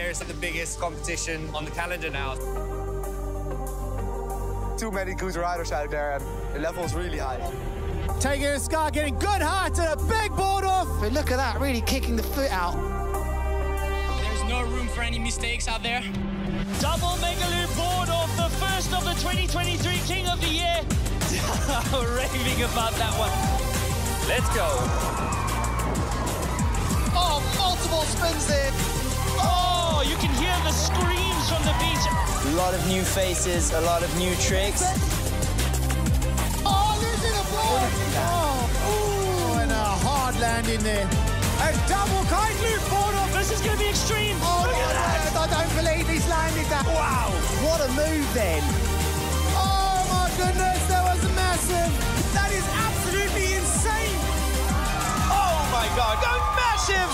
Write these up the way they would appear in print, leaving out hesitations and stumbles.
It's the biggest competition on the calendar now. Too many good riders out there, and the level is really high. Taking a scar, getting good height and a big board off. But look at that, really kicking the foot out. There's no room for any mistakes out there. Double mega loop board off, the first of the 2023 King of the Year. Raving about that one. Let's go. Oh, multiple spins there. Oh, you can hear the screams from the beach. A lot of new faces, a lot of new tricks. Oh, losing the board. Oh, and a hard landing there. A double kite loop board off. This is going to be extreme. Oh, look at that. I don't believe he's landed that. Wow. What a move then. Oh my goodness, that was massive. That is absolutely insane. Oh my God, go massive.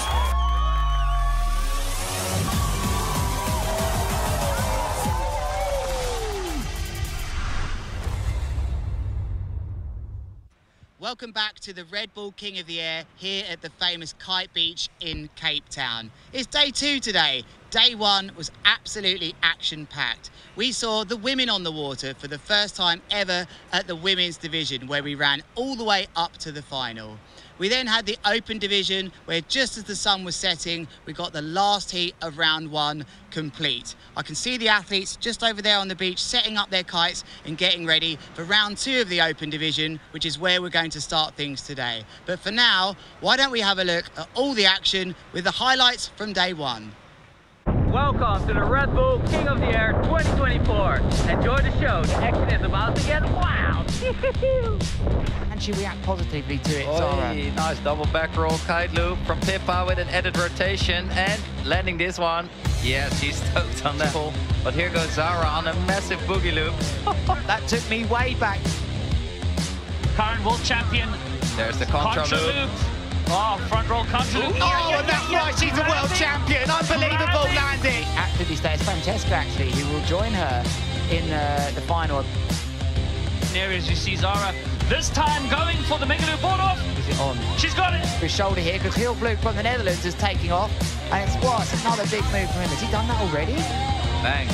Welcome back to the Red Bull King of the Air here at the famous Kite Beach in Cape Town. It's day 2 today. Day 1 was absolutely action-packed. We saw the women on the water for the first time ever at the women's division, where we ran all the way up to the final. We then had the open division, where just as the sun was setting, we got the last heat of round 1 complete. I can see the athletes just over there on the beach setting up their kites and getting ready for round 2 of the open division, which is where we're going to start things today. But for now, why don't we have a look at all the action with the highlights from day 1. Welcome to the Red Bull King of the Air 2024. Enjoy the show. The action is about to get wild. And she react positively to it, Zara. Nice double back roll kite loop from Pippa with an added rotation and landing this one. Yes, she's stoked on that. But here goes Zara on a massive boogie loop. That took me way back. Current world champion. There's the contra loop. Oh, front roll contra loop. Oh, and that's why she's a world champion. Unbelievable landing. Absolutely stays Francesca, actually, who will join her in the final. Areas you see Zara this time going for the mega loop board off. Is it on? She's got it. His shoulder here, because Heel Blue from the Netherlands is taking off. And it's what? Another big move from him. Has he done that already? Bang.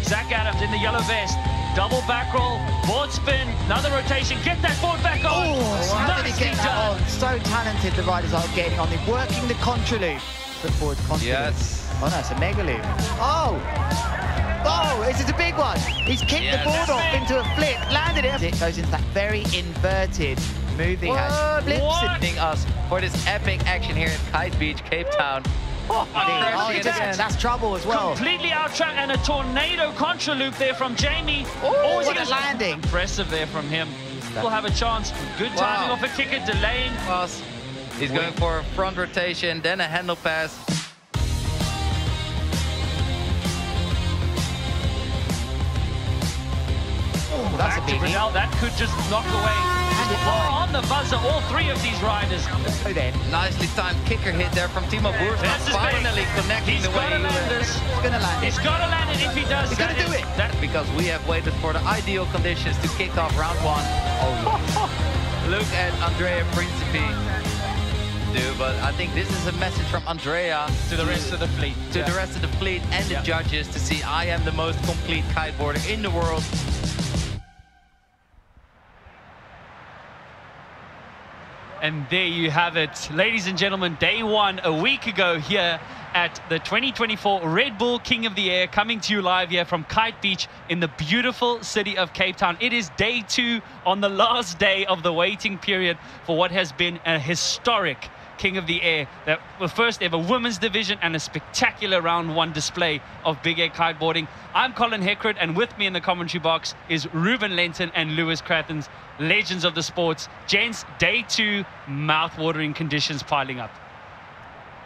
Zach Adams in the yellow vest. Double back roll, board spin, another rotation. Get that board back on. Oh, how did he get that on? So talented the riders are getting on. They're working the contra loop. Put forward contra loop. Yes. Oh no, it's a mega loop. Oh! Oh, this is a big one. He's kicked the board off into a flip, landed it. It goes into that very inverted move he has. Flips us for this epic action here at Kite Beach, Cape Town. Oh, that's trouble as well. Completely out track and a tornado contra loop there from Jamie. Oh, what a landing. Impressive there from him. We'll have a chance. Good timing off a kicker, delaying. He's going for a front rotation, then a handle pass. Oh, that's a big Brunel, that could just knock away. On the buzzer, all 3 of these riders. So then, Nicely timed kicker hit there from Timo Boersma. Finally connecting the way. he's going to land it. He's got to land it if he does. He's going to do it. Because we have waited for the ideal conditions to kick off round 1. Oh, look at Andrea Principi. Dude, but I think this is a message from Andrea To the rest of the fleet. To the rest of the fleet and the judges to see I am the most complete kiteboarder in the world. And there you have it, ladies and gentlemen, day 1 a week ago here at the 2024 Red Bull King of the Air, coming to you live here from Kite Beach in the beautiful city of Cape Town. It is day 2 on the last day of the waiting period for what has been a historic King of the Air, that the first ever women's division and a spectacular round 1 display of big air kiteboarding. I'm Colin Heckred, and with me in the commentary box is Ruben Lenton and Lewis Crathens, legends of the sports. Gents, day 2, mouth-watering conditions piling up.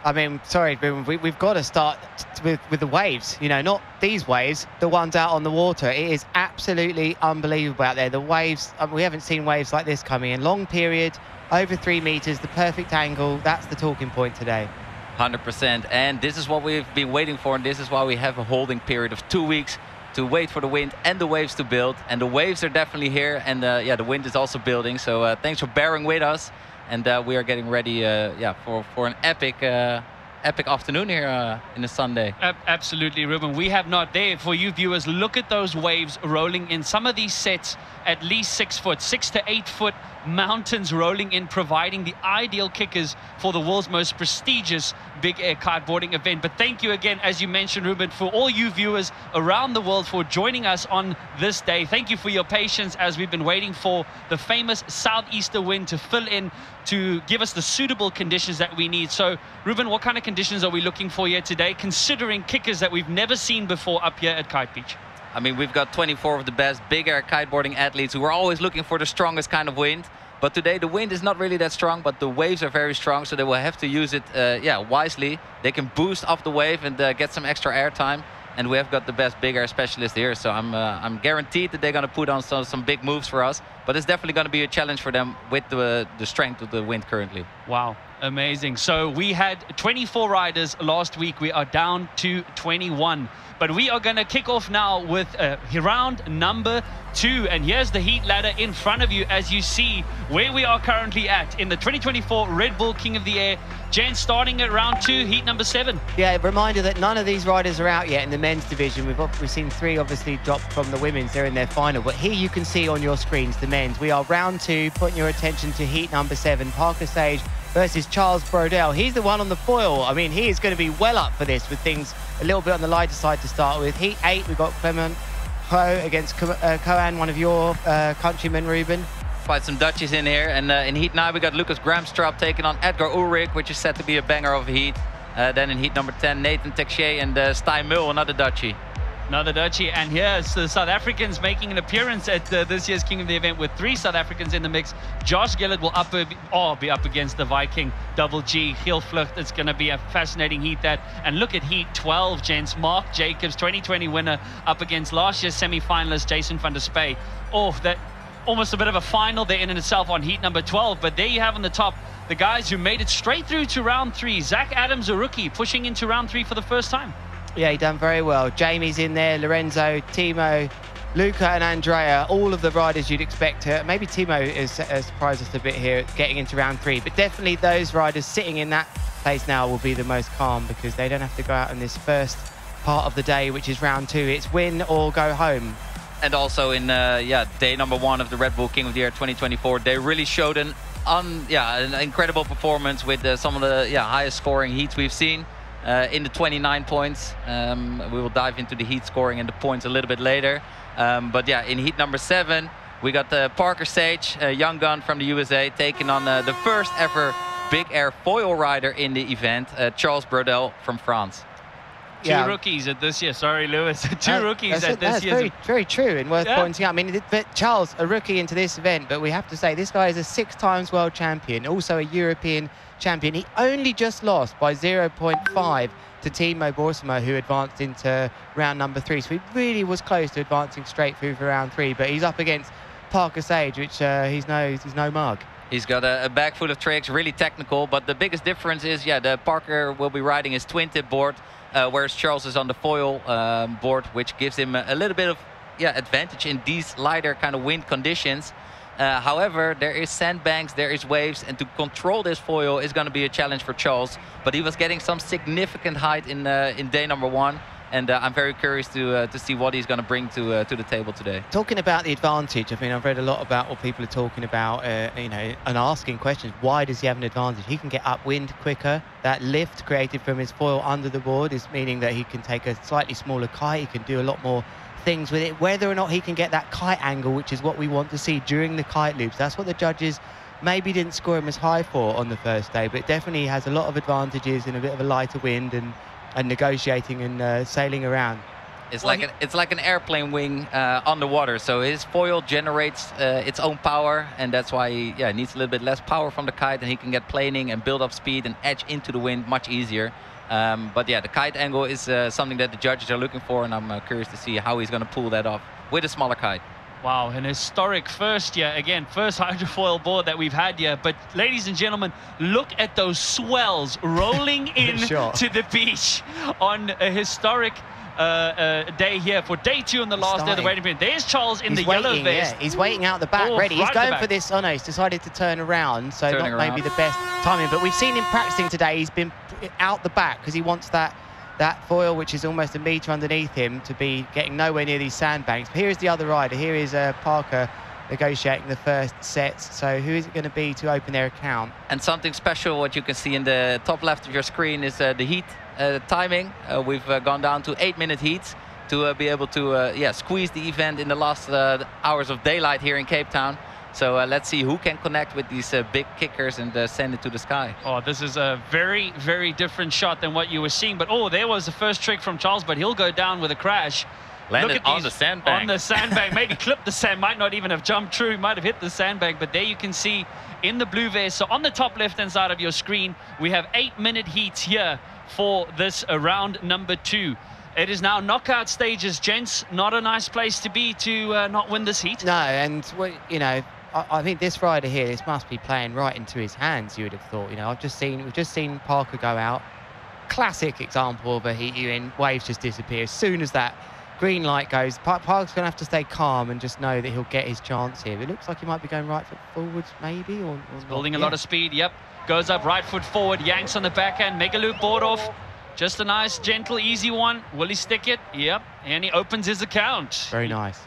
I mean, sorry, we've got to start with the waves. You know, not these waves, the ones out on the water. It is absolutely unbelievable out there. The waves, we haven't seen waves like this coming in. Long period, over 3 meters, the perfect angle. That's the talking point today. 100%. And this is what we've been waiting for. And this is why we have a holding period of 2 weeks to wait for the wind and the waves to build. And the waves are definitely here. And yeah, the wind is also building. So thanks for bearing with us. And we are getting ready for an epic epic afternoon here in a Sunday. Absolutely, Ruben. We have not. There, for you viewers, look at those waves rolling in. Some of these sets at least 6 foot, 6 to 8 foot mountains rolling in, providing the ideal kickers for the world's most prestigious big air kiteboarding event. But thank you again, as you mentioned, Ruben, for all you viewers around the world for joining us on this day. Thank you for your patience as we've been waiting for the famous southeaster wind to fill in to give us the suitable conditions that we need. So, Ruben, what kind of conditions are we looking for here today, considering kickers that we've never seen before up here at Kite Beach? I mean, we've got 24 of the best big air kiteboarding athletes who are always looking for the strongest kind of wind. But today the wind is not really that strong, but the waves are very strong, so they will have to use it wisely. They can boost off the wave and get some extra air time. And we have got the best big air specialist here, so I'm guaranteed that they're going to put on some big moves for us. But it's definitely going to be a challenge for them with the strength of the wind currently. Wow, amazing. So we had 24 riders last week. We are down to 21. But we are going to kick off now with round number 2. And here's the heat ladder in front of you as you see where we are currently at in the 2024 Red Bull King of the Air. Jen, starting at round 2, heat number 7. Yeah, a reminder that none of these riders are out yet in the men's division. We've seen 3 obviously drop from the women's. They're in their final. But here you can see on your screens the men's. We are round 2, putting your attention to heat number 7. Parker Sage versus Charles Brodel. He's the one on the foil. I mean, he is going to be well up for this with things a little bit on the lighter side to start with. Heat 8, we've got Clement Ho against Kohan, one of your countrymen, Ruben. Quite some Dutchies in here. And in heat 9, we got Lucas Gramstrap taking on Edgar Ulrich, which is set to be a banger of a heat. Then in heat number 10, Nathan Texier and Stijn Mul, another Dutchie. Another Dutchie, and here's the South Africans making an appearance at this year's King of the Event with 3 South Africans in the mix. Josh Gillett will be up against the Viking Double G, Giel Vlucht. It's going to be a fascinating heat that. And look at heat 12, gents. Mark Jacobs, 2020 winner, up against last year's semi-finalist Jason van der Spey. Oh, that almost a bit of a final there in itself on heat number 12. But there you have on the top the guys who made it straight through to round 3. Zach Adams, a rookie, pushing into round 3 for the first time. Yeah, he done very well. Jamie's in there, Lorenzo, Timo, Luca and Andrea, all of the riders you'd expect. Maybe Timo has surprised us a bit here getting into round 3, but definitely those riders sitting in that place now will be the most calm because they don't have to go out in this first part of the day, which is round 2. It's win or go home. And also in day number 1 of the Red Bull King of the Air 2024, they really showed an incredible performance with some of the highest scoring heats we've seen. In the 29 points. We will dive into the heat scoring and the points a little bit later. But yeah, in heat number 7, we got Parker Sage, a young gun from the USA, taking on the first ever big air foil rider in the event, Charles Brodel from France. Two rookies at this year. Sorry, Lewis. Two rookies at this year. That's very true and worth pointing out. I mean, Charles, a rookie into this event, but we have to say this guy is a 6 times world champion, also a European champion. He only just lost by 0.5 to Timo Boersma, who advanced into round number 3. So he really was close to advancing straight through for round 3. But he's up against Parker Sage, which he's no mug. He's got a bag full of tricks, really technical. But the biggest difference is, the Parker will be riding his twin-tip board, whereas Charles is on the foil board, which gives him a little bit of advantage in these lighter kind of wind conditions. However, there is sandbanks, there is waves, and to control this foil is going to be a challenge for Charles. But he was getting some significant height in day number 1. And I'm very curious to see what he's going to bring to the table today. Talking about the advantage, I mean, I've read a lot about what people are talking about, and asking questions. Why does he have an advantage? He can get upwind quicker. That lift created from his foil under the board is meaning that he can take a slightly smaller kite. He can do a lot more things with it. Whether or not he can get that kite angle, which is what we want to see during the kite loops, that's what the judges maybe didn't score him as high for on the first day, but definitely has a lot of advantages in a bit of a lighter wind and negotiating and sailing around. It's like an airplane wing underwater. So his foil generates its own power, and that's why he needs a little bit less power from the kite, and he can get planing and build up speed and edge into the wind much easier. But the kite angle is something that the judges are looking for, and I'm curious to see how he's going to pull that off with a smaller kite. Wow, an historic first hydrofoil board that we've had here. But ladies and gentlemen, look at those swells rolling in to the beach on a historic day here for day 2 on the last day of the waiting period. There's Charles in the yellow vest. Yeah, he's waiting out the back, ready. He's going for this. Oh no, he's decided to turn around, so not maybe the best timing. But we've seen him practicing today. He's been out the back because he wants that foil, which is almost a metre underneath him, to be getting nowhere near these sandbanks. But here is the other rider. Here is Parker negotiating the first sets. So who is it going to be to open their account? And something special, what you can see in the top left of your screen, is the heat timing. We've gone down to 8-minute heats to be able to squeeze the event in the last hours of daylight here in Cape Town. So let's see who can connect with these big kickers and send it to the sky. Oh, this is a very, very different shot than what you were seeing. But oh, there was the first trick from Charles, but he'll go down with a crash. Landed on the sandbag. On the sandbag, maybe clipped the sand, might not even have jumped true, might have hit the sandbag, but there you can see in the blue vest. So on the top left-hand side of your screen, we have 8-minute heats here for this round number 2. It is now knockout stages, gents. Not a nice place to be to not win this heat. No, and you know, I think this rider here, this must be playing right into his hands, you would have thought. You know, we've just seen Parker go out. Classic example of a heat you in. Waves just disappear as soon as that green light goes. Parker's going to have to stay calm and just know that he'll get his chance here. It looks like he might be going right foot forwards, maybe, or building a lot of speed. Yep, goes up right foot forward, yanks on the backhand, mega loop board off. Just a nice, gentle, easy one. Will he stick it? Yep, and he opens his account. Very nice.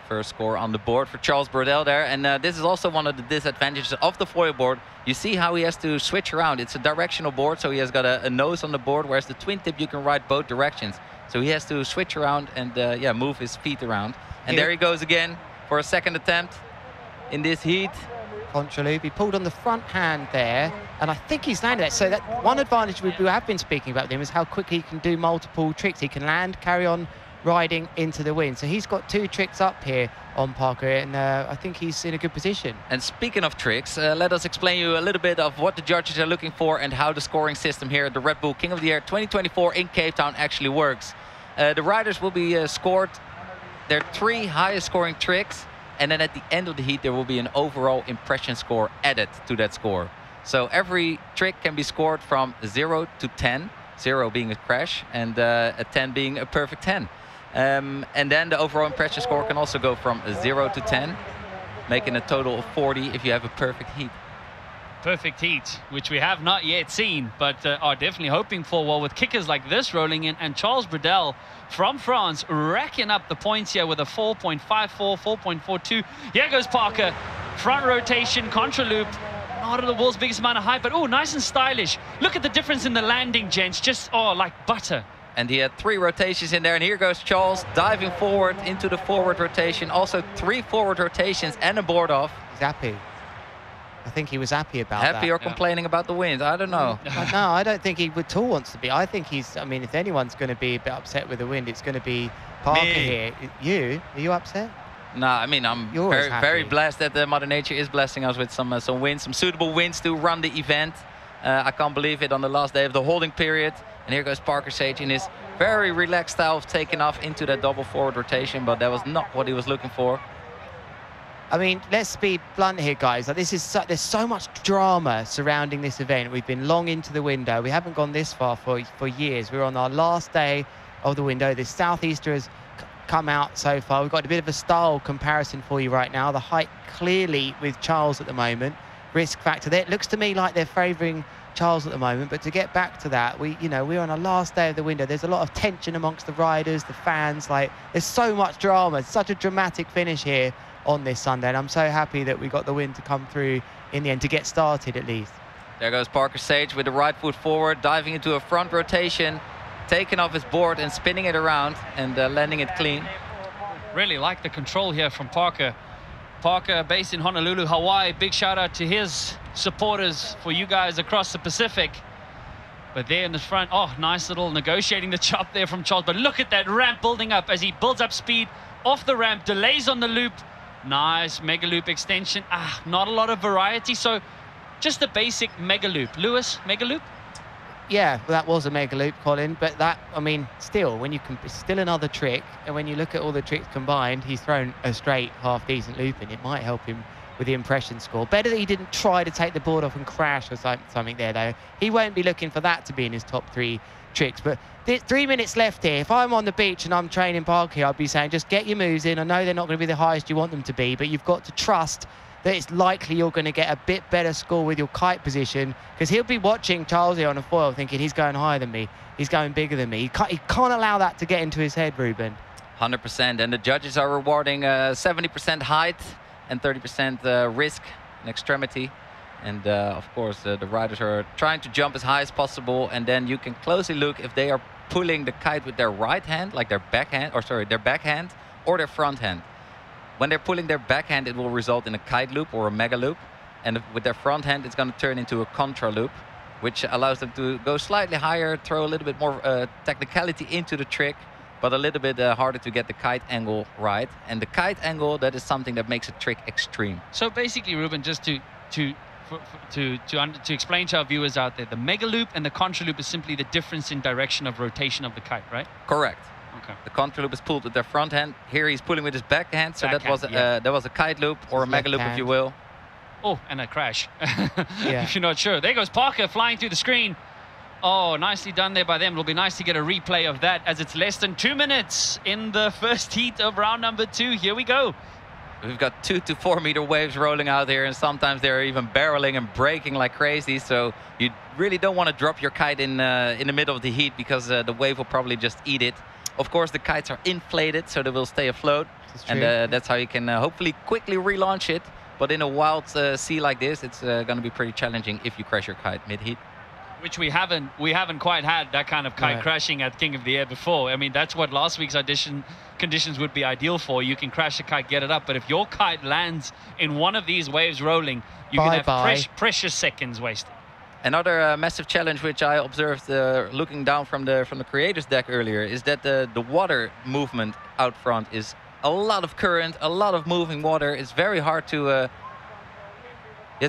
First score on the board for Charles Burdell there. And this is also one of the disadvantages of the foil board. You see how he has to switch around. It's a directional board, so he has got a nose on the board, whereas the twin tip, you can ride both directions. So he has to switch around and move his feet around. And there he goes again for a second attempt in this heat. Contraloop, he pulled on the front hand there, and I think he's landed it. So that one advantage we have been speaking about with him is how quickly he can do multiple tricks. He can land, carry on riding into the wind. So he's got 2 tricks up here on Parker, and I think he's in a good position. And speaking of tricks, let us explain you a little bit of what the judges are looking for and how the scoring system here at the Red Bull King of the Air 2024 in Cape Town actually works. The riders will be scored their 3 highest scoring tricks, and then at the end of the heat there will be an overall impression score added to that score. So every trick can be scored from 0 to 10, 0 being a crash and a 10 being a perfect 10. And then the overall impression score can also go from 0 to 10, making a total of 40 if you have a perfect heat. Perfect heat, which we have not yet seen, but are definitely hoping for. Well, with kickers like this rolling in, and Charles Burdell from France racking up the points here with a 4.54, 4.42. Here goes Parker, front rotation, contra loop. Not the world's biggest amount of height, but oh, nice and stylish. Look at the difference in the landing, gents. Just, oh, like butter. And he had 3 rotations in there, and here goes Charles diving forward into the forward rotation. Also 3 forward rotations and a board off. He's happy. I think he was happy about that. Happy or complaining about the wind? I don't know. No, I don't think he at all wants to be. I think he's, I mean, if anyone's going to be a bit upset with the wind, it's going to be Parker here. Are you upset? No, I mean, I'm very blessed that Mother Nature is blessing us with some winds, some suitable winds to run the event. I can't believe it on the last day of the holding period. And here goes Parker Sage in his very relaxed style of taking off into that double forward rotation, but that was not what he was looking for. I mean, let's be blunt here, guys. Like, this is there's so much drama surrounding this event. We've been long into the window. We haven't gone this far for years. We're on our last day of the window. The Southeaster has come out so far. We've got a bit of a style comparison for you right now. The height clearly with Charles at the moment. Risk factor there. It looks to me like they're favouring Charles at the moment, but to get back to that, we're on our last day of the window. There's a lot of tension amongst the riders, the fans. Like, there's so much drama. It's such a dramatic finish here on this Sunday, and I'm so happy that we got the win to come through in the end, to get started at least. There goes Parker Sage with the right foot forward, diving into a front rotation, taking off his board and spinning it around and landing it clean. Really like the control here from Parker. Parker, based in Honolulu, Hawaii. Big shout out to his supporters, for you guys across the Pacific. But there in the front, oh, nice little negotiating the chop there from Charles. But look at that ramp building up as he builds up speed off the ramp, delays on the loop. Nice mega loop extension. Not a lot of variety, so just the basic mega loop. Lewis, mega loop? Yeah, well, that was a mega loop, Colin, but that, I mean, still, when you can, it's still another trick, and when you look at all the tricks combined, he's thrown a straight half-decent loop in. It might help him with the impression score. Better that he didn't try to take the board off and crash or something there, though. He won't be looking for that to be in his top 3 tricks. But 3 minutes left here. If I'm on the beach and I'm training Parker here, I'd be saying, just get your moves in. I know they're not going to be the highest you want them to be, but you've got to trust that it's likely you're going to get a bit better score with your kite position, because he'll be watching Charles here on a foil thinking he's going higher than me, he's going bigger than me. He can't allow that to get into his head, Ruben. 100%, and the judges are rewarding 70% height and 30% risk and extremity. And of course, the riders are trying to jump as high as possible, and then you can closely look if they are pulling the kite with their right hand, like their backhand, or sorry, their backhand, or their front hand. When they're pulling their backhand, it will result in a kite loop or a mega loop. And with their front hand, it's going to turn into a contra loop, which allows them to go slightly higher, throw a little bit more technicality into the trick, but a little bit harder to get the kite angle right. And the kite angle, that is something that makes a trick extreme. So basically, Ruben, just to explain to our viewers out there, the mega loop and the contra loop is simply the difference in direction of rotation of the kite, right? Correct. Okay. The contra loop is pulled with their front hand. Here he's pulling with his backhand, so that was a kite loop or a mega loop, if you will. Oh, and a crash. Yeah. If you're not sure. There goes Parker flying through the screen. Oh, nicely done there by them. It'll be nice to get a replay of that, as it's less than 2 minutes in the first heat of round number 2. Here we go. We've got 2 to 4 meter waves rolling out here, and sometimes they're even barreling and breaking like crazy. So you really don't want to drop your kite in the middle of the heat, because the wave will probably just eat it. Of course, the kites are inflated, so they will stay afloat, and that's how you can hopefully quickly relaunch it. But in a wild sea like this, it's going to be pretty challenging if you crash your kite mid-heat. Which we haven't quite had that kind of kite crashing at King of the Air before. I mean, that's what last week's audition conditions would be ideal for. You can crash a kite, get it up, but if your kite lands in one of these waves rolling, you can have precious seconds wasted. Another massive challenge which I observed looking down from the creators deck earlier is that the water movement out front is a lot of current, a lot of moving water. It's very hard to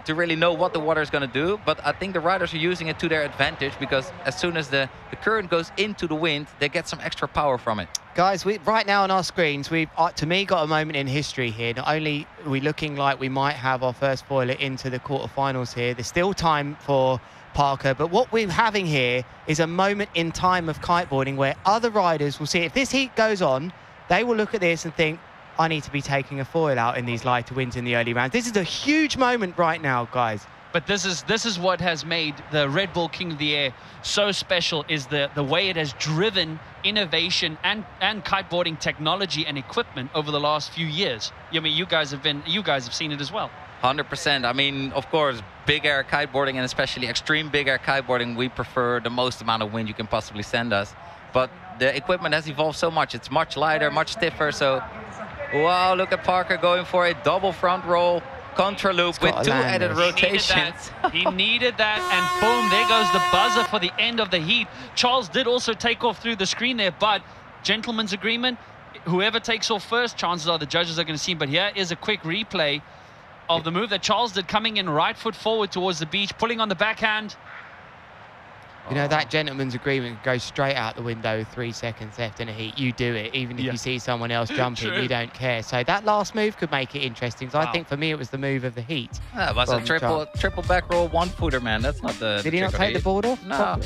really know what the water is going to do, but I think the riders are using it to their advantage, because as soon as the current goes into the wind, they get some extra power from it. Guys, right now on our screens, we've, to me, got a moment in history here. Not only are we looking like we might have our first foiler into the quarterfinals here, there's still time for Parker, but what we're having here is a moment in time of kiteboarding where other riders will see, if this heat goes on, they will look at this and think, I need to be taking a foil out in these lighter winds in the early rounds. This is a huge moment right now, guys. But this is what has made the Red Bull King of the Air so special, is the way it has driven innovation and kiteboarding technology and equipment over the last few years. I mean, you guys have seen it as well. 100%. I mean, of course, big air kiteboarding, and especially extreme big air kiteboarding, we prefer the most amount of wind you can possibly send us. But the equipment has evolved so much. It's much lighter, much stiffer. So, wow, look at Parker going for a double front roll contra loop with 2 added rotations. He needed that, and boom, there goes the buzzer for the end of the heat. Charles did also take off through the screen there, but gentleman's agreement, whoever takes off first, chances are the judges are going to see. But here is a quick replay of the move that Charles did, coming in right foot forward towards the beach, pulling on the backhand. You know, that gentleman's agreement goes straight out the window. 3 seconds left in a heat. You do it. Even if you see someone else jumping, you don't care. So that last move could make it interesting. So I think for me, it was the move of the heat. That was a triple back roll 1-footer, man. That's not the... Did he not take the board off? No.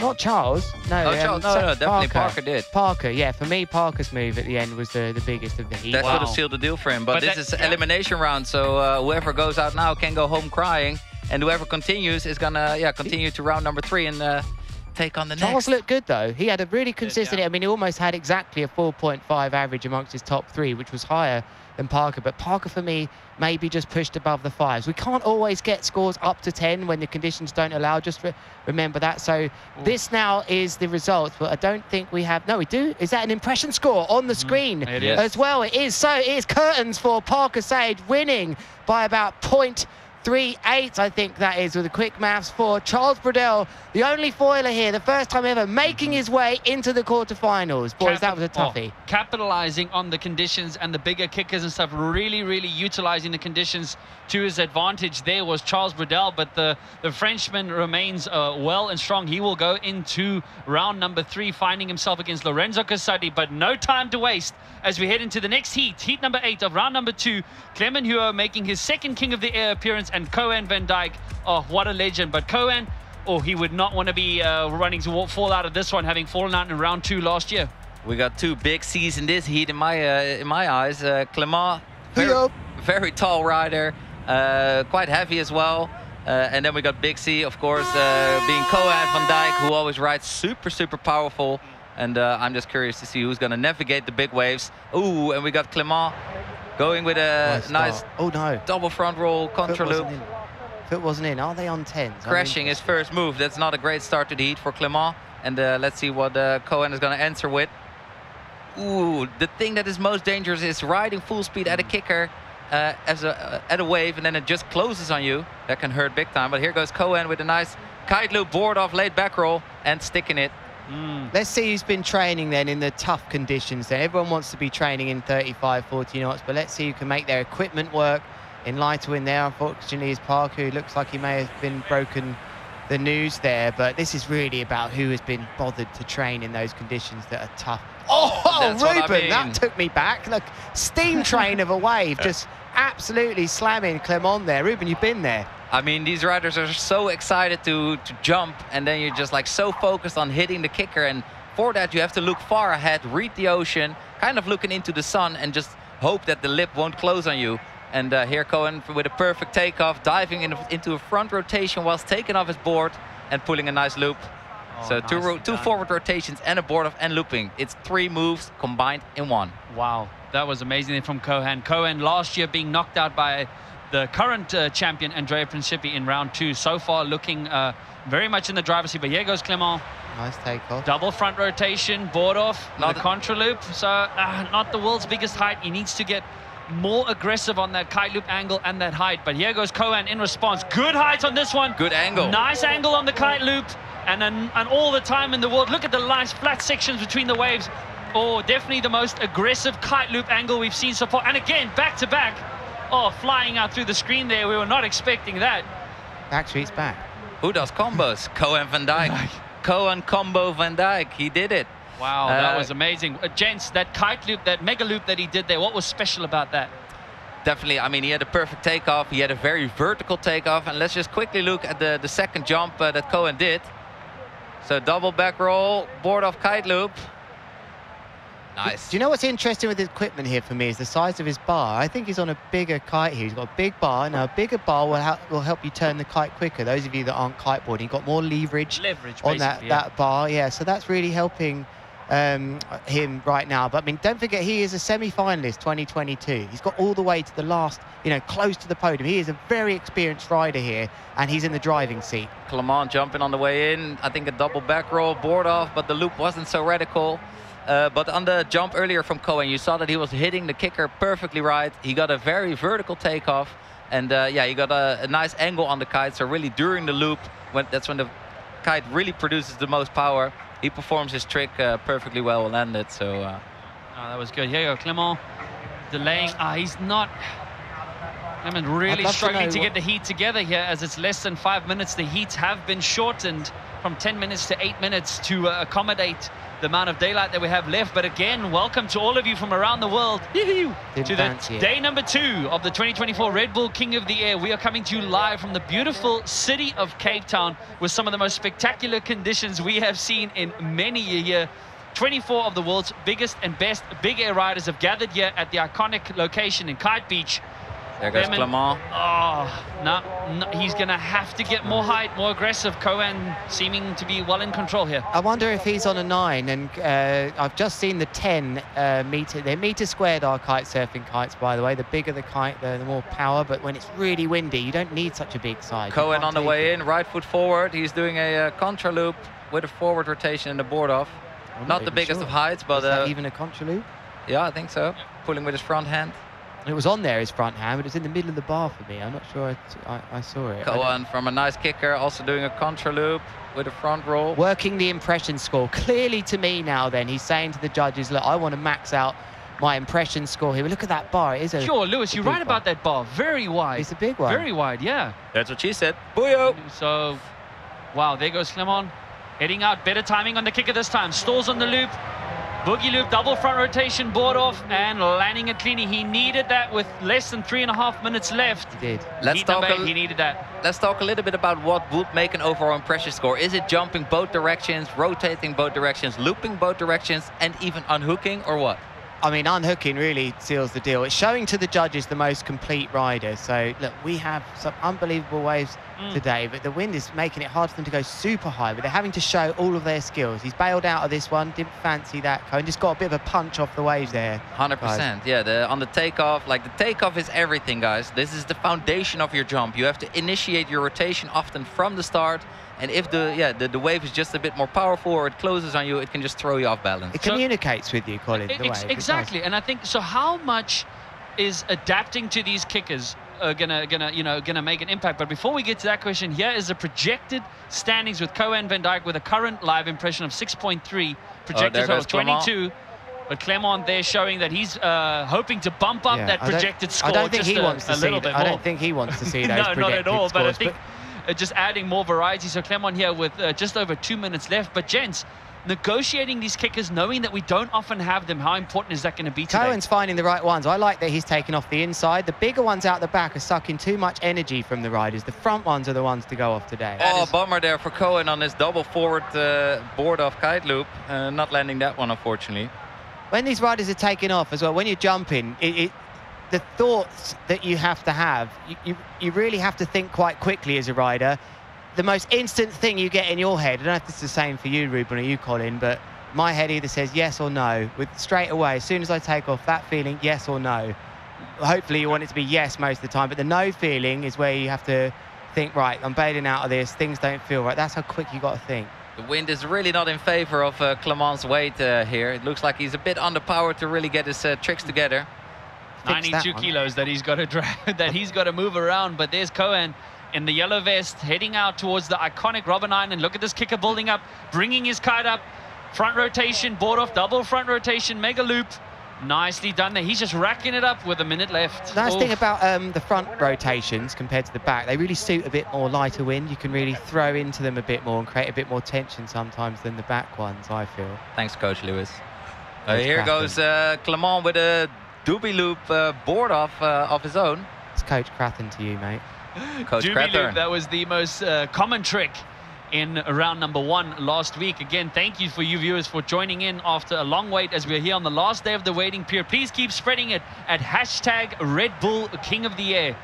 Not Charles. No, Charles, no, definitely Parker did. Parker, yeah. For me, Parker's move at the end was the biggest of the heat. That would have sealed the deal for him. But this is elimination round, so whoever goes out now can go home crying. And whoever continues is going to continue to round number 3 and... take on the next. Charles looked good though. He had a really consistent, I mean, he almost had exactly a 4.5 average amongst his top 3, which was higher than Parker. But Parker, for me, maybe just pushed above the 5s. We can't always get scores up to 10 when the conditions don't allow. Just remember that. So this now is the results, but I don't think we have... No, we do. Is that an impression score on the screen as well? It is. So it is curtains for Parker Sage, winning by about 0.3 3.8, I think that is, with a quick maths for Charles Brodel, the only foiler here, the first time ever, making his way into the quarterfinals. Boys, that was a toughie. Capitalizing on the conditions and the bigger kickers and stuff, really, really utilizing the conditions to his advantage. There was Charles Brodel, but the Frenchman remains well and strong. He will go into round number 3, finding himself against Lorenzo Casati, but no time to waste as we head into the next heat number 8 of round number 2. Clement Huo making his second King of the Air appearance, and Koen van Dijk, oh, what a legend. But Koen, oh, he would not want to be running to fall out of this one, having fallen out in round 2 last year. We got 2 big C's in this heat in my eyes. Clement, very tall rider, quite heavy as well. And then we got big C, of course, being Koen van Dijk, who always rides super powerful. And I'm just curious to see who's going to navigate the big waves. Ooh, and we got Clement going with a nice double front roll contra loop. Foot wasn't in. Are they on 10s? Crashing his first move. That's not a great start to the heat for Clement. And let's see what Koen is going to answer with. Ooh, the thing that is most dangerous is riding full speed at a kicker at a wave, and then it just closes on you. That can hurt big time. But here goes Koen with a nice kite loop, board off, laid back roll, and sticking it. Let's see who's been training then in the tough conditions then. Everyone wants to be training in 35, 40 knots, but let's see who can make their equipment work. In lighter wind there, unfortunately, is Parker, who looks like he may have been broken the news there, but this is really about who has been bothered to train in those conditions that are tough. Oh, Ruben, that took me back. Look, steam train of a wave, just absolutely slamming Clement there. Ruben, you've been there. I mean, these riders are so excited to jump, and then you're just like so focused on hitting the kicker, and for that you have to look far ahead, read the ocean, kind of looking into the sun, and just hope that the lip won't close on you. And here Koen with a perfect takeoff, diving into a front rotation whilst taking off his board and pulling a nice loop. So two forward rotations and a board off and looping. It's 3 moves combined in 1. Wow, that was amazing from Koen. Koen last year being knocked out by the current champion, Andrea Principi, in round 2. So far looking very much in the driver's seat, but here goes Clement. Nice takeoff. Double front rotation, board off, not a contra loop. So not the world's biggest height. He needs to get more aggressive on that kite loop angle and that height. But here goes Koen in response. Good height on this one. Good angle. Nice angle on the kite loop. And all the time in the world. Look at the nice flat sections between the waves. Oh, definitely the most aggressive kite loop angle we've seen so far. And again, back to back. Oh, flying out through the screen there. We were not expecting that. Backstreet's back. Who does combos? Koen van Dijk. Koen combo van Dijk. He did it. Wow, that was amazing. Gents, that kite loop, that mega loop that he did there, what was special about that? Definitely, I mean, he had a perfect takeoff. He had a very vertical takeoff. And let's just quickly look at the second jump that Koen did. So double back roll, board off kite loop. Nice. Do you know what's interesting with his equipment here for me is the size of his bar. I think he's on a bigger kite here. He's got a big bar. Now, a bigger bar will help you turn the kite quicker. Those of you that aren't kiteboarding, you've got more leverage on that bar. Yeah, so that's really helping him right now. But I mean, don't forget, he is a semi-finalist 2022. He's got all the way to the last, close to the podium. He is a very experienced rider here, and he's in the driving seat. Clement jumping on the way in. I think a double back roll, board off, but the loop wasn't so radical. But on the jump earlier from Koen, you saw that he was hitting the kicker perfectly right. He got a very vertical takeoff, and yeah, he got a nice angle on the kite. So really during the loop, that's when the kite really produces the most power. He performs his trick perfectly well landed. So that was good. Here you go, Clement delaying. He's not. Clement really struggling to get the heat together here, as it's less than 5 minutes. The heats have been shortened from 10 minutes to 8 minutes to accommodate the amount of daylight that we have left. But again, welcome to all of you from around the world to the day number 2 of the 2024 Red Bull King of the Air. We are coming to you live from the beautiful city of Cape Town with some of the most spectacular conditions we have seen in many a year. 24 of the world's biggest and best big air riders have gathered here at the iconic location in Kite Beach. There goes Clement. Oh, no, he's going to have to get more height, more aggressive. Koen seeming to be well in control here. I wonder if he's on a 9, and I've just seen the 10 meter. They're meter squared, our kite surfing kites, by the way. The bigger the kite, the more power, but when it's really windy, you don't need such a big size. Koen on the way in, right foot forward. He's doing a contra loop with a forward rotation and a board off. Not the biggest of heights, but... Is that even a contra loop? Yeah, I think so. Pulling with his front hand. It was on there, his front hand, but it was in the middle of the bar for me. I'm not sure I saw it. Koen from a nice kicker, also doing a contra loop with a front roll. Working the impression score. Clearly to me now then, he's saying to the judges, look, I want to max out my impression score here. Look at that bar. It is a Sure, Lewis, you're right about that bar. Very wide. It's a big one. Very wide, yeah. That's what she said. Booyah! So, wow, there goes Clement. Heading out, better timing on the kicker this time. Stalls on the loop. Boogie loop, double front rotation, board off, and landing it cleanly. He needed that with less than 3.5 minutes left. He did. He needed that. Let's talk a little bit about what would make an overall impression score. Is it jumping both directions, rotating both directions, looping both directions, and even unhooking, or what? I mean, unhooking really seals the deal. It's showing to the judges the most complete rider. So, look, we have some unbelievable waves today, but the wind is making it hard for them to go super high, but they're having to show all of their skills. He's bailed out of this one, didn't fancy that. Cohen just got a bit of a punch off the waves there. 100%, yeah, on the takeoff, like the takeoff is everything, guys. This is the foundation of your jump. You have to initiate your rotation often from the start. And if the wave is just a bit more powerful or it closes on you, it can just throw you off balance. It communicates with you, Colin, the wave. Exactly, and I think, so how much is adapting to these kickers gonna make an impact? But before we get to that question, here is the projected standings with Koen van Dijk with a current live impression of 6.3, projected total of 22. But Clement there showing that he's hoping to bump up that projected score. I don't think he wants to see that. I don't think he wants to see those no, not at all. Scores, but I think just adding more variety. So Clement here with just over 2 minutes left. But gents, negotiating these kickers, knowing that we don't often have them, how important is that going to be today? Cohen's finding the right ones. I like that he's taken off the inside. The bigger ones out the back are sucking too much energy from the riders. The front ones are the ones to go off today. Oh, bummer there for Koen on his double forward board off kite loop. Not landing that one, unfortunately. When these riders are taking off as well, when you're jumping, the thoughts that you have to have, you really have to think quite quickly as a rider. The most instant thing you get in your head, I don't know if this is the same for you, Ruben, or you, Colin, but my head either says yes or no. With straight away, as soon as I take off, that feeling, yes or no. Hopefully you want it to be yes most of the time, but the no feeling is where you have to think, right, I'm bailing out of this, things don't feel right. That's how quick you got to think. The wind is really not in favor of Clement's weight here. It looks like he's a bit underpowered to really get his tricks together. 92 kilos that he's got to drag, that he's got to move around. But there's Koen in the yellow vest heading out towards the iconic Robin Island. Look at this kicker building up, bringing his kite up. Front rotation, board off, double front rotation, mega loop. Nicely done there. He's just racking it up with a minute left. Nice thing about the front rotations compared to the back, they really suit a bit more lighter wind. You can really throw into them a bit more and create a bit more tension sometimes than the back ones, I feel. Thanks, Coach Lewis. Here goes Clement with a doobie loop board off of his own. It's Coach Crathen to you, mate. Coach doobie Crathen. loop, that was the most common trick in round number 1 last week. Again, thank you for you viewers for joining in after a long wait as we're here on the last day of the waiting period. Please keep spreading it at hashtag Red Bull King of the Air.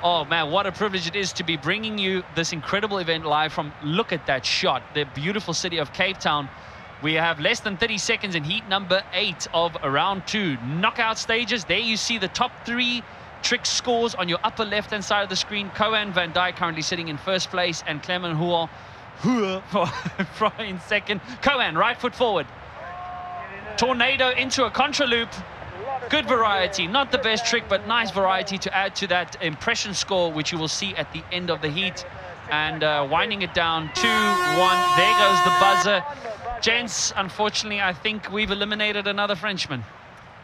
Oh man, what a privilege it is to be bringing you this incredible event live from, look at that shot, the beautiful city of Cape Town. We have less than 30 seconds in heat number 8 of round 2. Knockout stages. There you see the top 3 trick scores on your upper left hand side of the screen. Koen van Dijk currently sitting in first place and Clement Huor in second. Koen, right foot forward. Tornado into a contra loop. Good variety, not the best trick, but nice variety to add to that impression score, which you will see at the end of the heat. And winding it down, 2-1. There goes the buzzer. Gents, unfortunately, I think we've eliminated another Frenchman.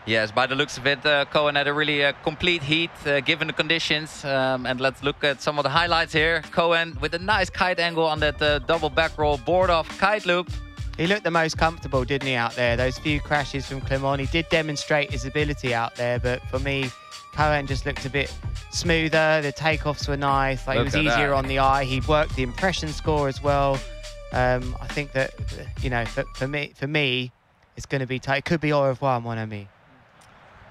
Yes, by the looks of it, Koen had a really complete heat given the conditions. And let's look at some of the highlights here. Koen with a nice kite angle on that double back roll board off kite loop. He looked the most comfortable, didn't he, out there? Those few crashes from Clement, he did demonstrate his ability out there, but for me, Koen just looked a bit smoother. The takeoffs were nice, like it was easier on the eye. He worked the impression score as well. I think that, you know, for me, it's going to be tight. It could be au revoir, mon ami.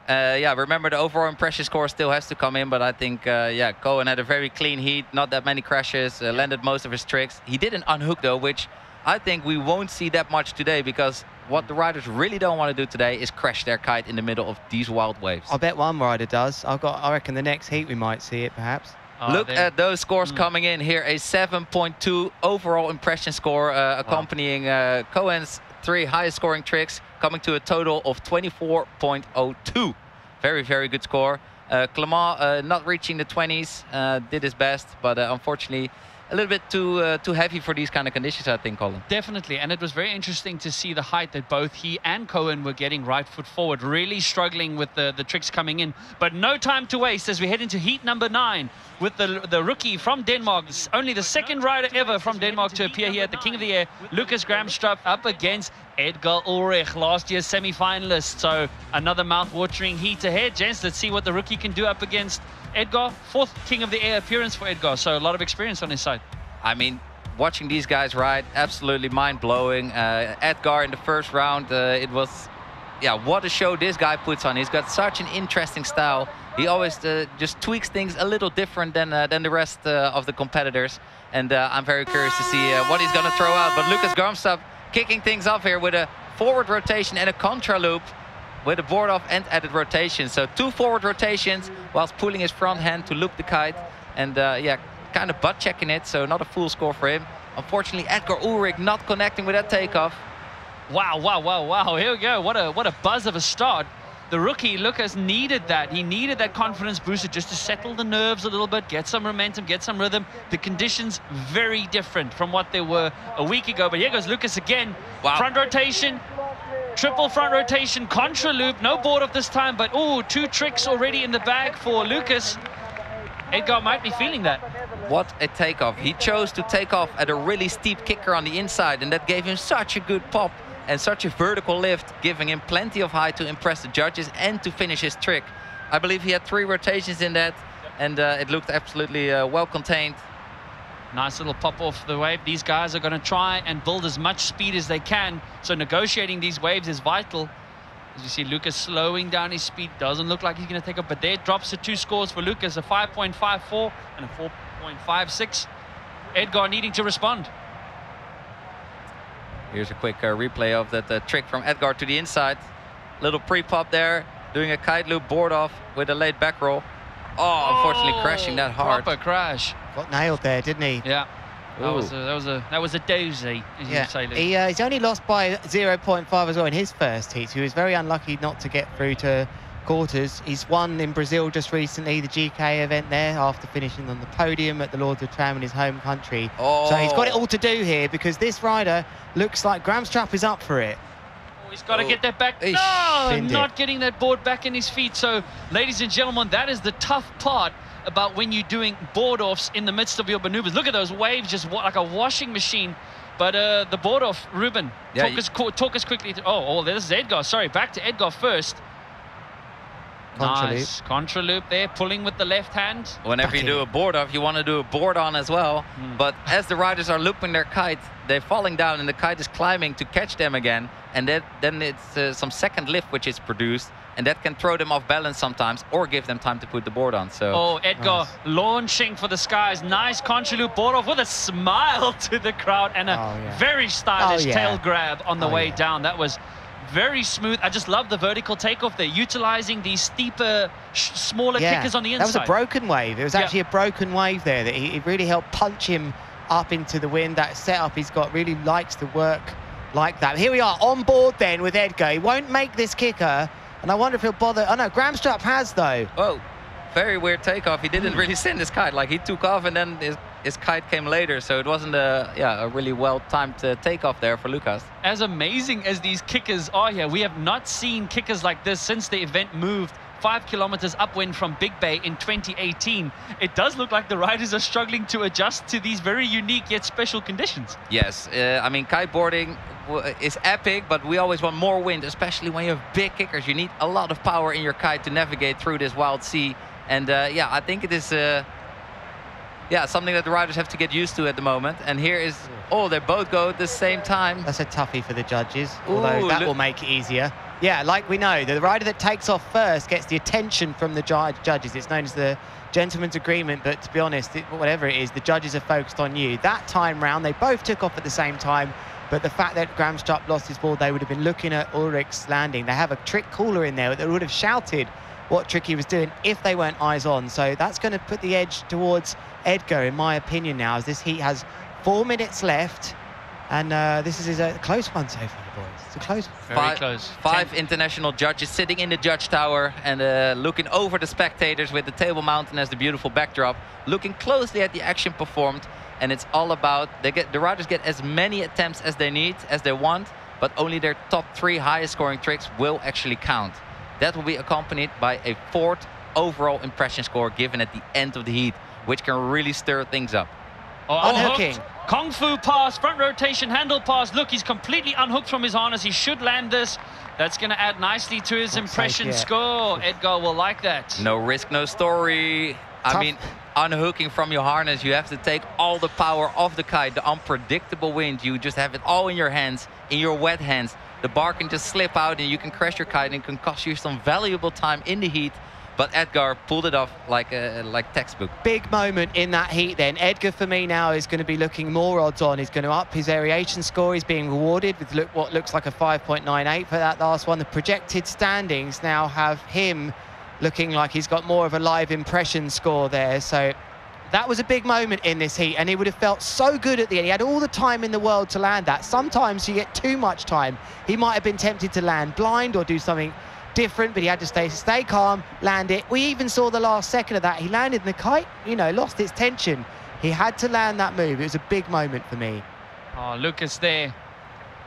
Yeah, remember the overall impression score still has to come in, but I think, yeah, Koen had a very clean heat, not that many crashes, landed most of his tricks. He didn't unhook though, which I think we won't see that much today, because what the riders really don't want to do today is crash their kite in the middle of these wild waves. I bet one rider does. I reckon the next heat we might see it perhaps. Look at those scores coming in here. A 7.2 overall impression score accompanying Koen's 3 highest scoring tricks, coming to a total of 24.02. Very, very good score. Clement not reaching the 20s, did his best, but unfortunately a little bit too heavy for these kind of conditions, I think, Colin. Definitely, and it was very interesting to see the height that both he and Cohen were getting right foot forward, really struggling with the tricks coming in. But no time to waste as we head into heat number 9 with the rookie from Denmark, only the second rider ever from Denmark to appear here at the King of the Air, Lucas Gramstrup, up against Edgar Ulrich, last year's semi-finalist. So another mouth-watering heat ahead. Gents, let's see what the rookie can do up against Edgar. 4th King of the Air appearance for Edgar, so a lot of experience on his side. I mean, watching these guys ride, absolutely mind-blowing. Edgar in the first round, it was, yeah, what a show this guy puts on. He's got such an interesting style. He always just tweaks things a little different than the rest of the competitors. And I'm very curious to see what he's going to throw out. But Lucas Gramstrup kicking things off here with a forward rotation and a contra loop with a board off and added rotation. So 2 forward rotations whilst pulling his front hand to loop the kite. And yeah, kind of butt checking it, so not a full score for him. Unfortunately, Edgar Ulrich not connecting with that takeoff. Wow, wow, wow, wow. Here we go. What a buzz of a start. The rookie, Lucas, needed that. He needed that confidence booster just to settle the nerves a little bit, get some momentum, get some rhythm. The conditions very different from what they were a week ago. But here goes Lucas again. Wow. Front rotation, triple front rotation, contra loop. No board off this time, but oh, 2 tricks already in the bag for Lucas. Edgar might be feeling that. What a takeoff. He chose to take off at a really steep kicker on the inside, and that gave him such a good pop and such a vertical lift, giving him plenty of height to impress the judges and to finish his trick. I believe he had 3 rotations in that, and it looked absolutely well contained. Nice little pop off the wave. These guys are going to try and build as much speed as they can, so negotiating these waves is vital. As you see, Lucas slowing down his speed. Doesn't look like he's going to take up, but there drops the 2 scores for Lucas, a 5.54 and a 4.56. Edgar needing to respond. Here's a quick replay of that trick from Edgar to the inside. Little pre-pop there, doing a kite loop board off with a late back roll. Oh, unfortunately crashing that hard. Proper crash. Got nailed there, didn't he? Yeah. That was a doozy, as you say, Luke. He's only lost by 0.5 as well in his first heat. He was very unlucky not to get through to quarters. He's won in Brazil just recently, the GK event there, after finishing on the podium at the Lords of Tram in his home country. Oh. So he's got it all to do here, because this rider looks like Gramstrup is up for it. He's got to get that back. Eesh. No, Finned not it. getting that board back in his feet. So, ladies and gentlemen, that is the tough part about when you're doing board offs in the midst of your maneuvers. Look at those waves, just like a washing machine. But the board off, Ruben, Yeah, talk us quickly. Oh, this is Edgar. Sorry, back to Edgar first. Contra Nice contra loop there, pulling with the left hand. Whenever you do a board off, you want to do a board on as well. But as the riders are looping their kite, they're falling down and the kite is climbing to catch them again. And then it's some second lift which is produced. And that can throw them off balance sometimes or give them time to put the board on. So Oh, Edgar launching for the skies. Nice contra loop board off with a smile to the crowd and a very stylish tail grab on the way down. That was very smooth. I just love the vertical takeoff there, utilizing these steeper, smaller kickers on the inside. That was a broken wave. It was actually a broken wave there that he really helped punch him up into the wind. That setup he's got really likes to work like that. Here we are on board then with Edgar. He won't make this kicker, and I wonder if he'll bother. Oh no, Gramstrup has though. Oh, very weird takeoff. He didn't really send his kite. Like, he took off and then his kite came later. So it wasn't a really well-timed takeoff there for Lucas. As amazing as these kickers are here, we have not seen kickers like this since the event moved 5 kilometers upwind from Big Bay in 2018. It does look like the riders are struggling to adjust to these very unique yet special conditions. Yes, I mean, kiteboarding is epic, but we always want more wind, especially when you have big kickers. You need a lot of power in your kite to navigate through this wild sea. And yeah, I think it is something that the riders have to get used to at the moment. And here is, oh, they both go at the same time. That's a toughie for the judges, although that will make it easier. Yeah, like we know, the rider that takes off first gets the attention from the judges. It's known as the gentleman's agreement, but to be honest, whatever it is, the judges are focused on you. That time round, they both took off at the same time, but the fact that Gramstrup lost his ball, they would have been looking at Ulrich's landing. They have a trick caller in there that would have shouted what trick he was doing if they weren't eyes on. So that's going to put the edge towards Edgar, in my opinion now, as this heat has 4 minutes left, and this is a close one so far. boys. It's a close one. Very close. Five international judges sitting in the judge tower and looking over the spectators with the Table Mountain as the beautiful backdrop, looking closely at the action performed. And it's all about, the riders get as many attempts as they need, as they want, but only their top 3 highest scoring tricks will actually count. That will be accompanied by a 4th overall impression score given at the end of the heat, which can really stir things up. Oh, Unhooking. Kung Fu pass, front rotation, handle pass. Look, he's completely unhooked from his harness. He should land this. That's going to add nicely to his impression score. Edgar will like that. No risk, no story. I mean, unhooking from your harness, you have to take all the power of the kite, the unpredictable wind. You just have it all in your hands, in your wet hands. The bar can just slip out and you can crash your kite and it can cost you some valuable time in the heat. But Edgar pulled it off like textbook. Big moment in that heat then. Edgar, for me now, is going to be looking more odds on. He's going to up his variation score. He's being rewarded with what looks like a 5.98 for that last one. The projected standings now have him looking like he's got more of a live impression score there. So that was a big moment in this heat, and he would have felt so good at the end. He had all the time in the world to land that. Sometimes you get too much time. He might have been tempted to land blind or do something different, but he had to stay calm, land it. We even saw the last second of that. He landed and the kite, you know, lost its tension. He had to land that move. It was a big moment for me. Oh, Lucas there.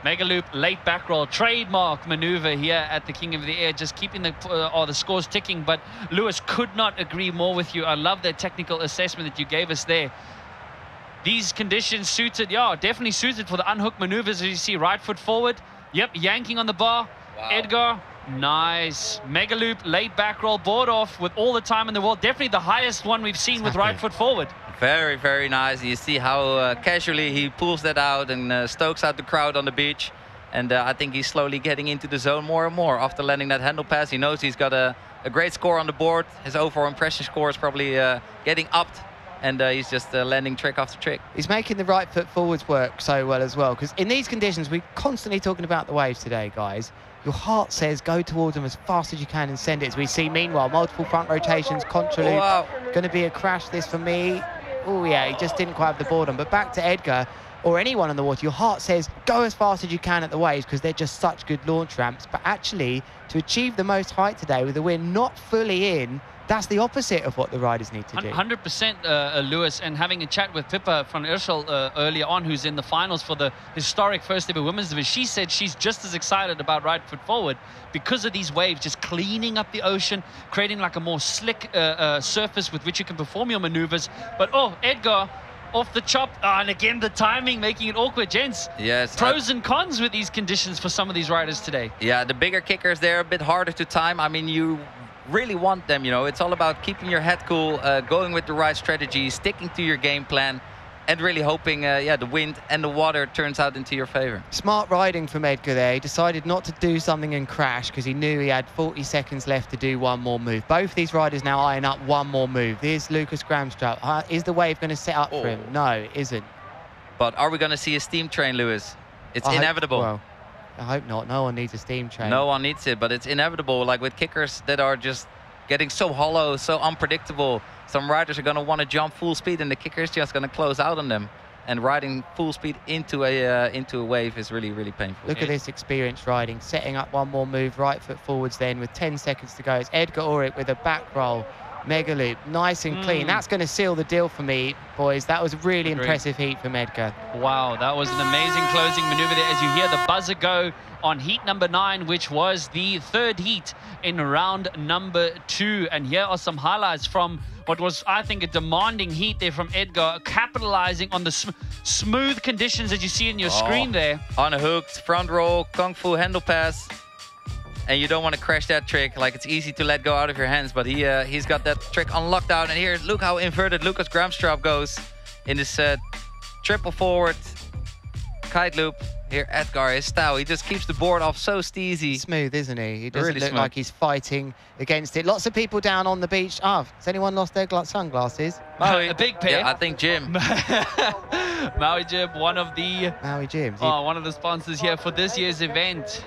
Mega loop, late back roll, trademark maneuver here at the King of the Air, just keeping the scores ticking. But Lewis could not agree more with you. I love that technical assessment that you gave us there. These conditions suited, yeah, definitely suited for the unhook maneuvers. As you see, right foot forward. Yep, yanking on the bar. Wow. Edgar, nice. Mega loop, late back roll, board off with all the time in the world. Definitely the highest one we've seen with right foot forward. Very, very nice. You see how casually he pulls that out and stokes out the crowd on the beach. And I think he's slowly getting into the zone more and more. After landing that handle pass, he knows he's got a great score on the board. His overall impression score is probably getting upped. And he's just landing trick after trick. He's making the right foot forwards work so well as well. Because in these conditions, we're constantly talking about the waves today, guys. Your heart says go towards them as fast as you can and send it. As we see, meanwhile, multiple front rotations, contra loop. Wow. Going to be a crash this for me. Oh, yeah, he just didn't quite have the board on. But back to Edgar, or anyone on the water, your heart says go as fast as you can at the waves because they're just such good launch ramps. But actually, to achieve the most height today with the wind not fully in, that's the opposite of what the riders need to do. 100% Lewis, and having a chat with Pippa van Ursel earlier on, who's in the finals for the historic first ever women's division, she said she's just as excited about right foot forward because of these waves just cleaning up the ocean, creating like a more slick surface with which you can perform your maneuvers. But Edgar off the chop, and again the timing making it awkward. Gents, yes, pros and cons with these conditions for some of these riders today. Yeah, the bigger kickers, they're a bit harder to time. I mean, you really want them, you know, it's all about keeping your head cool, going with the right strategy, sticking to your game plan, and really hoping the wind and the water turns out into your favor. Smart riding from Edgar there. He decided not to do something and crash because he knew he had 40 seconds left to do one more move. Both these riders now eyeing up one more move. Here's Lucas Gramstrup. Is the wave going to set up for him? No, it isn't. But are we going to see a steam train, Lewis? It's inevitable. Well, I hope not. No one needs a steam train. No one needs it, but it's inevitable. Like with kickers that are just getting so hollow, so unpredictable. Some riders are going to want to jump full speed, and the kicker is just going to close out on them. And riding full speed into a wave is really, really painful. Look at this experienced riding, setting up one more move, right foot forwards then with 10 seconds to go. It's Edgar Ulrich with a back roll. Mega loop, nice and clean. That's going to seal the deal for me, boys. That was a really impressive heat from Edgar. Wow, that was an amazing closing maneuver there. As you hear the buzzer go on heat number 9, which was the third heat in round number 2. And here are some highlights from what was, I think, a demanding heat there from Edgar, capitalizing on the smooth conditions that you see in your screen there. Unhooked, front roll, Kung Fu handle pass. And you don't want to crash that trick. Like, it's easy to let go out of your hands, but he's got that trick on lockdown. And here, look how inverted Lucas Gramstrup goes in this triple forward kite loop. Here, Edgar, his style, he just keeps the board off so steezy. Smooth, isn't he? He doesn't really look smooth. like he's fighting against it. Lots of people down on the beach. Has anyone lost their sunglasses? A big pair. Yeah, I think Jim. Maui Jib, one of the Maui Jim. one of the sponsors here for this year's event.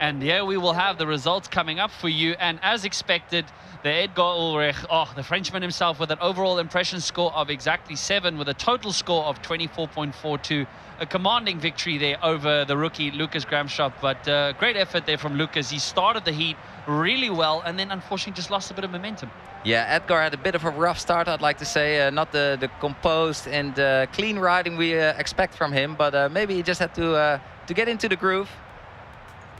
And yeah, we will have the results coming up for you. And as expected, the Edgar Ulrich, the Frenchman himself, with an overall impression score of exactly 7, with a total score of 24.42. A commanding victory there over the rookie Lucas Gramschop. But great effort there from Lucas. He started the heat really well and then unfortunately just lost a bit of momentum. Yeah, Edgar had a bit of a rough start, I'd like to say. Not the composed and clean riding we expect from him, but maybe he just had to get into the groove.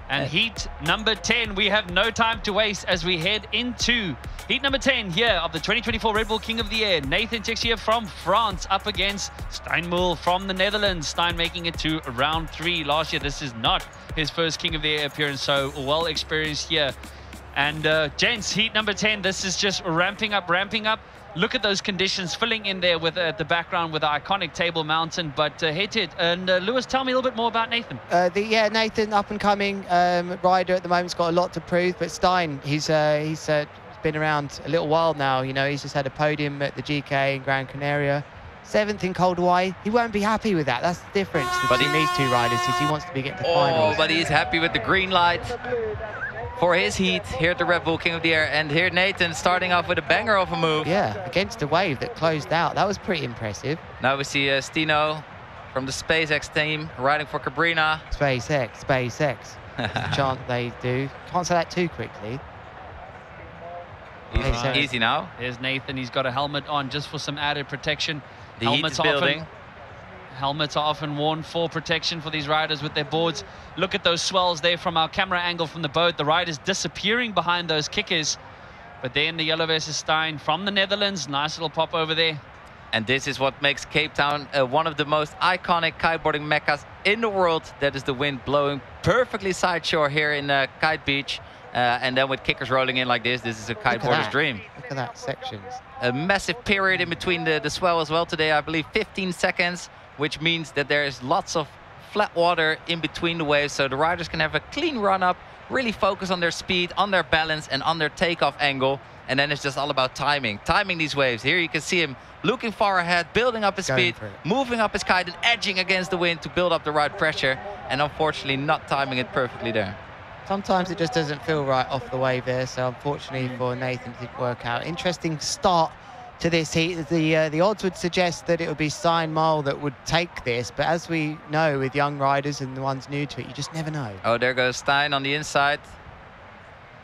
And heat number 10, we have no time to waste as we head into heat number 10 here of the 2024 Red Bull King of the Air. Nathan Texier from France up against Stijn Mul from the Netherlands. Stijn making it to round 3 last year. This is not his first King of the Air appearance, so well experienced here. And gents, heat number 10, this is just ramping up. Look at those conditions filling in there with the background with the iconic Table Mountain. But hit it. And Lewis, tell me a little bit more about Nathan. Nathan, up and coming rider at the moment. He's got a lot to prove. But Stijn, he's been around a little while now. You know, he's just had a podium at the GK in Gran Canaria. 7th in Cold Hawaii. He won't be happy with that. That's the difference between these two riders. Is he wants to be getting to finals. But he's happy with the green light for his heat here at the Red Bull King of the Air. And here Nathan starting off with a banger of a move. Yeah, against a wave that closed out. That was pretty impressive. Now we see Stino from the SpaceX team riding for Cabrina. SpaceX. Chant they do. Can't say that too quickly. Easy now. There's Nathan. He's got a helmet on just for some added protection. The heat is building. Helmets are often worn for protection for these riders with their boards. Look at those swells there from our camera angle from the boat. The riders disappearing behind those kickers. But then the yellow versus Stijn from the Netherlands. Nice little pop over there. And this is what makes Cape Town one of the most iconic kiteboarding meccas in the world. That is the wind blowing perfectly sideshore here in Kite Beach. And then with kickers rolling in like this is a kiteboarder's dream. Look at that sections. A massive period in between the swell as well today. I believe 15 seconds. Which means that there is lots of flat water in between the waves, so the riders can have a clean run up, really focus on their speed, on their balance, and on their takeoff angle. And then it's just all about timing these waves. Here you can see him looking far ahead, building up his speed, moving up his kite and edging against the wind to build up the right pressure, and unfortunately not timing it perfectly there. Sometimes it just doesn't feel right off the wave there, so unfortunately for Nathan it didn't work out. Interesting start to this heat. The odds would suggest that it would be Stijn Mul that would take this, but as we know with young riders and the ones new to it, you just never know. Oh, there goes Stijn on the inside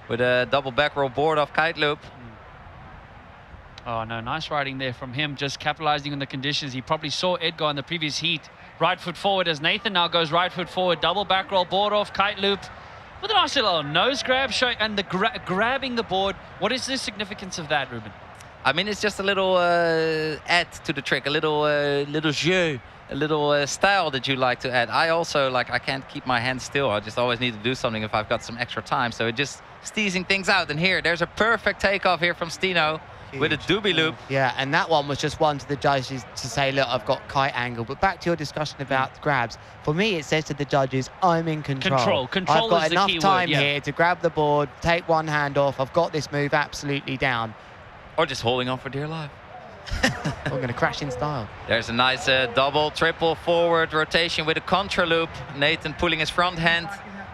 with a double back roll board off kite loop. Oh no, nice riding there from him, just capitalizing on the conditions. He probably saw Edgar in the previous heat. Right foot forward as Nathan now goes right foot forward, double back roll board off kite loop with a nice little nose grab, and the grabbing the board. What is the significance of that, Ruben? I mean, it's just a little add to the trick, a little jeu, a little style that you like to add. I also, I can't keep my hands still. I just always need to do something if I've got some extra time. So it just teasing things out. And here, there's a perfect takeoff here from Stino. Huge. With a doobie loop. Yeah, and that one was just one to the judges to say, look, I've got kite angle. But back to your discussion about grabs. For me, it says to the judges, I'm in control. Control I've got enough time word, here to grab the board, take one hand off. I've got this move absolutely down. Or just holding on for dear life. I'm going to crash in style. There's a nice double, triple forward rotation with a contra loop. Nathan pulling his front hand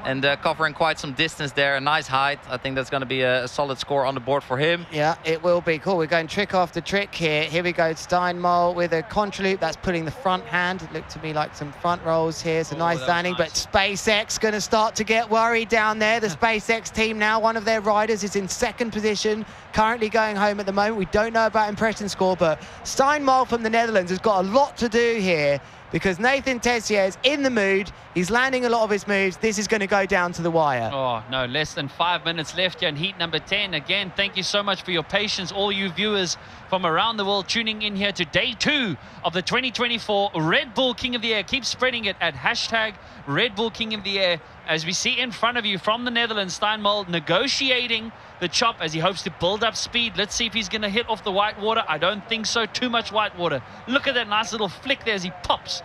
and covering quite some distance there. A nice height. I think that's going to be a solid score on the board for him. Yeah, it will be. Cool. We're going trick after trick here. Here we go. Stijn Mul with a contra loop. That's putting the front hand. It looked to me like some front rolls here. It's a nice landing, nice. But SpaceX going to start to get worried down there. The SpaceX team now, one of their riders is in 2nd position, currently going home at the moment. We don't know about impression score, but Stijn Mul from the Netherlands has got a lot to do here, because Nathan Texier is in the mood. He's landing a lot of his moves. This is going to go down to the wire. Oh, no, less than 5 minutes left here in heat number 10. Again, thank you so much for your patience, all you viewers from around the world tuning in here to day 2 of the 2024 Red Bull King of the Air. Keep spreading it at hashtag Red Bull King of the Air. As we see in front of you from the Netherlands, Stijn Mul negotiating the chop as he hopes to build up speed. Let's see if he's going to hit off the white water. I don't think so. Too much white water. Look at that nice little flick there as he pops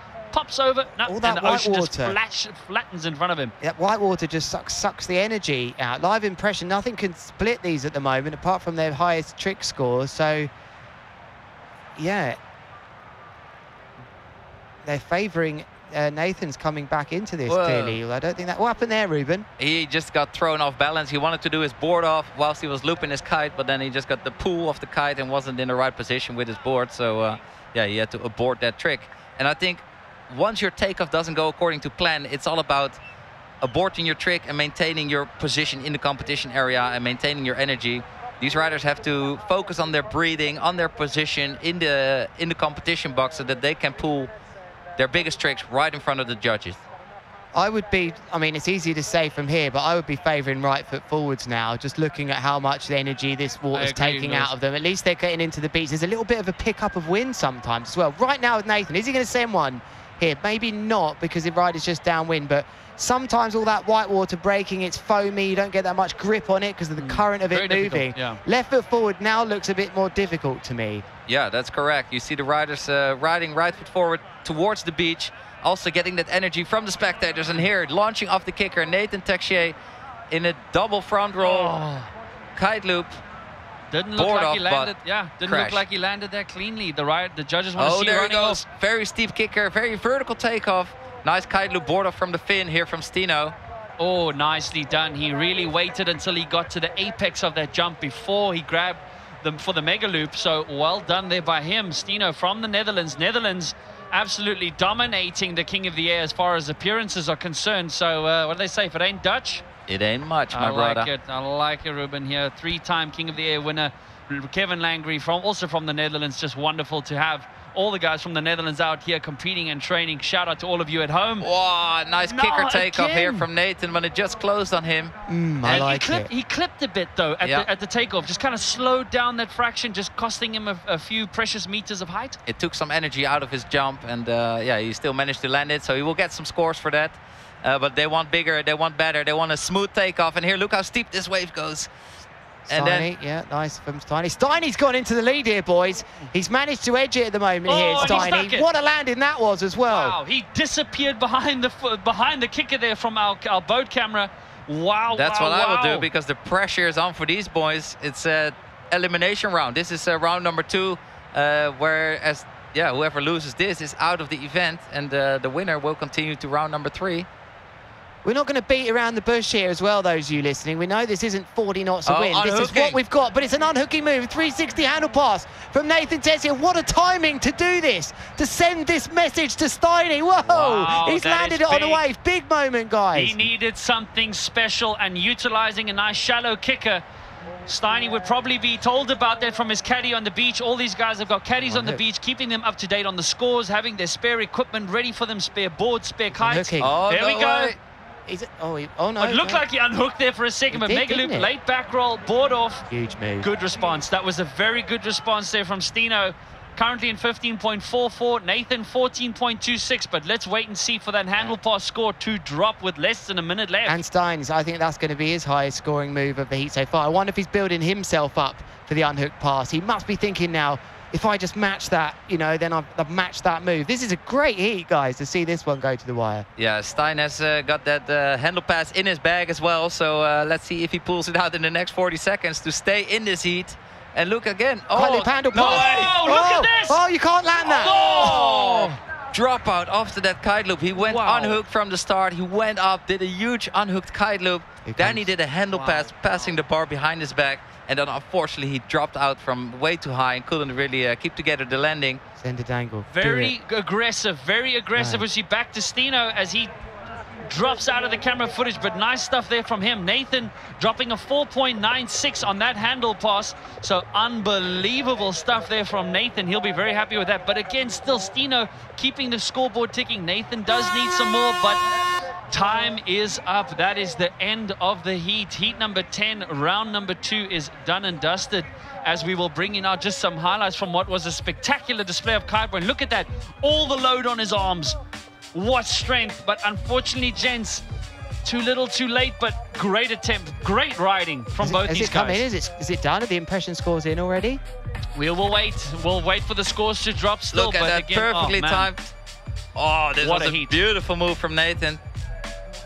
over. No, all that and the white ocean water just flattens in front of him. That white water just sucks the energy out. Live impression, nothing can split these at the moment apart from their highest trick scores. So, yeah, they're favouring Nathan's coming back into this clearly. I don't think that... What happened there, Ruben? He just got thrown off balance. He wanted to do his board off whilst he was looping his kite, but then he just got the pull of the kite and wasn't in the right position with his board. So, yeah, he had to abort that trick. And I think once your takeoff doesn't go according to plan, it's all about aborting your trick and maintaining your position in the competition area and maintaining your energy. These riders have to focus on their breathing, on their position in the competition box so that they can pull their biggest tricks right in front of the judges. I would be, I mean, it's easy to say from here, but I would be favouring right foot forwards now, just looking at how much energy this water's taking out of them. At least they're getting into the beach. There's a little bit of a pickup of wind sometimes as well. Right now with Nathan, is he going to send one here? Maybe not, because the rider's just downwind, but sometimes all that white water breaking, it's foamy, you don't get that much grip on it because of the current of it moving. Yeah. Left foot forward now looks a bit more difficult to me. Yeah, that's correct. You see the riders riding right foot forward towards the beach, also getting that energy from the spectators. And here, launching off the kicker, Nathan Texier in a double front roll kite loop. Didn't look like he landed. Yeah, didn't look like he landed there cleanly. The judges want to see there running he goes. off. Very steep kicker, very vertical takeoff. Nice kite loop board off from the fin here from Stino. Oh, nicely done. He really waited until he got to the apex of that jump before he grabbed them for the mega loop. So well done there by him. Stino from the Netherlands. Netherlands absolutely dominating the King of the Air as far as appearances are concerned. So what do they say? If it ain't Dutch, it ain't much, my brother. I like it, Ruben here. 3-time King of the Air winner, Kevin Langry, also from the Netherlands. Just wonderful to have all the guys from the Netherlands out here competing and training. Shout out to all of you at home. Wow, nice kicker takeoff here from Nathan, but it just closed on him. I like it. He clipped a bit though at the takeoff, just kind of slowed down that fraction, just costing him a few precious meters of height. It took some energy out of his jump, and yeah, he still managed to land it, so he will get some scores for that. But they want bigger, they want better, they want a smooth takeoff. And here, look how steep this wave goes. And Steiny, yeah, nice from Steiny. Steiny's gone into the lead here, boys. He's managed to edge it at the moment here, Steiny. What a landing that was as well. Wow, he disappeared behind the kicker there from our boat camera. Wow, That's what I will do, because the pressure is on for these boys. It's an elimination round. This is round number 2, whereas, yeah, whoever loses this is out of the event, and the winner will continue to round number 3. We're not going to beat around the bush here as well, those of you listening. We know this isn't 40 knots of wind. This is what we've got, but it's an unhooking move. 360 handle pass from Nathan Texier. What a timing to do this, to send this message to Steiny. Whoa, wow, he's landed it on the wave. Big moment, guys. He needed something special, and utilizing a nice shallow kicker. Steiny would probably be told about that from his caddy on the beach. All these guys have got caddies on the beach, keeping them up to date on the scores, having their spare equipment ready for them, spare boards, spare kites. Oh, there we go. Oh no. It looked like he unhooked there for a second, but mega loop, late back roll, board off. Huge move. Good response. That was a very good response there from Stino. Currently in 15.44, Nathan 14.26, but let's wait and see for that handle pass score to drop with less than a minute left. And Steins, I think that's going to be his highest scoring move of the heat so far. I wonder if he's building himself up for the unhooked pass. He must be thinking now, if I just match that, you know, then I've matched that move. This is a great heat, guys, to see this one go to the wire. Yeah, Stein has got that handle pass in his bag as well. So let's see if he pulls it out in the next 40 seconds to stay in this heat. And look again. Oh, handle pass. Look at this. Oh, you can't land that. Oh! Dropout after that kite loop. He went unhooked from the start. He went up, did a huge unhooked kite loop. Then he did a handle pass, passing the bar behind his back. And then, unfortunately, he dropped out from way too high and couldn't really keep together the landing. Send a dangle. Very aggressive, very aggressive. As he back to Stino as he drops out of the camera footage, but nice stuff there from him. Nathan dropping a 4.96 on that handle pass. So unbelievable stuff there from Nathan. He'll be very happy with that. But again, still Stino keeping the scoreboard ticking. Nathan does need some more, but time is up. That is the end of the heat. Heat number 10, round number 2 is done and dusted, as we will bring in now just some highlights from what was a spectacular display of kiteboarding. Look at that, all the load on his arms. What strength, but unfortunately, gents, too little, too late, but great attempt, great riding from both these guys. Is it done? Are the impression scores in already? We'll wait for the scores to drop still. Look at that, again, perfectly timed. Oh, this was a beautiful move from Nathan.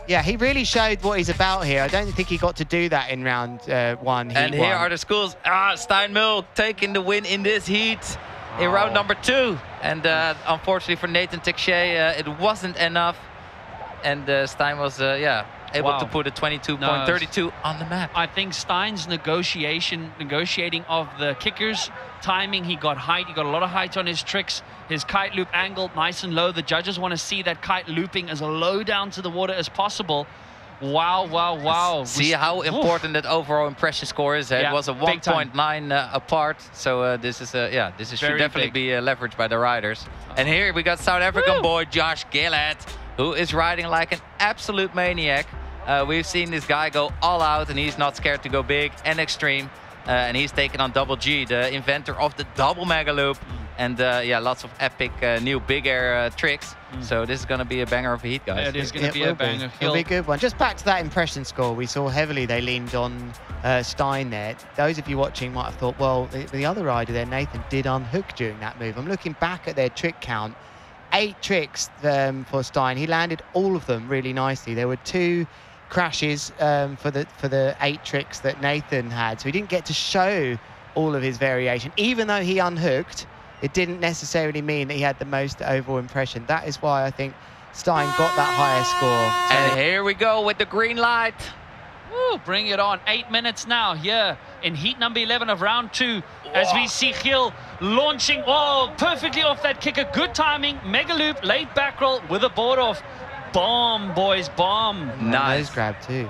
Yeah, he really showed what he's about here. I don't think he got to do that in round 1. And here are the scores. Steinmühl taking the win in this heat. in round number 2. And unfortunately for Nathan Texier, it wasn't enough. And Stein was, able to put a 22.32 on the map. I think Stein's negotiating of the kickers, timing, he got height, he got a lot of height on his tricks. His kite loop angled nice and low. The judges want to see that kite looping as low down to the water as possible. Wow, wow, wow. See how important that overall impression score is. It was a 1.9 apart. So this is should definitely be leveraged by the riders. And here we got South African boy Josh Gillett, who is riding like an absolute maniac. We've seen this guy go all out, and he's not scared to go big and extreme. And he's taken on Double G, the inventor of the double mega loop. And lots of epic new big air tricks. So this is going to be a banger of a heat, guys. Yeah, it is going to be a banger. It'll be a good one. Just back to that impression score, we saw heavily they leaned on Stein there. Those of you watching might have thought, well, the other rider there, Nathan, did unhook during that move. I'm looking back at their trick count. 8 tricks for Stein. He landed all of them really nicely. There were 2 crashes for the 8 tricks that Nathan had. So he didn't get to show all of his variation. Even though he unhooked, it didn't necessarily mean that he had the most overall impression. That is why I think Stein got that higher score. And here we go with the green light. Woo, bring it on. 8 minutes now here in heat number 11 of round 2. As we see Gil launching, perfectly off that kicker. Good timing, mega loop, late back roll with a board off. Bomb, boys, bomb. Nice grab too.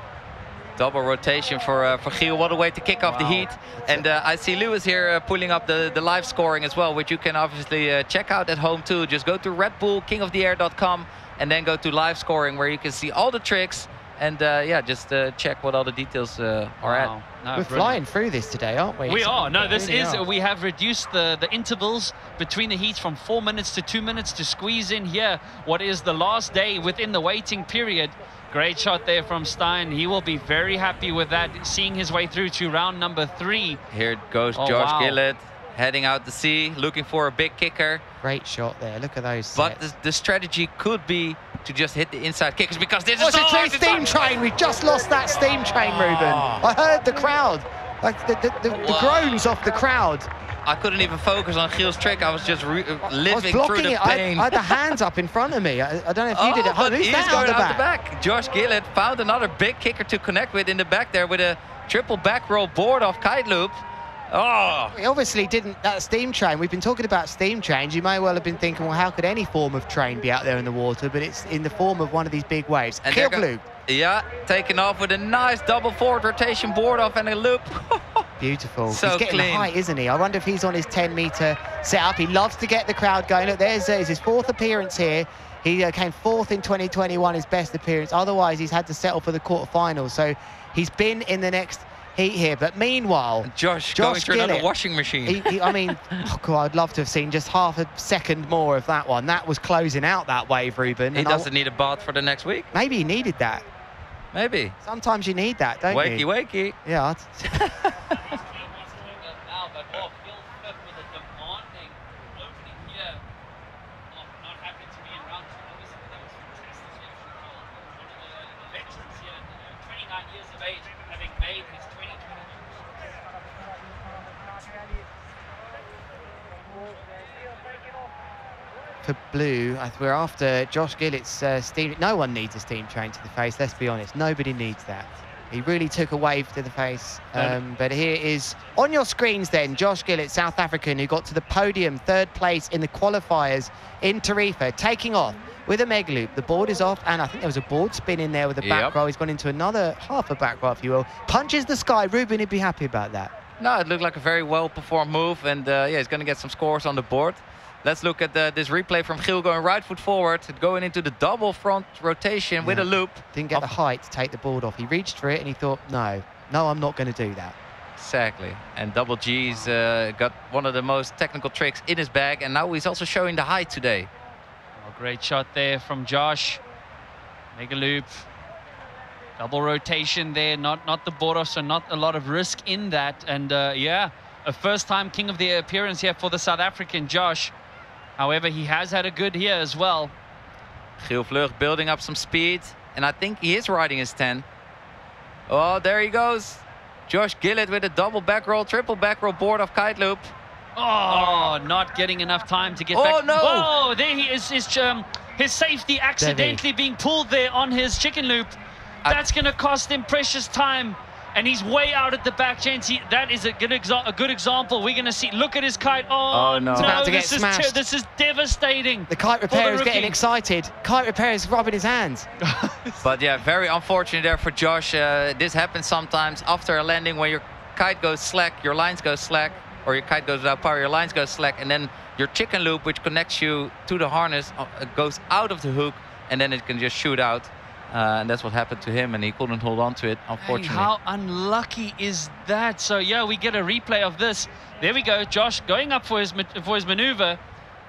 Double rotation for Gil. What a way to kick off the heat. And I see Lewis here pulling up the live scoring as well, which you can obviously check out at home too. Just go to redbullkingoftheair.com and then go to live scoring, where you can see all the tricks. And just check what all the details are at. No, we're flying through this today, aren't we? We are. No, this is. We have reduced the intervals between the heats from 4 minutes to 2 minutes to squeeze in here what is the last day within the waiting period. Great shot there from Stein. He will be very happy with that, seeing his way through to round number 3. Here goes Josh Gillett, heading out to sea, looking for a big kicker. Great shot there. Look at those sets. But the strategy could be to just hit the inside kickers, because this is so hard. Steam train. We just lost that steam train, Ruben. I heard the crowd, like the groans off the crowd. I couldn't even focus on Gil's trick. I was just living through the pain. I had the hands up in front of me. I don't know if you did it. But he's going out the back. Josh Gillett found another big kicker to connect with in the back there with a triple back roll board off kite loop. We obviously didn't. That steam train, we've been talking about steam trains. You may well have been thinking, well, how could any form of train be out there in the water? But it's in the form of one of these big waves. And taking off with a nice double forward rotation board off and a loop. Beautiful. So he's getting the height, isn't he? I wonder if he's on his 10-meter setup. He loves to get the crowd going. Look, there's his 4th appearance here. He came 4th in 2021, his best appearance. Otherwise, he's had to settle for the quarterfinals. So he's been in the next heat here. But meanwhile, Josh going through another washing machine. I mean, I'd love to have seen just half a second more of that one. That was closing out that wave, Ruben. He doesn't need a bath for the next week. Maybe he needed that. Maybe. Sometimes you need that, don't you? Wakey. Yeah. For blue, we're after Josh Gillett's steam. No one needs a steam train to the face, let's be honest. Nobody needs that. He really took a wave to the face. But here is, on your screens then, Josh Gillett, South African, who got to the podium, 3rd place in the qualifiers in Tarifa, taking off with a mega loop. The board is off, and I think there was a board spin in there with a back roll. He's gone into another half a back roll, if you will. Punches the sky. Ruben would be happy about that. No, it looked like a very well-performed move, and he's going to get some scores on the board. Let's look at this replay from Gil going right foot forward, going into the double front rotation with a loop. Didn't get the height to take the board off. He reached for it and he thought, no, I'm not going to do that. Exactly. And Double G's got one of the most technical tricks in his bag, and now he's also showing the height today. Great shot there from Josh. Mega loop. Double rotation there, not the board off, so not a lot of risk in that. And a first-time King of the Air appearance here for the South African Josh. However, he has had a good here as well. Gil Vlug building up some speed, and I think he is riding his 10. Oh, there he goes. Josh Gillett with a double back roll, triple back roll board off kite loop. Oh, not getting enough time to get Oh, back. no. Oh, there he is. His safety accidentally being pulled there on his chicken loop. That's going to cost him precious time. And he's way out at the back, gents. That is a good example. We're going to see. Look at his kite. Oh, no. It's about to get this smashed. This is devastating. The kite repair is rookie. getting excited. Kite repair is rubbing his hands. But yeah, very unfortunate there for Josh. This happens sometimes after a landing when your kite goes slack, your lines go slack, or your kite goes without power, your lines go slack, and then your chicken loop, which connects you to the harness, goes out of the hook, and then it can just shoot out. And that's what happened to him, and he couldn't hold on to it, unfortunately. Hey, how unlucky is that? So yeah, we get a replay of this. There we go, Josh going up for his maneuver.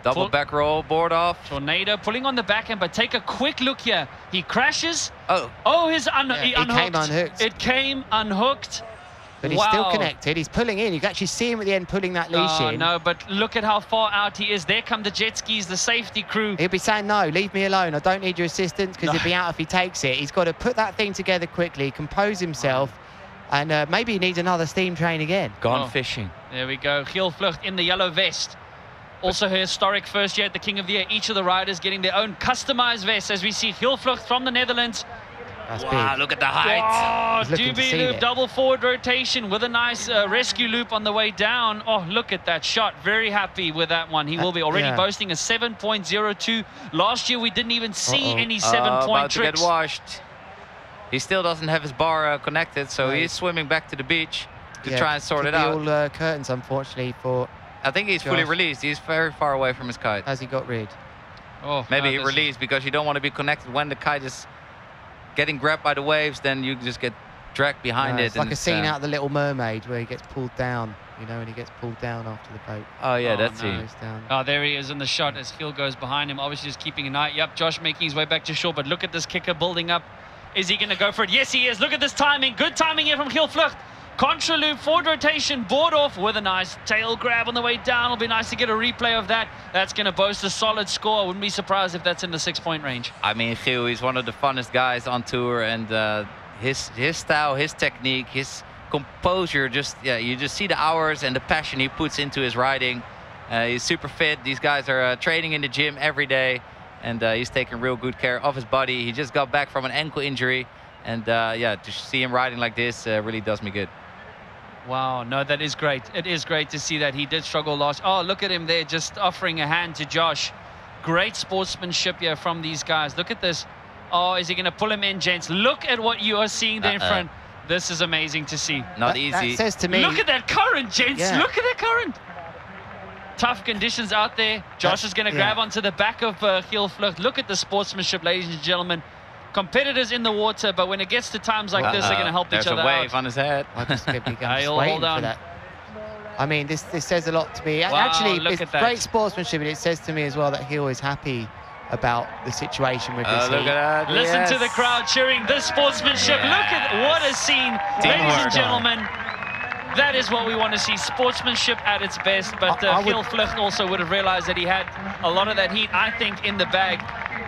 Double back roll, board off. Tornado pulling on the back end, but take a quick look here. He crashes. Oh, he unhooked. came unhooked. It came unhooked. But he's still connected. He's pulling in. You can actually see him at the end pulling that leash in. No, but look at how far out he is. There come the jet skis, the safety crew. He'll be saying, no, leave me alone. I don't need your assistance, because he'll be out if he takes it. He's got to put that thing together quickly, compose himself, and maybe he needs another steam train again. Gone fishing. There we go. Giel Vlucht in the yellow vest. Also her historic first year at the King of the Air. Each of the riders getting their own customized vest, as we see Giel Vlucht from the Netherlands. That's wow, big. look at the height. Oh, doobie loop, double forward rotation with a nice rescue loop on the way down. Oh, look at that shot. Very happy with that one. He will be already boasting a 7.02. Last year, we didn't even see any 7-point about tricks. To get washed. He still doesn't have his bar connected, so he's swimming back to the beach to try and sort it out. All curtains, unfortunately, for I think he's fully released. He's very far away from his kite. Has he got rid? Oh, maybe he released because you don't want to be connected when the kite is getting grabbed by the waves, then you just get dragged behind it. It's like a scene out of The Little Mermaid where he gets pulled down, you know, and he gets pulled down after the boat. Oh, yeah, that's it. Oh, there he is in the shot as Giel goes behind him, obviously just keeping an eye. Yep, Josh making his way back to shore, but look at this kicker building up. Is he going to go for it? Yes, he is. Look at this timing. Good timing here from Giel Vlucht. Contra loop, forward rotation, board off with a nice tail grab on the way down. It'll be nice to get a replay of that. That's going to boast a solid score. I wouldn't be surprised if that's in the 6-point range. I mean, Giel, he's one of the funnest guys on tour, and his style, his technique, his composure, you just see the hours and the passion he puts into his riding. He's super fit. These guys are training in the gym every day, and he's taking real good care of his body. He just got back from an ankle injury, and to see him riding like this really does me good. Wow, no, that is great. It is great to see that. He did struggle last. Oh, look at him there, just offering a hand to Josh. Great sportsmanship here from these guys. Look at this. Oh, is he going to pull him in, gents? Look at what you are seeing there in front. This is amazing to see. Not easy. That says to me... Look at that current, gents. Yeah. Look at that current. Tough conditions out there. Josh is going to grab onto the back of Giel Vlucht. Look at the sportsmanship, ladies and gentlemen. Competitors in the water, but when it gets to times like this, they're going to help each other out. There's a wave on his head. I just keep waiting hold on. for that. I mean, this says a lot to me. Wow, actually, look it's at that. great sportsmanship, and it says to me as well that Giel is happy about the situation with this Look heat. at that. Listen to the crowd cheering this sportsmanship. Look at what a scene. Ladies and gentlemen, that is what we want to see. Sportsmanship at its best. But Giel Vlucht also would have realized that he had a lot of that heat, I think, in the bag.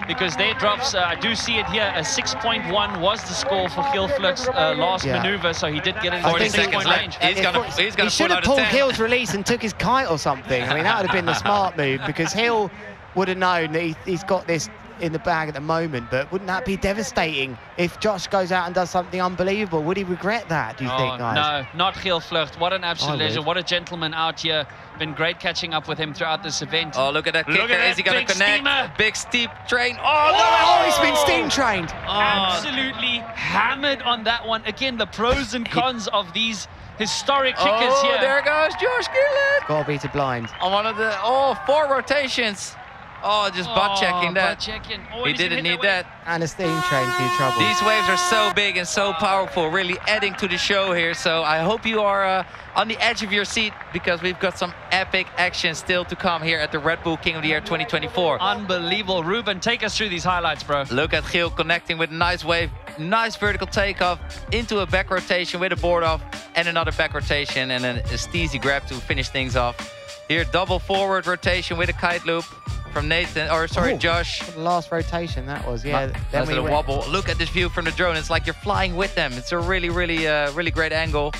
Because their drops, I do see it here, a 6.1 was the score for Giel Vlucht's last maneuver, so he did get in 40 the 6-point range. He's gonna he should pull have out pulled a 10. Giel's release and took his kite or something. I mean, that would have been the smart move, because Giel would have known that he's got this in the bag at the moment. But wouldn't that be devastating if Josh goes out and does something unbelievable? Would he regret that, do you think, guys? No, not Giel Vlucht. What an absolute legend. would. What a gentleman out here. Been great catching up with him throughout this event. Oh, look at that kicker. Look at that Is he going big to connect? steamer. Big steep train. Oh, he's been steam trained. Absolutely hammered on that one. Again, the pros and cons of these historic kickers here. There goes Josh Gillen. Got to beat it blind. On one of the 4 rotations. Oh, just butt checking that. Butt checking. Oh, He he's gonna didn't hit need wave. that. And a steam train for your trouble. These waves are so big and so powerful, really adding to the show here. So I hope you are on the edge of your seat, because we've got some epic action still to come here at the Red Bull King of the Air 2024. Unbelievable. Ruben, take us through these highlights, bro. Look at Giel connecting with a nice wave, nice vertical takeoff into a back rotation with a board off and another back rotation, and then a steezy grab to finish things off. Here, double forward rotation with a kite loop from Nathan, or sorry, Josh. The last rotation, that was, yeah. That's a wobble. Look at this view from the drone. It's like you're flying with them. It's a really, really, really great angle.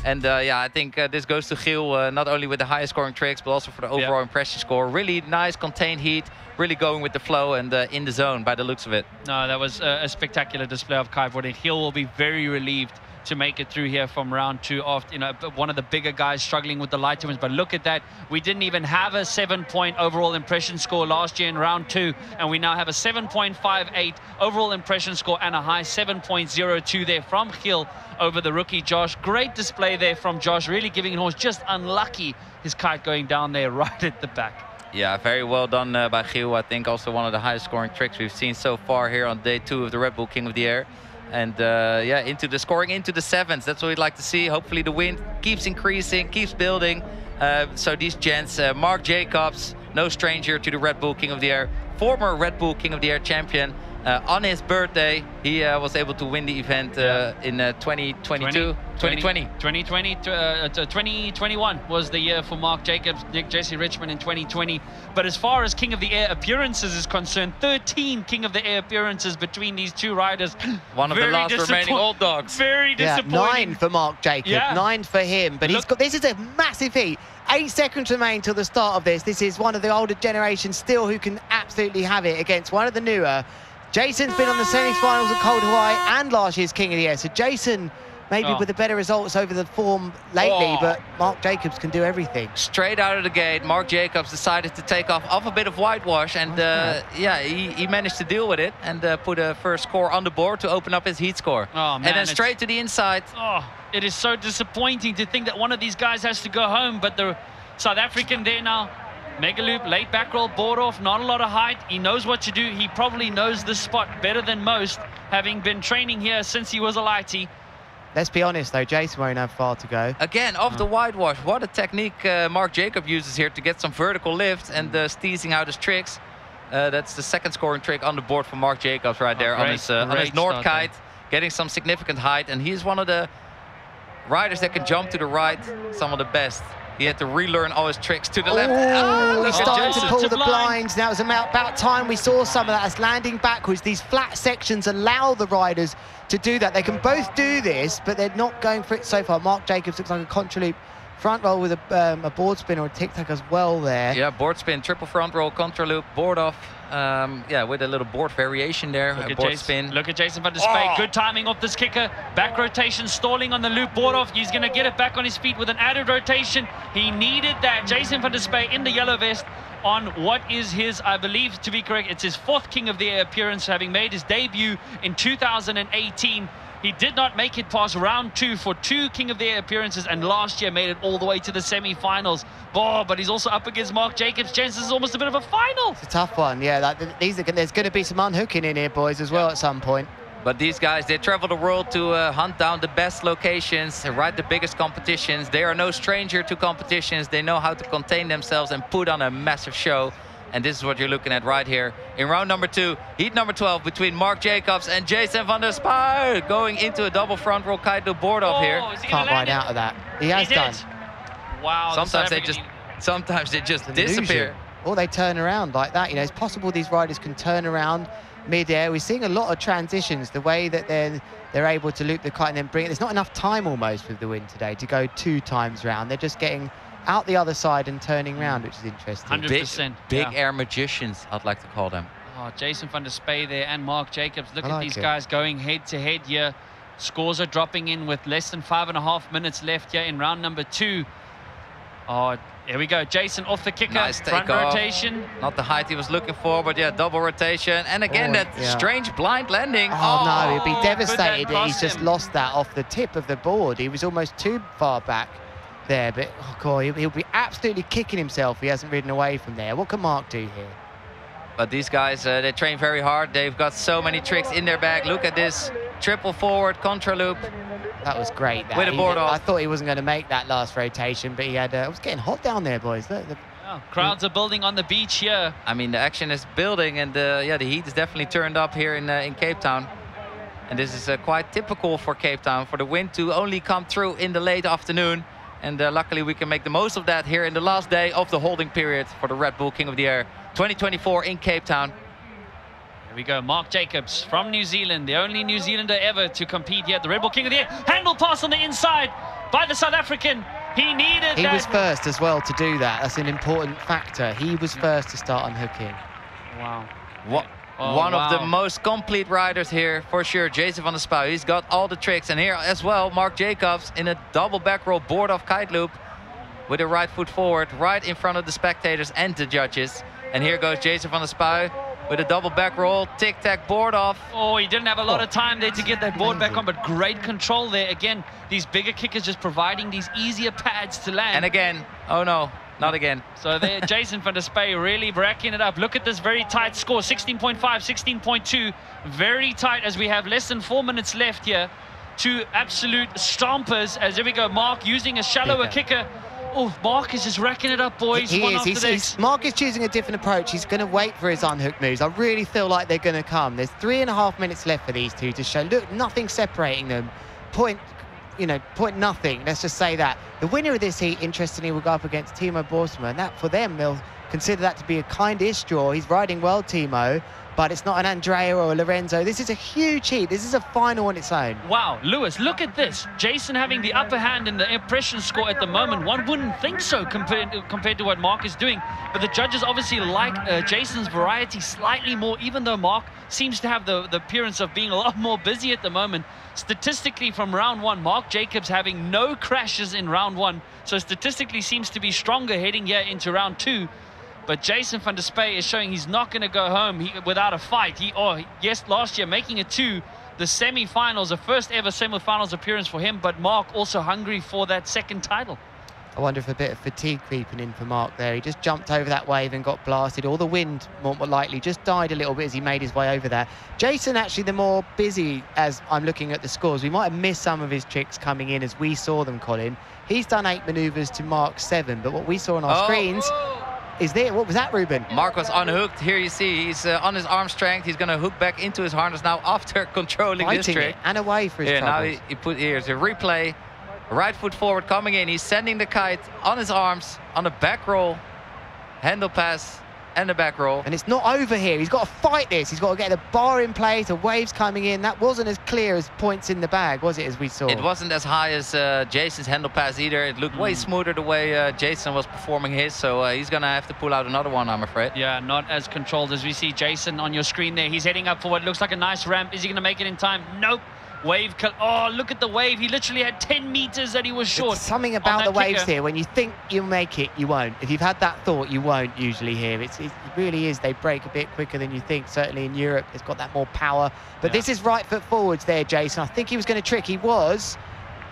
And yeah, I think this goes to Giel, not only with the highest scoring tricks, but also for the overall impression score. Really nice contained heat, really going with the flow and in the zone by the looks of it. No, that was a spectacular display of kiteboarding. Giel will be very relieved to make it through here from round 2 after, you know, one of the bigger guys struggling with the lighter wins. But look at that, we didn't even have a 7-point overall impression score last year in round 2, and we now have a 7.58 overall impression score and a high 7.02 there from Giel over the rookie Josh. Great display there from Josh, really giving it horse, just unlucky his kite going down there right at the back. Yeah, very well done by Giel. I think also one of the highest scoring tricks we've seen so far here on day 2 of the Red Bull King of the Air. And yeah, into the scoring, into the 7s. That's what we'd like to see. Hopefully the wind keeps increasing, keeps building. So these gents, Mark Jacobs, no stranger to the Red Bull King of the Air, former Red Bull King of the Air champion. On his birthday, he was able to win the event in 2022. 2021 was the year for Mark Jacobs, Nick Jesse Richmond in 2020. But as far as King of the Air appearances is concerned, 13 King of the Air appearances between these two riders. One of the last remaining old dogs. Very disappointing. 9 for Mark Jacobs, 9 for him. But he's got, this is a massive heat. 8 seconds remain till the start of this. This is one of the older generations still who can absolutely have it against one of the newer. Jason's been on the semi-finals at Cold Hawaii and last year's King of the Air. So Jason maybe with the better results over the form lately, but Mark Jacobs can do everything. Straight out of the gate, Mark Jacobs decided to take off a bit of whitewash, and yeah, he managed to deal with it and put a first score on the board to open up his heat score. Oh, man, and then straight to the inside. Oh, it is so disappointing to think that one of these guys has to go home, but the South African there now, mega loop, late back roll, board off, not a lot of height. He knows what to do. He probably knows this spot better than most, having been training here since he was a lighty. Let's be honest though, Jason won't have far to go. Again, off the whitewash. What a technique Mark Jacob uses here to get some vertical lift and teasing out his tricks. That's the second scoring trick on the board for Mark Jacobs right there on his North kite, getting some significant height. And he's one of the riders that can jump to the right, some of the best. He had to relearn all his tricks to the left. He's starting to pull the blinds. Now it's about time we saw some of that as landing backwards. These flat sections allow the riders to do that. They can both do this, but they're not going for it so far. Mark Jacobs looks like a contra loop front roll with a board spin or a tic-tac as well there. Yeah, board spin, triple front roll, contra loop, board off. Yeah, with a little board variation there, board spin. Look at Jason van der Spey, good timing off this kicker. Back rotation, stalling on the loop, board off. He's going to get it back on his feet with an added rotation. He needed that. Jason van der Spey in the yellow vest on what is his, I believe to be correct, it's his 4th King of the Air appearance, having made his debut in 2018. He did not make it past round 2 for 2 King of the Air appearances, and last year made it all the way to the semi-finals. But he's also up against Mark Jacobs. Chances is almost a bit of a final. It's a tough one, yeah. There's going to be some unhooking in here, boys, as well at some point. But these guys, they travel the world to hunt down the best locations, ride the biggest competitions. They are no stranger to competitions. They know how to contain themselves and put on a massive show. And this is what you're looking at right here in round number 2, heat number 12 between Mark Jacobs and Jason van der Spey, going into a double front roll kite to board off here. Can't ride out of that. He has done. Wow. Sometimes they just disappear. Or they turn around like that. You know, it's possible these riders can turn around mid-air. We're seeing a lot of transitions, the way that they're able to loop the kite and then bring it. There's not enough time almost with the wind today to go 2 times round. They're just getting out the other side and turning round, which is interesting. 100%. Big air magicians, I'd like to call them. Oh, Jason van der Spey there and Mark Jacobs. Look at these guys going head-to-head here. Scores are dropping in with less than 5.5 minutes left here in round number 2. Oh, here we go. Jason off the kicker. Nice front rotation. Not the height he was looking for, but yeah, double rotation. And again, that strange blind landing. Oh, no, he'd be devastated that he's just lost that off the tip of the board. He was almost too far back there, but oh God, he'll be absolutely kicking himself if he hasn't ridden away from there. What can Mark do here? But these guys, they train very hard. They've got so many tricks in their bag. Look at this triple forward contra loop. That was great. With a board off. I thought he wasn't going to make that last rotation, but he had. It was getting hot down there, boys. Look, crowds are building on the beach here. I mean, the action is building, and yeah, the heat is definitely turned up here in Cape Town. And this is quite typical for Cape Town, for the wind to only come through in the late afternoon. And luckily we can make the most of that here in the last day of the holding period for the Red Bull King of the Air 2024 in Cape Town. Here we go, Mark Jacobs from New Zealand, the only New Zealander ever to compete here at the Red Bull King of the Air. Handle pass on the inside. by the South African. He needed He that. was first as well to do that. That's an important factor. He was first to start unhooking. Wow. One of the most complete riders here, for sure. Jason van der Spouw, he's got all the tricks. And here as well, Mark Jacobs in a double back roll board off kite loop with a right foot forward, right in front of the spectators and the judges. And here goes Jason van der Spouw with a double back roll, tic-tac board off. Oh, he didn't have a lot of time there to get that board back on, but great control there. Again, these bigger kickers just providing these easier pads to land. And again, oh no, not again. So there, Jason van der Spouw really racking it up. Look at this very tight score, 16.5, 16.2. Very tight as we have less than 4 minutes left here. Two absolute stompers as here we go. Mark using a shallower kicker. Oh, Mark is just racking it up, boys. He is. Mark is choosing a different approach. He's going to wait for his unhook moves. I really feel like they're going to come. There's 3.5 minutes left for these two to show. Look, nothing separating them. Point nothing. Let's just say that. The winner of this heat, interestingly, will go up against Timo Boersma. And that, for them, they'll consider that to be a kind-ish draw. He's riding well, Timo, but it's not an Andrea or a Lorenzo. This is a huge heat. This is a final on its own. Wow, Lewis, look at this. Jason having the upper hand in the impression score at the moment. One wouldn't think so compared to what Mark is doing. But the judges obviously like Jason's variety slightly more, even though Mark seems to have the appearance of being a lot more busy at the moment. Statistically, from round one, Mark Jacobs having no crashes in round one. So statistically seems to be stronger heading here into round two. But Jason van der Spouw is showing he's not going to go home without a fight. Yes, last year making it to the semi-finals, the first ever semi-finals appearance for him. But Mark also hungry for that second title. I wonder if a bit of fatigue creeping in for Mark there. He just jumped over that wave and got blasted. All the wind, more likely, just died a little bit as he made his way over there. Jason, actually, the more busy as I'm looking at the scores. We might have missed some of his tricks coming in as we saw them, Colin. He's done 8 manoeuvres to Mark's 7, but what we saw on our screens is there. What was that, Ruben? Mark was unhooked. Here you see he's on his arm strength. He's going to hook back into his harness now after controlling this trick. And away for his troubles. Now he put here's a replay. Right foot forward coming in. He's sending the kite on his arms on a back roll, handle pass, and a back roll. And it's not over here. He's got to fight this. He's got to get the bar in place, the waves coming in. That wasn't as clear as points in the bag, was it, as we saw? It wasn't as high as Jason's handle pass either. It looked way smoother the way Jason was performing his. So he's going to have to pull out another one, I'm afraid. Yeah, not as controlled as we see Jason on your screen there. He's heading up for what looks like a nice ramp. Is he going to make it in time? Nope. Wave, oh, look at the wave. He literally had 10 meters that he was short. It's something about the waves here. When you think you'll make it, you won't. If you've had that thought, you won't usually here. It really is. They break a bit quicker than you think. Certainly in Europe, it's got that more power. But this is right foot forwards there, Jason. I think he was going to trick. He was.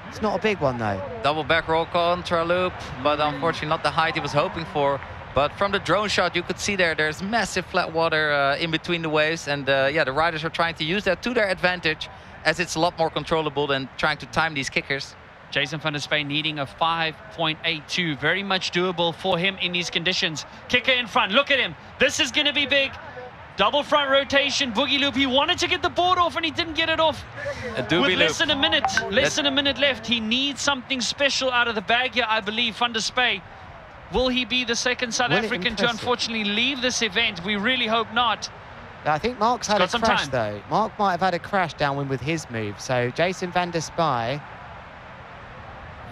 It's not a big one, though. Double back roll contra loop, but unfortunately not the height he was hoping for. But from the drone shot, you could see there's massive flat water in between the waves. And yeah, the riders are trying to use that to their advantage, as it's a lot more controllable than trying to time these kickers. Jason van der Spouw needing a 5.82. Very much doable for him in these conditions. Kicker in front. Look at him. This is going to be big. Double front rotation, boogie loop. He wanted to get the board off and he didn't get it off. With less than a minute left. He needs something special out of the bag here, I believe, van der Spouw. Will he be the second South African to unfortunately leave this event? We really hope not. I think Mark's had a crash, though. Mark might have had a crash downwind with his move. So Jason van der Spouw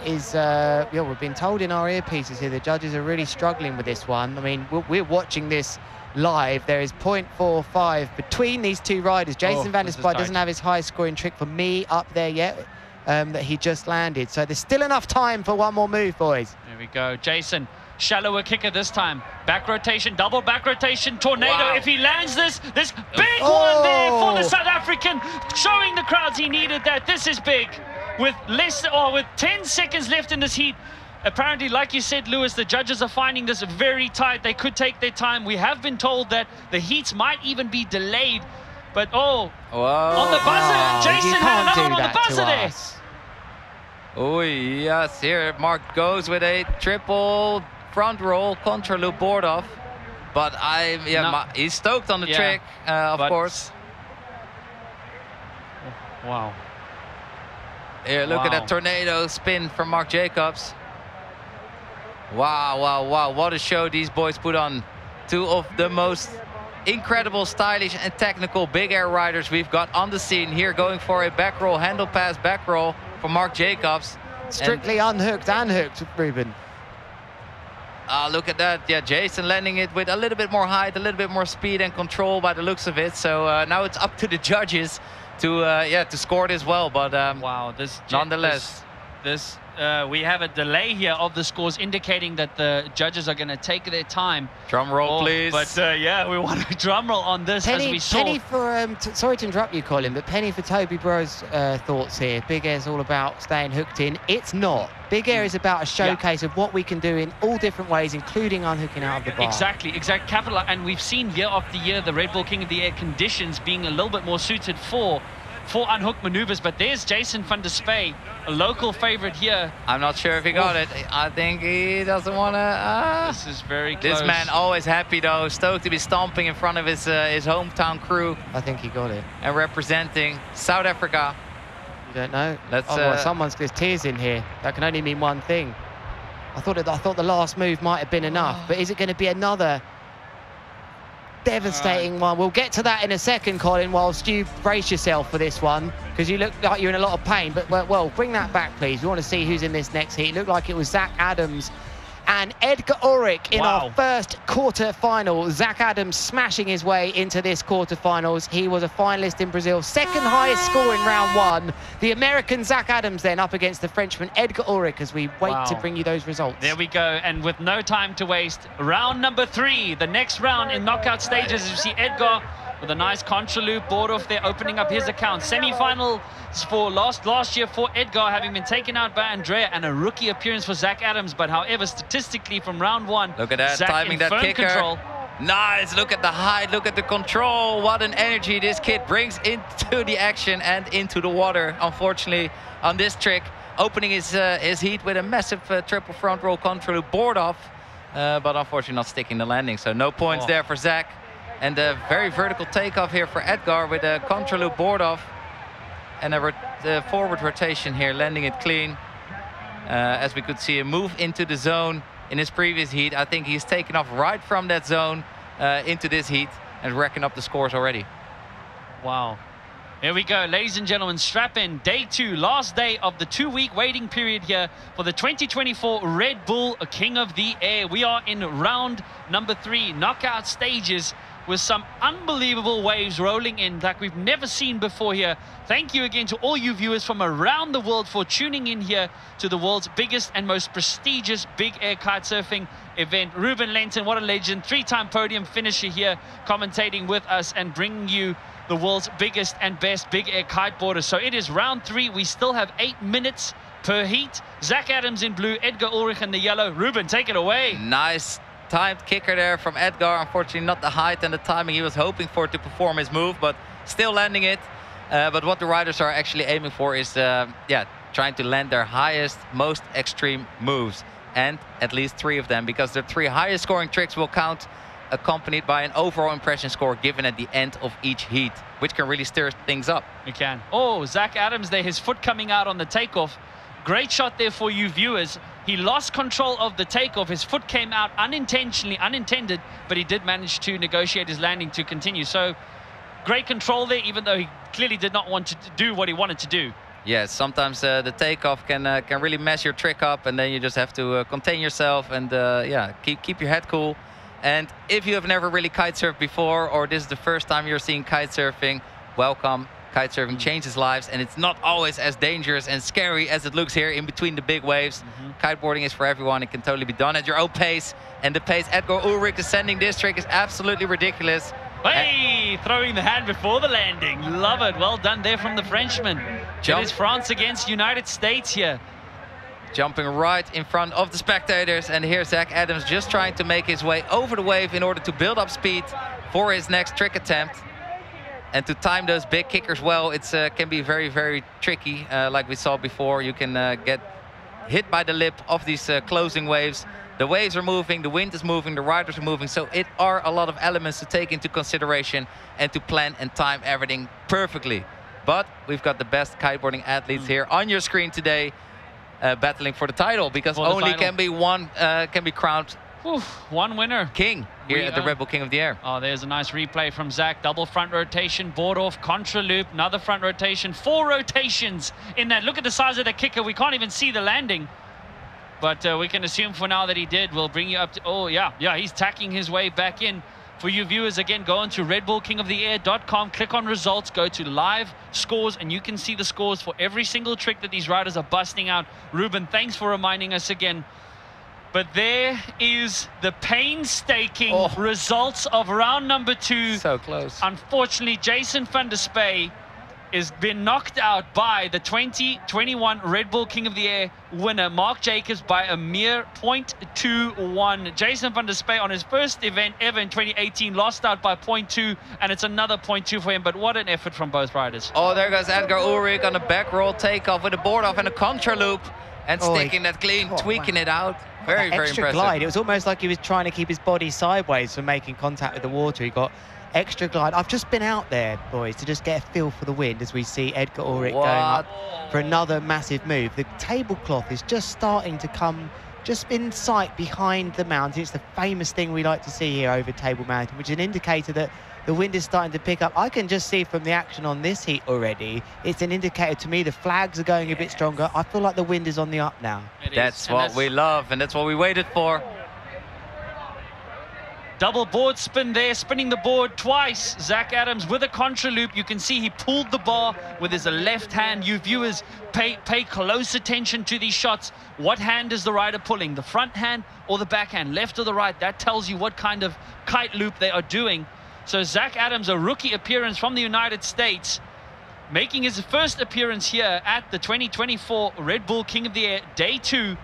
is, we've been told in our earpieces here, the judges are really struggling with this one. I mean, we're watching this live. There is 0.45 between these two riders. Jason van der Spouw doesn't have his highest scoring trick for me up there yet, that he just landed. So there's still enough time for one more move, boys. There we go. Jason. Shallower kicker this time. Back rotation, double back rotation, tornado. Wow. If he lands this big one there for the South African, showing the crowds he needed that. This is big. With 10 seconds left in this heat. Apparently, like you said, Lewis, the judges are finding this very tight. They could take their time. We have been told that the heats might even be delayed. But on the buzzer, Jason had another one on the buzzer there. Oh yes, here Mark goes with a triple front roll, contra loop board off, but he's stoked on the trick, of course. Wow. Here, look at that tornado spin from Mark Jacobs. Wow, what a show these boys put on. Two of the most incredible, stylish and technical big air riders we've got on the scene here, going for a back roll, handle pass, back roll for Mark Jacobs. Strictly unhooked and hooked, Ruben. Look at that. Yeah, Jason landing it with a little bit more height, a little bit more speed and control by the looks of it. So now it's up to the judges to score this well. But wow, nonetheless, we have a delay here of the scores indicating that the judges are going to take their time. Drum roll, please. But yeah, we want a drum roll on this as we saw. Penny for, sorry to interrupt you, Colin, but penny for Toby Bro's thoughts here. Big Air's all about staying hooked in. It's not. Big Air is about a showcase of what we can do in all different ways, including unhooking out of the bar. Exactly. Capital. And we've seen year after year the Red Bull King of the Air conditions being a little bit more suited for unhooked maneuvers. But there's Jason van der Spey, a local favorite here. I'm not sure if he got it. I think he doesn't want to. This is very close. This man always happy though, stoked to be stomping in front of his hometown crew. I think he got it. And representing South Africa. You don't know. Let's. There's tears in here. That can only mean one thing. I thought the last move might have been enough, but is it going to be another devastating one? We'll get to that in a second, Colin, whilst you brace yourself for this one, because you look like you're in a lot of pain. But well, bring that back, please. We want to see who's in this next heat. It looked like it was Zach Adams and Edgar Ulrich in our first quarter-final. Zach Adams smashing his way into this quarter-finals. He was a finalist in Brazil, second highest score in round one. The American Zach Adams then up against the Frenchman Edgar Ulrich as we wait to bring you those results. There we go, and with no time to waste, round number 3, the next round in knockout stages. You see Edgar with a nice contra loop board off there, opening up his account. Semi-final for last year for Edgar, having been taken out by Andrea, and a rookie appearance for Zach Adams. But however, statistically from round 1, look at that, Zach timing that kicker. Control. Nice, look at the height, look at the control. What an energy this kid brings into the action and into the water. Unfortunately, on this trick, opening his heat with a massive triple front roll contra loop board off, but unfortunately not sticking the landing. So no points there for Zach. And a very vertical takeoff here for Edgar with a contra loop board off and a forward rotation here, landing it clean. As we could see him move into the zone in his previous heat. I think he's taken off right from that zone into this heat and racking up the scores already. Wow. Here we go, ladies and gentlemen, strap in. Day 2, last day of the 2-week waiting period here for the 2024 Red Bull King of the Air. We are in round number 3, knockout stages, with some unbelievable waves rolling in like we've never seen before here. Thank you again to all you viewers from around the world for tuning in here to the world's biggest and most prestigious big air kitesurfing event. Ruben Lenton, what a legend, 3-time podium finisher here, commentating with us and bringing you the world's biggest and best big air kiteboarder. So it is round 3. We still have 8 minutes per heat. Zach Adams in blue, Edgar Ulrich in the yellow. Ruben, take it away. Nice timed kicker there from Edgar. Unfortunately not the height and the timing he was hoping for to perform his move, but still landing it. But what the riders are actually aiming for is trying to land their highest, most extreme moves, and at least 3 of them, because their 3 highest scoring tricks will count, accompanied by an overall impression score given at the end of each heat, which can really stir things up. It can. Oh, Zach Adams there, his foot coming out on the takeoff. Great shot there for you viewers. He lost control of the takeoff. His foot came out unintentionally, unintended, but he did manage to negotiate his landing to continue. So great control there, even though he clearly did not want to do what he wanted to do. Yes, sometimes the takeoff can really mess your trick up, and then you just have to contain yourself and keep your head cool. And if you have never really kitesurfed before, or this is the first time you're seeing kitesurfing, welcome. Kitesurfing changes lives, and it's not always as dangerous and scary as it looks here in between the big waves. Kiteboarding is for everyone. It can totally be done at your own pace, and the pace Edgar Ulrich is sending this trick is absolutely ridiculous. Hey, throwing the hand before the landing. Love it. Well done there from the Frenchman. It is France against United States here. Jumping right in front of the spectators, and here's Zach Adams just trying to make his way over the wave in order to build up speed for his next trick attempt. And to time those big kickers well, it can be very, very tricky. Like we saw before, you can get hit by the lip of these closing waves. The waves are moving, the wind is moving, the riders are moving. So it are a lot of elements to take into consideration and to plan and time everything perfectly. But we've got the best kiteboarding athletes here on your screen today, battling for the title, because only can be one can be crowned Oof, one winner. King here at the Red Bull King of the Air. Oh, there's a nice replay from Zach. Double front rotation, board off, contra loop, another front rotation. 4 rotations in that. Look at the size of the kicker. We can't even see the landing. But we can assume for now that he did. We'll bring you up to... Oh, yeah, he's tacking his way back in. For you viewers, again, go on to redbullkingoftheair.com, click on results, go to live scores, and you can see the scores for every single trick that these riders are busting out. Ruben, thanks for reminding us again. But there is the painstaking results of round number 2. So close. Unfortunately, Jason van der Spey has been knocked out by the 2021 Red Bull King of the Air winner, Mark Jacobs, by a mere 0.21. Jason van der Spey, on his first event ever in 2018, lost out by 0.2, and it's another 0.2 for him. But what an effort from both riders. Oh, there goes Edgar Ulrich on a back roll takeoff with a board off and a contra loop, and sticking that clean, tweaking it out. Very, very extra impressive. glide. It was almost like he was trying to keep his body sideways for making contact with the water. He got extra glide. I've just been out there, boys, to just get a feel for the wind as we see Edgar Ulrich going up for another massive move. The tablecloth is just starting to come just in sight behind the mountain. It's the famous thing we like to see here over Table Mountain, which is an indicator that the wind is starting to pick up. I can just see from the action on this heat already, it's an indicator to me the flags are going a bit stronger. I feel like the wind is on the up now. That's what we love, and that's what we waited for. Double board spin there, spinning the board twice. Zach Adams with a contra loop. You can see he pulled the bar with his left hand. You viewers, pay close attention to these shots. What hand is the rider pulling? The front hand or the back hand? Left or the right? That tells you what kind of kite loop they are doing. So Zach Adams, a rookie appearance from the United States, making his first appearance here at the 2024 Red Bull King of the Air, day 2.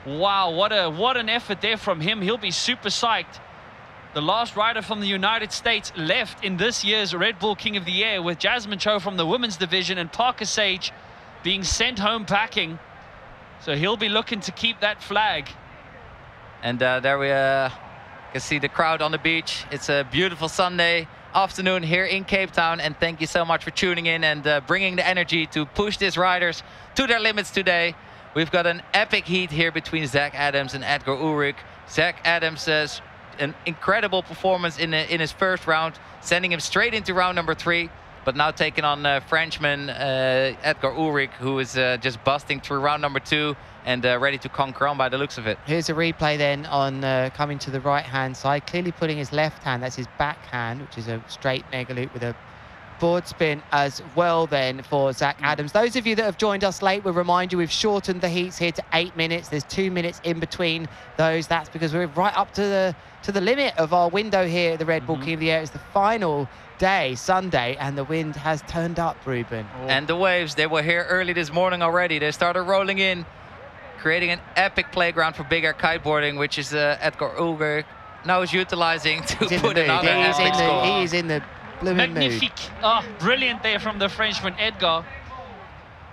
Wow, what an effort there from him. He'll be super psyched. The last rider from the United States left in this year's Red Bull King of the Air, with Jasmine Cho from the women's division and Parker Sage being sent home packing. So he'll be looking to keep that flag. And there we can see the crowd on the beach. It's a beautiful Sunday afternoon here in Cape Town, and thank you so much for tuning in and bringing the energy to push these riders to their limits today. We've got an epic heat here between Zach Adams and Edgar Ulrich. Zach Adams says an incredible performance in his first round, sending him straight into round number 3, but now taking on Frenchman Edgar Ulrich, who is just busting through round number 2 and ready to conquer on by the looks of it. Here's a replay then on coming to the right-hand side, clearly putting his left hand, that's his backhand, which is a straight mega loop with a board spin as well then for Zach Adams. Those of you that have joined us late, we'll remind you we've shortened the heats here to 8 minutes. There's 2 minutes in between those. That's because we're right up to the limit of our window here at the Red Bull King of the Air. It's the final day, Sunday, and the wind has turned up, Ruben. And the waves, they were here early this morning already. They started rolling in, creating an epic playground for big air kiteboarding, which is Edgar Ulrich now is utilizing to put another epic score. He is in the blooming Magnifique. Oh, brilliant there from the Frenchman Edgar.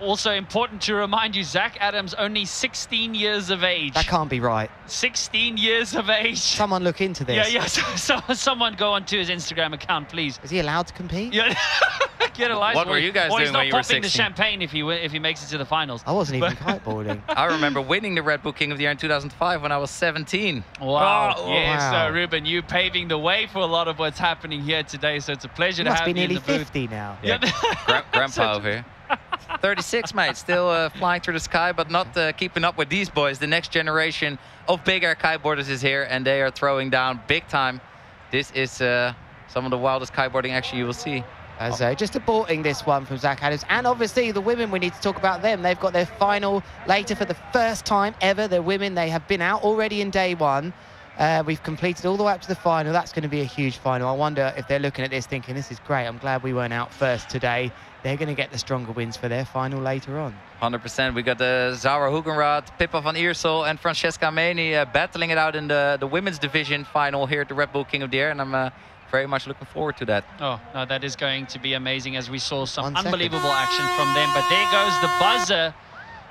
Also important to remind you, Zach Adams only 16 years of age. That can't be right. 16 years of age. Someone look into this. Yeah. So someone go onto his Instagram account, please. Is he allowed to compete? Yeah. Get a license. What were you guys doing when you were 16? He's not popping the champagne if he makes it to the finals. I wasn't even kiteboarding. I remember winning the Red Bull King of the Air in 2005 when I was 17. Wow. Oh, yes, wow. Ruben, you paving the way for a lot of what's happening here today. So it's a pleasure to have you in the booth. Must be nearly 50 now. Yeah. Grandpa over here. 36, mate, still flying through the sky, but not keeping up with these boys. The next generation of big air kiteboarders is here, and they are throwing down big time. This is some of the wildest kiteboarding action you will see. As just aborting this one from Zach Adams. And obviously the women, we need to talk about them. They've got their final later for the first time ever. The women, they have been out already in day 1. We've completed all the way up to the final. That's going to be a huge final. I wonder if they're looking at this thinking, this is great. I'm glad we weren't out first today. They're going to get the stronger wins for their final later on. 100%. We got the Zara Hugenrath, Pippa van Iersel, and Francesca Meni battling it out in the women's division final here at the Red Bull King of the Air. And I'm very much looking forward to that. Oh, no, that is going to be amazing, as we saw some unbelievable action from them. But there goes the buzzer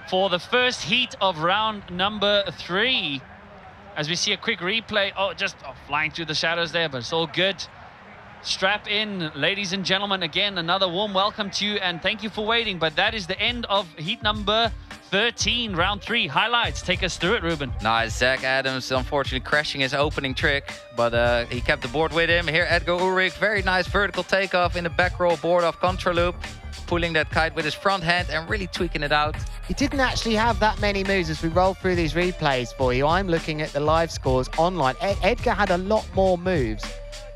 for the first heat of round number 3. As we see a quick replay. Just flying through the shadows there, but it's all good. Strap in, ladies and gentlemen. Again, another warm welcome to you, and thank you for waiting. But that is the end of heat number 13, round 3. Highlights. Take us through it, Ruben. Nice. Zach Adams, unfortunately, crashing his opening trick, but he kept the board with him. Here, Edgar Ulrich, very nice vertical takeoff in the back roll board off contra loop, pulling that kite with his front hand and really tweaking it out. He didn't actually have that many moves as we roll through these replays for you. I'm looking at the live scores online. Edgar had a lot more moves.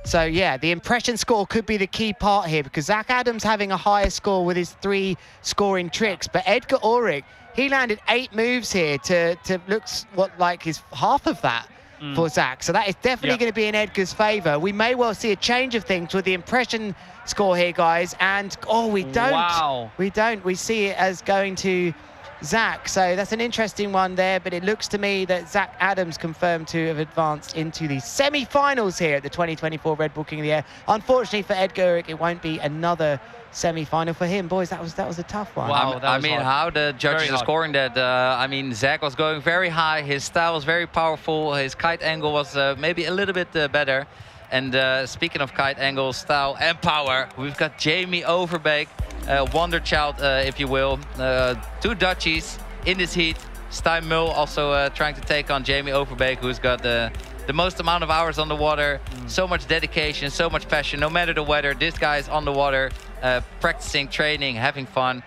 So, yeah, the impression score could be the key part here because Zach Adams having a higher score with his 3 scoring tricks. But Edgar Ulrich, he landed 8 moves here to looks what like his half of that for Zach. So that is definitely going to be in Edgar's favour. We may well see a change of things with the impression score here, guys. And, oh, we don't. Wow. We don't. We see it as going to Zach. So that's an interesting one there, but it looks to me that Zach Adams confirmed to have advanced into the semi-finals here at the 2024 Red Bull King of the Air. Unfortunately for Edgar Ulrich, it won't be another semi-final for him. Boys, that was a tough one. Wow, I mean, how the judges are scoring that. I mean, Zach was going very high. His style was very powerful. His kite angle was maybe a little bit better. And speaking of kite angle, style and power, we've got Jamie Overbeek, wonder child, if you will. 2 Dutchies in this heat. Stijn Mul also trying to take on Jamie Overbeek, who's got the most amount of hours on the water. So much dedication, so much passion, no matter the weather. This guy is on the water, practicing, training, having fun.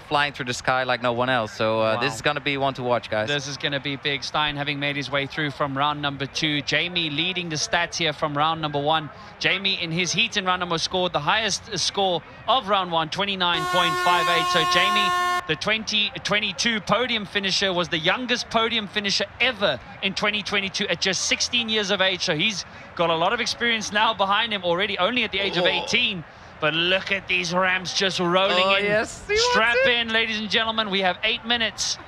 Flying through the sky like no one else. So wow. This is going to be one to watch, guys. This is going to be big. Stijn having made his way through from round number 2. Jamie leading the stats here from round number 1. Jamie in his heat in round number scored the highest score of round 1, 29.58. So Jamie, the 2022 podium finisher, was the youngest podium finisher ever in 2022 at just 16 years of age. So he's got a lot of experience now behind him already, only at the age of 18. But look at these ramps just rolling in. Yes, Strap in, ladies and gentlemen. We have 8 minutes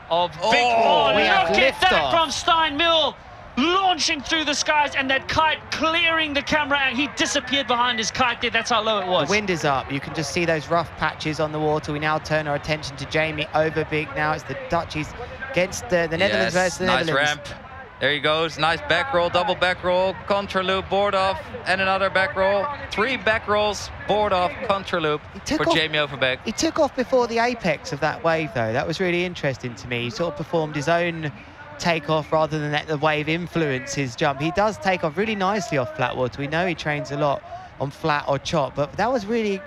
of big... we have look at that liftoff. from Stijn Mul, launching through the skies, and that kite clearing the camera, and he disappeared behind his kite there. That's how low it was. The wind is up. You can just see those rough patches on the water. We now turn our attention to Jamie Overbeek. Now it's the Dutchies against the Netherlands versus the nice Netherlands. ramp. There he goes. Nice back roll, double back roll, contra loop, board off, and another back roll. 3 back rolls, board off, contra loop for Jamie Overbeek. He took off before the apex of that wave, though. That was really interesting to me. He sort of performed his own takeoff rather than let the wave influence his jump. He does take off really nicely off flat water. We know he trains a lot on flat or chop, but that was really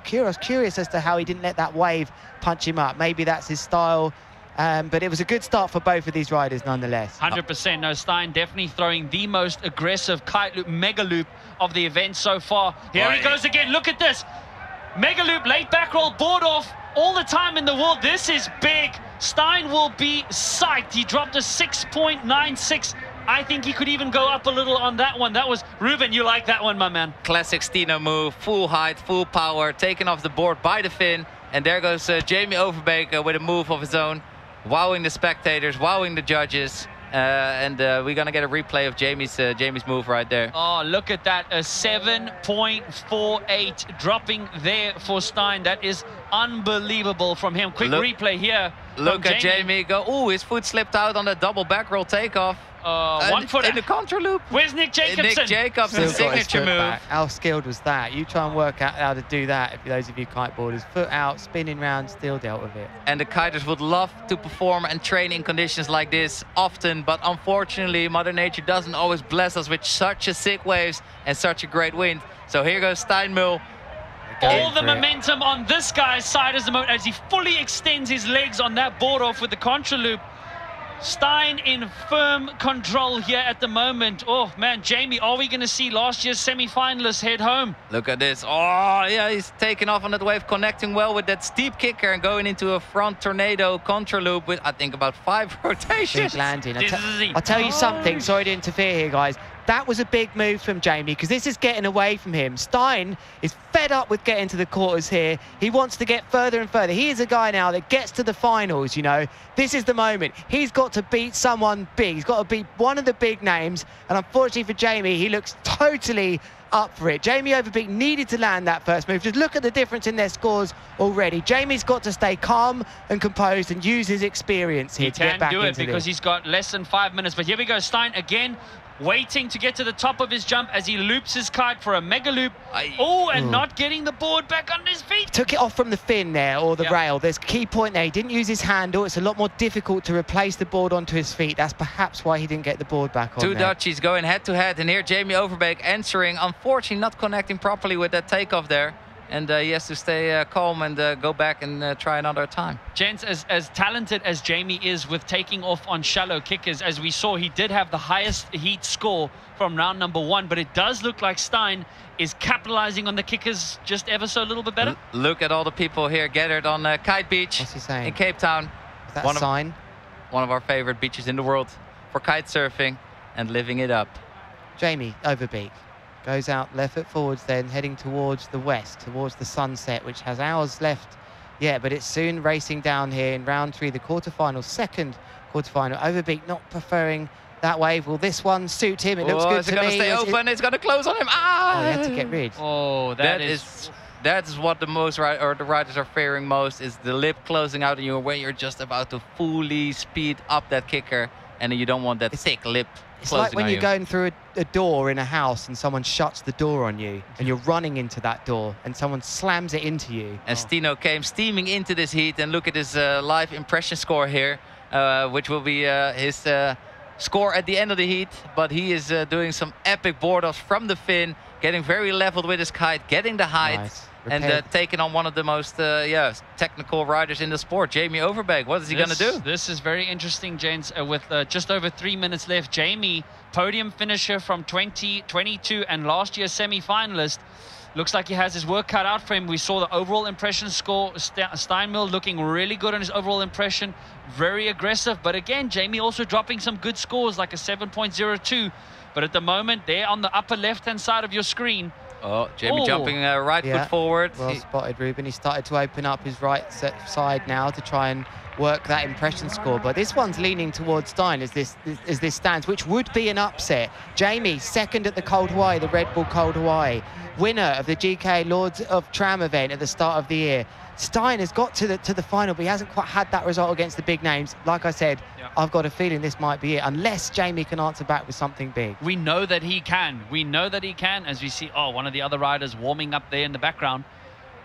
curious as to how he didn't let that wave punch him up. Maybe that's his style. But it was a good start for both of these riders nonetheless. 100%. No, Stijn definitely throwing the most aggressive kite loop, mega loop of the event so far. Here he goes again. Look at this. Mega loop, late back roll, board off, all the time in the world. This is big. Stijn will be psyched. He dropped a 6.96. I think he could even go up a little on that one. That was, Ruben, you like that one, my man. Classic Stino move, full height, full power, taken off the board by the fin. And there goes Jamie Overbeek with a move of his own. Wowing the spectators, wowing the judges, and we're gonna get a replay of Jamie's move right there. Oh, look at that, a 7.48 dropping there for Stijn. That is unbelievable from him. Quick replay here. Look at Jamie go. Oh, his foot slipped out on the double back roll takeoff. One foot in the contra loop. Where's Nick Jacobsen? Nick Jacobsen's signature move. Back. How skilled was that? You try and work out how to do that. If those of you kiteboarders, foot out, spinning round, still dealt with it. And the kiters would love to perform and train in conditions like this often, but unfortunately, Mother Nature doesn't always bless us with such a sick waves and such a great wind. So here goes Stijn Mul. All the momentum on this guy's side as he fully extends his legs on that board off with the contra loop. Stijn in firm control here at the moment. Oh, man, Jamie, are we going to see last year's semi-finalists head home? Look at this. Oh, yeah, he's taking off on that wave, connecting well with that steep kicker and going into a front tornado contra loop with, I think, about 5 rotations. Big landing. I'll tell you something. Sorry to interfere here, guys. That was a big move from Jamie because this is getting away from him. Stijn is fed up with getting to the quarters here. He wants to get further and further. He is a guy now that gets to the finals, you know. This is the moment. He's got to beat someone big. He's got to beat one of the big names. And unfortunately for Jamie, he looks totally up for it. Jamie Overbeek needed to land that first move. Just look at the difference in their scores already. Jamie's got to stay calm and composed and use his experience here to get back into this. He can do it because he's got less than 5 minutes. But here we go, Stijn again. waiting to get to the top of his jump as he loops his kite for a mega loop. Oh, and not getting the board back on his feet. Took it off from the fin there, or the rail. There's a key point there. He didn't use his handle. It's a lot more difficult to replace the board onto his feet. That's perhaps why he didn't get the board back on. Two Dutchies going head to head, and here Jamie Overbeek answering, unfortunately not connecting properly with that takeoff there. And he has to stay calm and go back and try another time. Gents, as talented as Jamie is with taking off on shallow kickers, as we saw, he did have the highest heat score from round number 1, but it does look like Stein is capitalizing on the kickers just ever so a little bit better. Look at all the people here gathered on Kite Beach. What's he saying? In Cape Town. Is that a sign? One of our favorite beaches in the world for kite surfing and living it up. Jamie Overbeek goes out left foot forwards, then heading towards the west, towards the sunset, which has hours left. Yeah, but it's soon racing down here in round 3, the quarterfinal, second quarterfinal. Overbeek not preferring that wave. Will this one suit him? It looks good to me. Is it going to stay open? It's going to close on him. Ah! Oh, he had to get rid. Oh, that is what the riders are fearing most, is the lip closing out on you when you're just about to fully speed up that kicker, and you don't want that thick lip. It's like when you're going through a door in a house and someone shuts the door on you and you're running into that door and someone slams it into you. And Stino came steaming into this heat, and look at his live impression score here, which will be his score at the end of the heat. But he is doing some epic board-offs from the fin, getting very leveled with his kite, getting the height. Nice. And taking on one of the most technical riders in the sport, Jamie Overbeek. What is he going to do? This is very interesting, gents. With just over 3 minutes left, Jamie, podium finisher from 2022 and last year's semi-finalist, looks like he has his work cut out for him. We saw the overall impression score. Steinmill looking really good on his overall impression, very aggressive. But again, Jamie also dropping some good scores, like a 7.02. But at the moment, there on the upper left-hand side of your screen, oh, Jamie jumping right foot forward. Well spotted, Ruben. He started to open up his right side now to try and work that impression score. But this one's leaning towards Stein as this stands, which would be an upset. Jamie, second at the Cold Hawaii, the Red Bull Cold Hawaii, winner of the GK Lords of Tram event at the start of the year. Stein has got to the final, but he hasn't quite had that result against the big names. Like I said, I've got a feeling this might be it, unless Jamie can answer back with something big. We know that he can. We know that he can, as we see, one of the other riders warming up there in the background.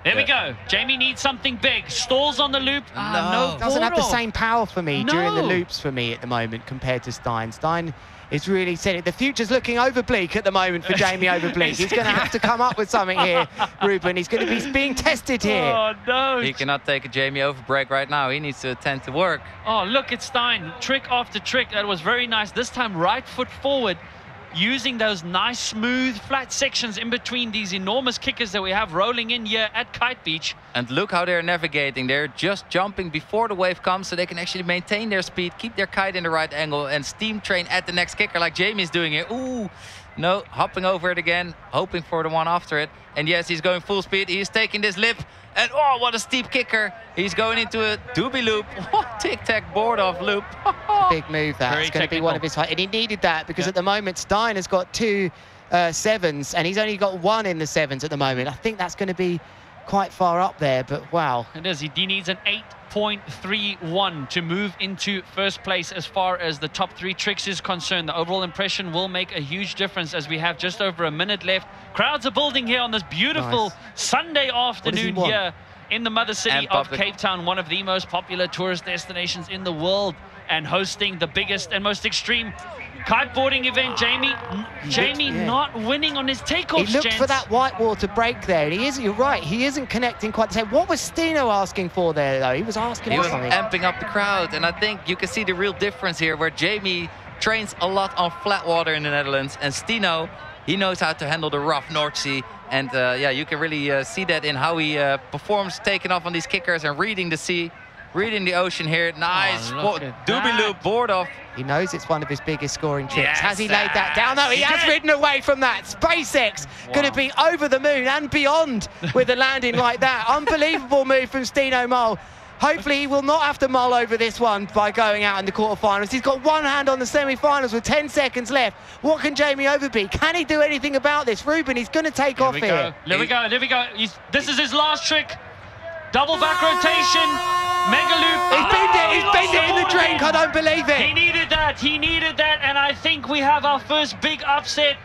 There we go. Jamie needs something big. Stalls on the loop. No. Doesn't have the same power for me during the loops for me at the moment compared to Stein. Stein is really said it. The future's looking over bleak at the moment for Jamie Overbeek. He's going to have to come up with something here, Ruben. He's going to be being tested here. Oh, no. He cannot take a Jamie Overbeek right now. He needs to attend to work. Oh, look at Stein. Trick after trick. That was very nice. This time, right foot forward, using those nice, smooth, flat sections in between these enormous kickers that we have rolling in here at Kite Beach. And look how they're navigating. They're just jumping before the wave comes, so they can actually maintain their speed, keep their kite in the right angle, and steam train at the next kicker like Jamie's doing here. Ooh, no, hopping over it again, hoping for the one after it. And yes, he's going full speed. He's taking this lip, and oh, what a steep kicker. He's going into a doobie loop. Tic-tac board-off loop. Big move that. It's going to be one of his height. And he needed that because at the moment, Stein has got 2 sevens, and he's only got 1 in the sevens at the moment. I think that's going to be quite far up there, but wow. It is. He needs an 8.31 to move into first place as far as the top 3 tricks is concerned. The overall impression will make a huge difference as we have just over a minute left. Crowds are building here on this beautiful Sunday afternoon here in the mother city of Cape Town, one of the most popular tourist destinations in the world, and hosting the biggest and most extreme kiteboarding event. Jamie not winning on his takeoffs. He looked for that whitewater break there. He is. You're right. He isn't connecting quite the same. What was Stino asking for there, though? He was asking for something. He was amping up the crowd, and I think you can see the real difference here, where Jamie trains a lot on flat water in the Netherlands, and Stino, he knows how to handle the rough North Sea. And yeah, you can really see that in how he performs taking off on these kickers and reading the sea. Reading the ocean here. Nice doobie loop board off. He knows it's one of his biggest scoring tricks. Has he laid that down? No, he has ridden away from that. SpaceX going to be over the moon and beyond with a landing like that. Unbelievable move from Stino Mull. Hopefully he will not have to mull over this one by going out in the quarterfinals. He's got one hand on the semi-finals with 10 seconds left. What can Jamie Overbeek? Can he do anything about this? Ruben, he's going to take off here. There we go. This is his last trick. Double back rotation. Mega loop. He's binned it in the drink. I don't believe it. He needed that, and I think we have our first big upset.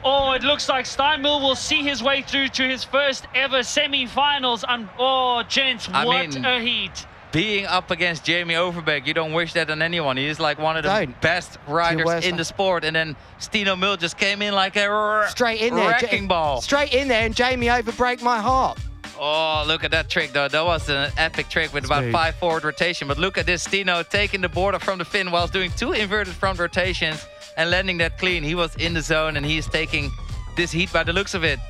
Oh, it looks like Steinmüller will see his way through to his first ever semi-finals. And oh, gents, what a heat. Being up against Jamie Overbeek, you don't wish that on anyone. He is like one of the best riders in the sport. And then Stino Müller just came in like a wrecking ball. Straight in there, and Jamie Overbeek my heart. Oh, look at that trick, though. That was an epic trick with about 5 forward rotation. But look at this, Stino taking the board off from the fin whilst doing 2 inverted front rotations and landing that clean. He was in the zone, and he's taking this heat by the looks of it.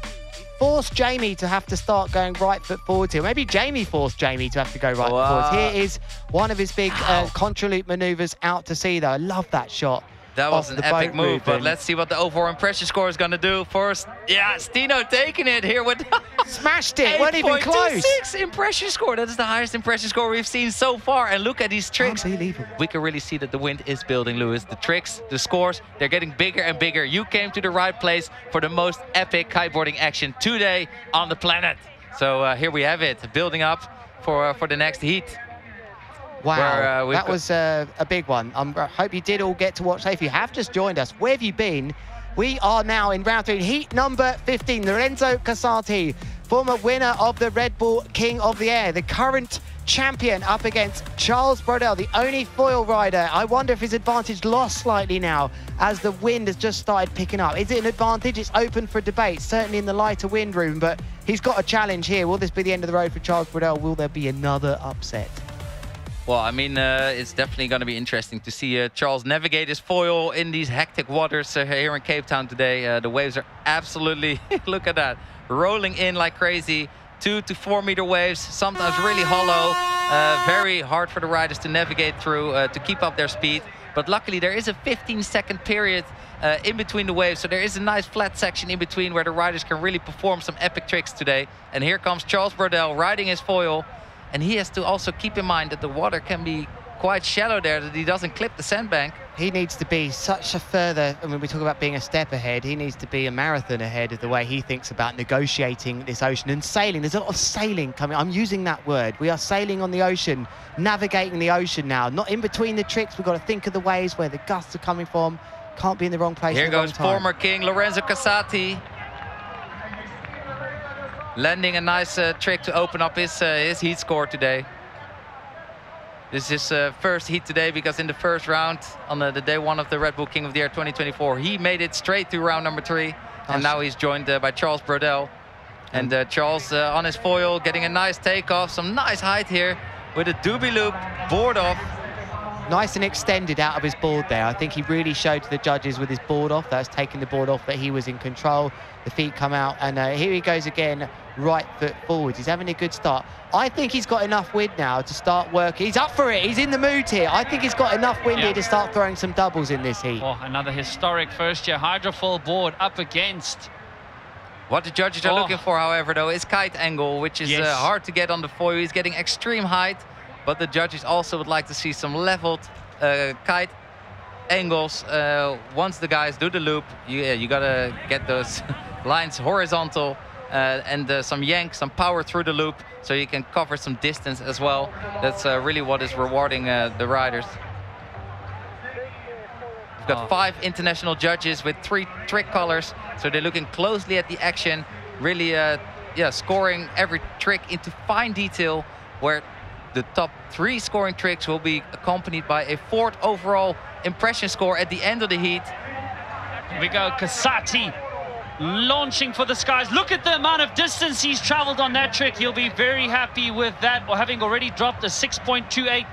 Forced Jamie to have to start going right foot forwards here. Maybe Jamie forced Jamie to have to go right foot forwards. Here is one of his big contra loop maneuvers out to sea, though. I love that shot. That was an epic move, but let's see what the overall impression score is going to do. First, yeah, Stino taking it here with... Smashed it, wasn't even close. 8.26 impression score. That is the highest impression score we've seen so far. And look at these tricks. Unbelievable. We can really see that the wind is building, Lewis. The tricks, the scores, they're getting bigger and bigger. You came to the right place for the most epic kiteboarding action today on the planet. So here we have it, building up for the next heat. Wow, that was a big one. I hope you did all get to watch. If you have just joined us, where have you been? We are now in round 3, heat number 15. Lorenzo Casati, former winner of the Red Bull King of the Air, the current champion, up against Charles Brodel, the only foil rider. I wonder if his advantage lost slightly now as the wind has just started picking up. Is it an advantage? It's open for debate, certainly in the lighter wind room, but he's got a challenge here. Will this be the end of the road for Charles Brodel? Will there be another upset? Well, I mean, it's definitely going to be interesting to see Charles navigate his foil in these hectic waters here in Cape Town today. The waves are absolutely, look at that, rolling in like crazy. 2 to 4 meter waves, sometimes really hollow. Very hard for the riders to navigate through to keep up their speed. But luckily, there is a 15-second period in between the waves. So there is a nice flat section in between where the riders can really perform some epic tricks today. And here comes Charles Brodel riding his foil. And he has to also keep in mind that the water can be quite shallow there, that he doesn't clip the sandbank. He needs to be such a further, I mean, we talk about being a step ahead, he needs to be a marathon ahead of the way he thinks about negotiating this ocean and sailing. There's a lot of sailing coming. I'm using that word. We are sailing on the ocean, navigating the ocean now. Not in between the tricks. We've got to think of the waves where the gusts are coming from. Can't be in the wrong place. Here goes former king Lorenzo Casati. Landing a nice trick to open up his heat score today. This is his first heat today because in the first round on the day 1 of the Red Bull King of the Air 2024, he made it straight through round number 3. And now he's joined by Charles Brodel. And Charles on his foil getting a nice takeoff, some nice height here with a doobie loop, board off. Nice and extended out of his board there. I think he really showed to the judges with his board off. That's taking the board off, that he was in control. The feet come out, and here he goes again, right foot forwards. He's having a good start. I think he's got enough wind now to start working. He's up for it. He's in the mood here. I think he's got enough wind here to start throwing some doubles in this heat. Oh, another historic first-year hydrofoil board up against. What the judges are looking for, however, though, is kite angle, which is hard to get on the foil. He's getting extreme height. But the judges also would like to see some leveled kite angles. Once the guys do the loop, you gotta get those lines horizontal and some yank, some power through the loop, so you can cover some distance as well. That's really what is rewarding the riders. We've got 5 international judges with 3 trick colors, so they're looking closely at the action, really scoring every trick into fine detail, where the top 3 scoring tricks will be accompanied by a 4th overall impression score at the end of the heat. Here we go, Casati launching for the skies. Look at the amount of distance he's traveled on that trick. He'll be very happy with that, or having already dropped a 6.28.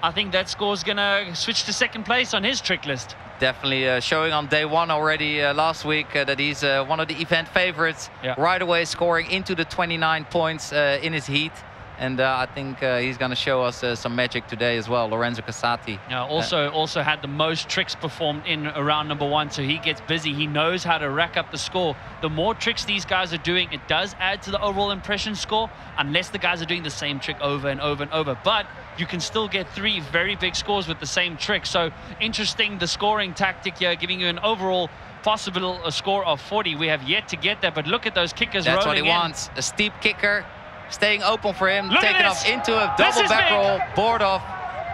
I think that score's gonna switch to 2nd place on his trick list. Definitely showing on day 1 already last week that he's one of the event favorites. Right away scoring into the 29 points in his heat. And I think he's going to show us some magic today as well, Lorenzo Casati. Yeah, also had the most tricks performed in round number 1, so he gets busy. He knows how to rack up the score. The more tricks these guys are doing, it does add to the overall impression score, unless the guys are doing the same trick over and over and over. But you can still get 3 very big scores with the same trick. So interesting, the scoring tactic here, giving you an overall possible score of 40. We have yet to get there, but look at those kickers rolling in. That's what he wants, a steep kicker. staying open for him, Look at taking this. off into a This double is back big. roll, board off,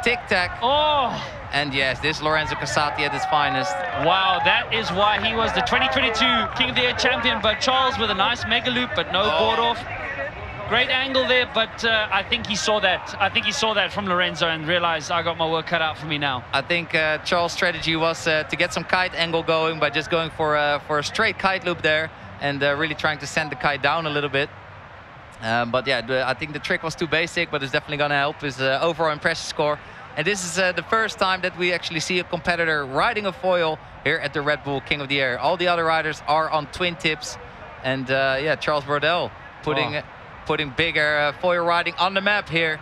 tic-tac. Oh, And yes, this Lorenzo Casati at his finest. wow, that is why he was the 2022 King of the Air champion. But Charles with a nice mega loop, but no board off. Great angle there, but I think he saw that. I think he saw that from Lorenzo and realized I got my work cut out for me now. I think Charles' strategy was to get some kite angle going by just going for a straight kite loop there and really trying to send the kite down a little bit. But yeah, I think the trick was too basic, but it's definitely going to help his overall impression score. And this is the first time that we actually see a competitor riding a foil here at the Red Bull King of the Air. All the other riders are on twin tips. And yeah, Charles Brodel putting bigger foil riding on the map here.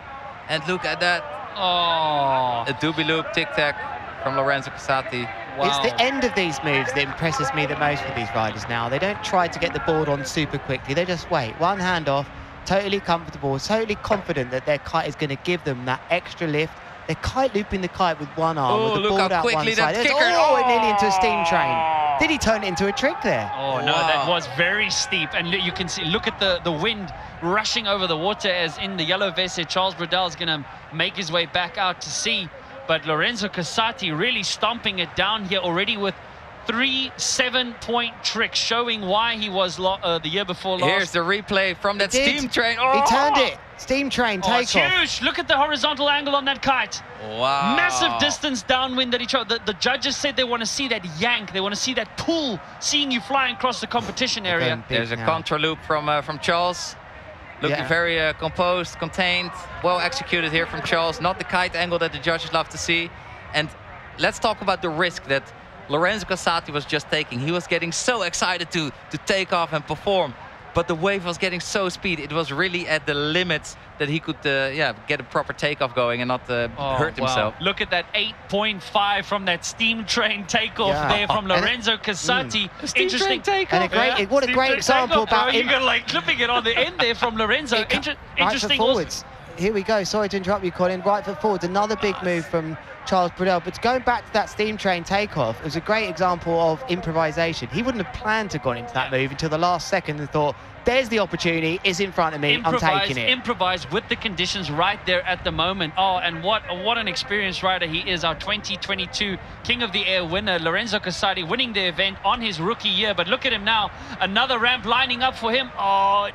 And look at that. Oh, A doobie loop tic-tac from Lorenzo Casati. wow. It's the end of these moves that impresses me the most with these riders now. They don't try to get the board on super quickly. They just wait. One hand off, totally comfortable, totally confident that their kite is going to give them that extra lift. They're kite looping the kite with one arm, Oh, with the look board how out one quickly side. that It's- kicker- Oh, and nearly into a steam train. Did he turn it into a trick there? Oh no, Wow. that was very steep, and you can see. Look at the wind rushing over the water as in the yellow vest. Charles Brodel is going to make his way back out to sea, but Lorenzo Casati really stomping it down here already with 3 7-point tricks, showing why he was the year before last. Here's the replay from that He did. steam train. He turned it. Steam train Oh, it's takeoff. huge! Look at the horizontal angle on that kite. Wow. Massive distance downwind that he chose. The judges said they want to see that yank. They want to see that pull, seeing you flying across the competition area. Going big There's a now. contra loop from Charles. Looking Yeah. very composed, contained, well executed here from Charles. Not the kite angle that the judges love to see. And let's talk about the risk that Lorenzo Casati was just taking. He was getting so excited to take off and perform. But the wave was getting so speedy. It was really at the limits that he could get a proper takeoff going and not hurt himself. Look at that 8.5 from that steam train takeoff Yeah. there from And- Lorenzo Casati. Steam Interesting train takeoff. And a great, what a Steam great train example takeoff, bro. about You him. got like clipping it on the end there from Lorenzo. Right Interesting foot forwards. Here we go. Sorry to interrupt you, Colin. Right foot forwards. Another big move from Charles Brodel. But going back to that steam train takeoff, it was a great example of improvisation. He wouldn't have planned to have gone into that move until the last second and thought, there's the opportunity. It's in front of me. I'm taking it. Improvise with the conditions right there at the moment. Oh, and what an experienced rider he is, our 2022 King of the Air winner, Lorenzo Casati, winning the event on his rookie year. But look at him now, another ramp lining up for him. Oh,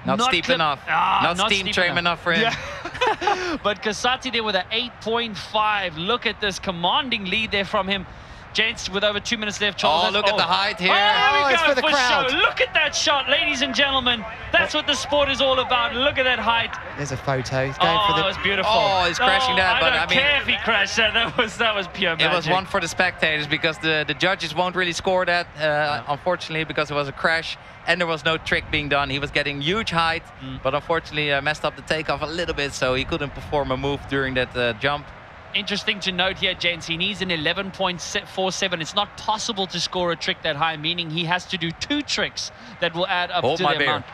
Not steep enough. Not steam train enough for him. Yeah. But Casati there with an 8.5. Look at this commanding lead there from him. Gents, with over 2 minutes left, Charles. Oh, look at the height here. Oh, there we it's go for the crowd. show. Look at that shot, ladies and gentlemen. That's what the sport is all about. Look at that height. There's a photo. He's going for that the... was beautiful. Oh, he's crashing that, but I mean, care if he crashed that. That was pure magic. It was one for the spectators because the judges won't really score that, unfortunately, because it was a crash and there was no trick being done. He was getting huge height, but unfortunately messed up the takeoff a little bit, so he couldn't perform a move during that jump. Interesting to note here, gents, he needs an 11.47. It's not possible to score a trick that high, meaning he has to do 2 tricks that will add up Hold to my the beer. amount.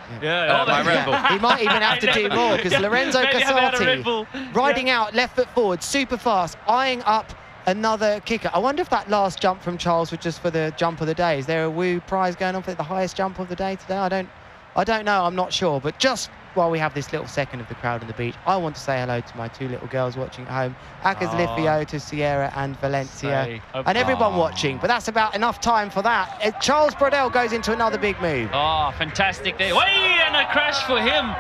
My Red Bull. He might even have to do more because Lorenzo Maybe have had a Red Bull. Casati riding out left foot forward, super fast, eyeing up another kicker. I wonder if that last jump from Charles was just for the jump of the day. Is there a woo prize going on for the highest jump of the day today? I don't know. I'm not sure. But just while we have this little second of the crowd on the beach, I want to say hello to my 2 little girls watching at home, Akas Lifio, to Sierra and Valencia, and everyone watching. But that's about enough time for that. Charles Brodel goes into another big move. Oh, fantastic there. Way, and a crash for him.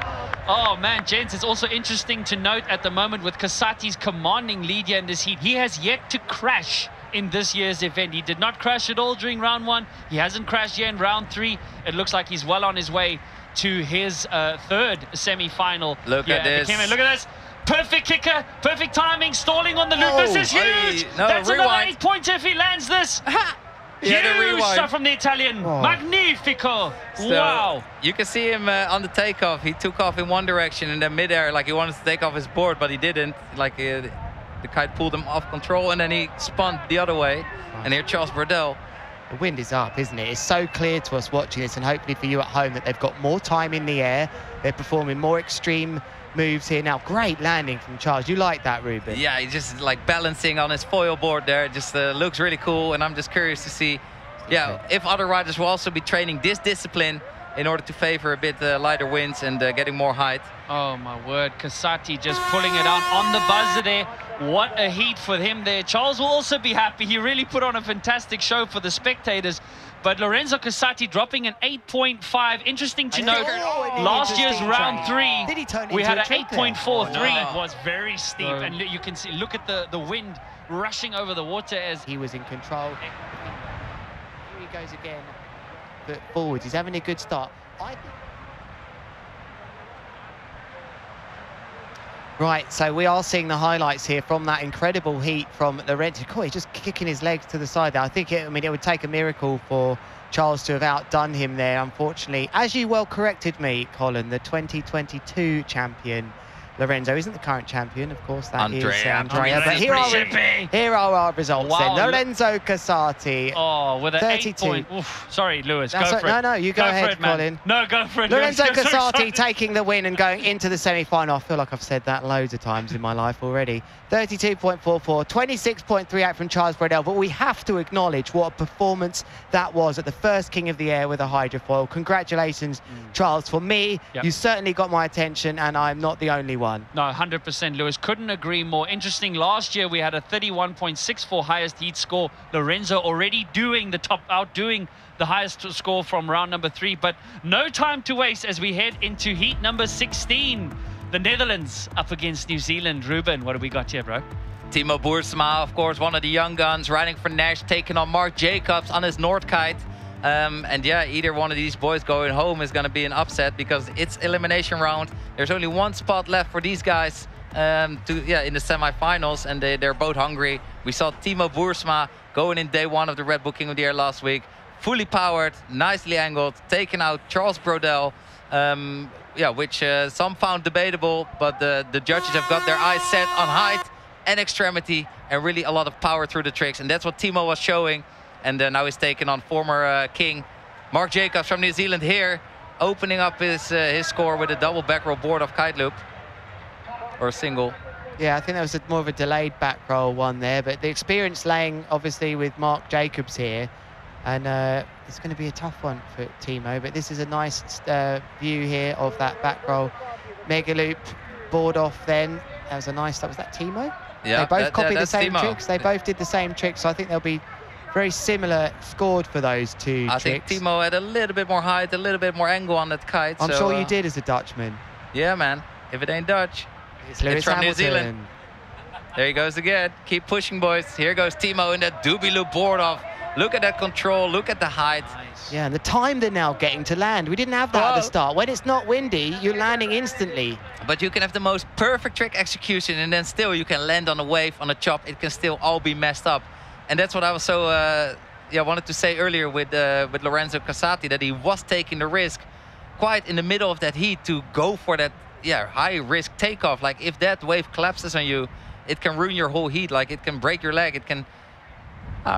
Oh, man, gents, it's also interesting to note at the moment with Casati's commanding lead here in this heat, he has yet to crash in this year's event. He did not crash at all during round 1. He hasn't crashed yet in round 3. It looks like he's well on his way to his 3rd semi-final. Look at this. Look at this. Perfect kicker, perfect timing, stalling on the loop. This is huge. No, That's rewind. another 8 points if he lands this. Yeah, the Huge rewind. stuff from the Italian. Oh. Magnifico. So, Wow. You can see him on the takeoff. He took off in one direction and then midair, like he wanted to take off his board, but he didn't. Like the kite pulled him off control and then he spun the other way. And here Charles Brodel. The wind is up, isn't it? It's so clear to us watching this, and hopefully for you at home, that they've got more time in the air. They're performing more extreme moves here now. Great landing from Charles. You like that, Ruben? Yeah, he's just like balancing on his foil board there. It just looks really cool, and I'm just curious to see, if other riders will also be training this discipline in order to favor a bit lighter winds and getting more height. Oh my word, Casati just pulling it out on the buzzer there. What a heat for him there. Charles will also be happy. He really put on a fantastic show for the spectators. But Lorenzo Casati dropping an 8.5. Interesting to note, last year's round 3, we had an 8.43. It was very steep, and you can see, look at the wind rushing over the water as he was in control. Here he goes again, but forwards. He's having a good start. Right, so we are seeing the highlights here from that incredible heat from Lorenzo. Oh, he's just kicking his legs to the side there. I think it would take a miracle for Charles to have outdone him there, unfortunately. As you well corrected me, Colin, the 2022 champion, Lorenzo, isn't the current champion, of course, that is Andrea. But here are our results then. Lorenzo Casati. Oh, with an 32. 8 point. Oof, sorry, Lewis, go for it. No, you go ahead, Colin. No, go for it, Lorenzo Lewis. Casati taking the win and going into the semi-final. I feel like I've said that loads of times in my life already. 32.44, 26.38 from Charles Bradell. But we have to acknowledge what a performance that was at the first King of the Air with a hydrofoil. Congratulations, Charles. For me, you certainly got my attention, and I'm not the only one. No, 100%, Lewis. Couldn't agree more. Interesting, last year we had a 31.64 highest heat score. Lorenzo already outdoing the highest score from round number 3. But no time to waste as we head into heat number 16. The Netherlands up against New Zealand. Ruben, what have we got here, bro? Timo Boersma, of course, one of the young guns, riding for Nash, taking on Mark Jacobs on his Noordkite. And yeah, either one of these boys going home is going to be an upset because it's elimination round. There's only one spot left for these guys in the semi-finals, and they're both hungry. We saw Timo Boersma going in day 1 of the Red Bull King of the Air last week. Fully powered, nicely angled, taking out Charles Brodel. Which some found debatable, but the judges have got their eyes set on height and extremity and really a lot of power through the tricks. And that's what Timo was showing. And now he's taking on former king Mark Jacobs from New Zealand here, opening up his score with a double back roll board off kite loop. Or a single. Yeah, I think that was more of a delayed back roll one there, but the experience laying obviously with Mark Jacobs here. And it's going to be a tough one for Timo, but this is a nice view here of that back roll mega loop board off then. That was a nice, was that Timo? Yeah, they both copied the same Timo. tricks. They both did the same tricks, so I think they'll be very similar scored for those two I tricks. think Timo had a little bit more height, a little bit more angle on that kite. I'm sure you did as a Dutchman. Yeah, man. If it ain't Dutch, it's Lewis from Hamilton. New Zealand. There he goes again. Keep pushing, boys. Here goes Timo in that doobie loop board off. Look at that control. Look at the height. Nice. Yeah, and the time they're now getting to land. We didn't have that at the start. When it's not windy, you're landing instantly. But you can have the most perfect trick execution, and then still you can land on a wave, on a chop. It can still all be messed up. And that's what I was so wanted to say earlier with Lorenzo Casati, that he was taking the risk quite in the middle of that heat to go for that high risk takeoff. Like if that wave collapses on you, it can ruin your whole heat. Like it can break your leg. It can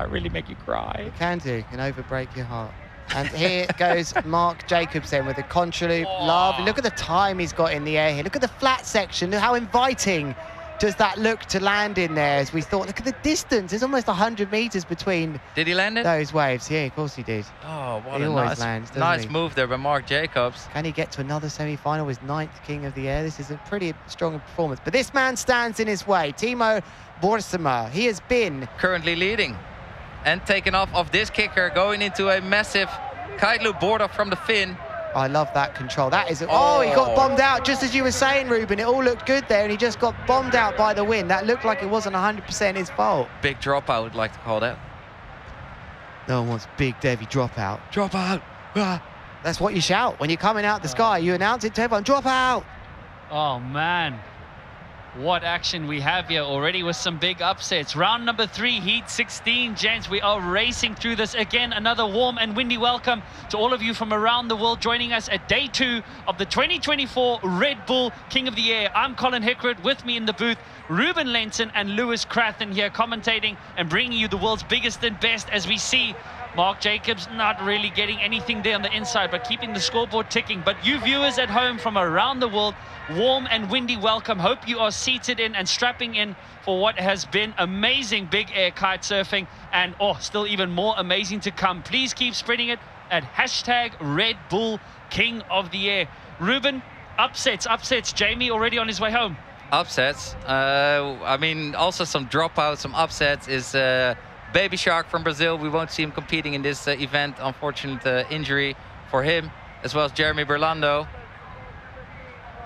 really make you cry. It can do. It can overbreak your heart. And here goes Mark Jacobs then with the contra loop. Lovely. Look at the time he's got in the air here. Look at the flat section. Look how inviting does that look to land in there, as we thought. Look at the distance. There's almost 100 meters between Did he land it? those waves. Yeah, of course he did. Oh, what he a always lands, nice he? move there by Mark Jacobs. Can he get to another semi-final, his 9th King of the Air? This is a pretty strong performance. But this man stands in his way. Timo Boersma. He has been currently leading and taken off of this kicker, going into a massive kite loop board off from the fin. I love that control. That is... Oh, he got bombed out, just as you were saying, Ruben. It all looked good there, and he just got bombed out by the wind. That looked like it wasn't 100% his fault. Big dropout, I would like to call that. No one wants big Davy dropout. Drop out. Ah. That's what you shout when you're coming out the sky. You announce it to everyone, drop out. Oh, man. What action we have here already with some big upsets. Round number 3, heat 16, gents. We are racing through this again. Another warm and windy welcome to all of you from around the world joining us at day 2 of the 2024 Red Bull King of the Air. I'm Colin Hickred. With me in the booth, Ruben Lenton and Lewis Crathen here commentating and bringing you the world's biggest and best, as we see Mark Jacobs not really getting anything there on the inside, but keeping the scoreboard ticking. But you viewers at home from around the world, warm and windy welcome. Hope you are seated in and strapping in for what has been amazing big air kite surfing, and still even more amazing to come. Please keep spreading it at #RedBullKingOfTheAir. Ruben, upsets. Jamie already on his way home. Upsets. I mean, also some dropouts, some upsets is Baby Shark from Brazil. We won't see him competing in this event. Unfortunate injury for him, as well as Jeremy Berlando.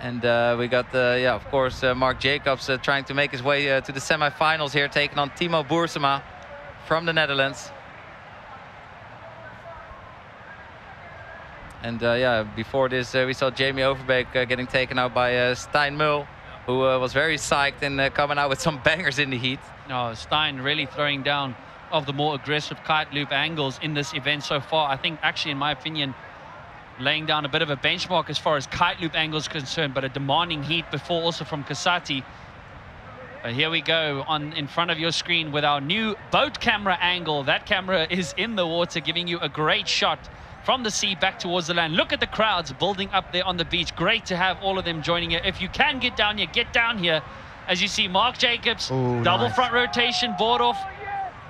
And we got, of course, Mark Jacobs trying to make his way to the semifinals here, taking on Timo Boersema from the Netherlands. And before this, we saw Jamie Overbeek getting taken out by Stein Mull, who was very psyched and coming out with some bangers in the heat. No, Stein really throwing down of the more aggressive kite loop angles in this event so far. I think, actually, in my opinion, laying down a bit of a benchmark as far as kite loop angles concerned, but a demanding heat before also from Kasati. But here we go in front of your screen with our new boat camera angle. That camera is in the water, giving you a great shot from the sea back towards the land. Look at the crowds building up there on the beach. Great to have all of them joining you. If you can get down here, get down here. As you see, Mark Jacobs, double front rotation, board off.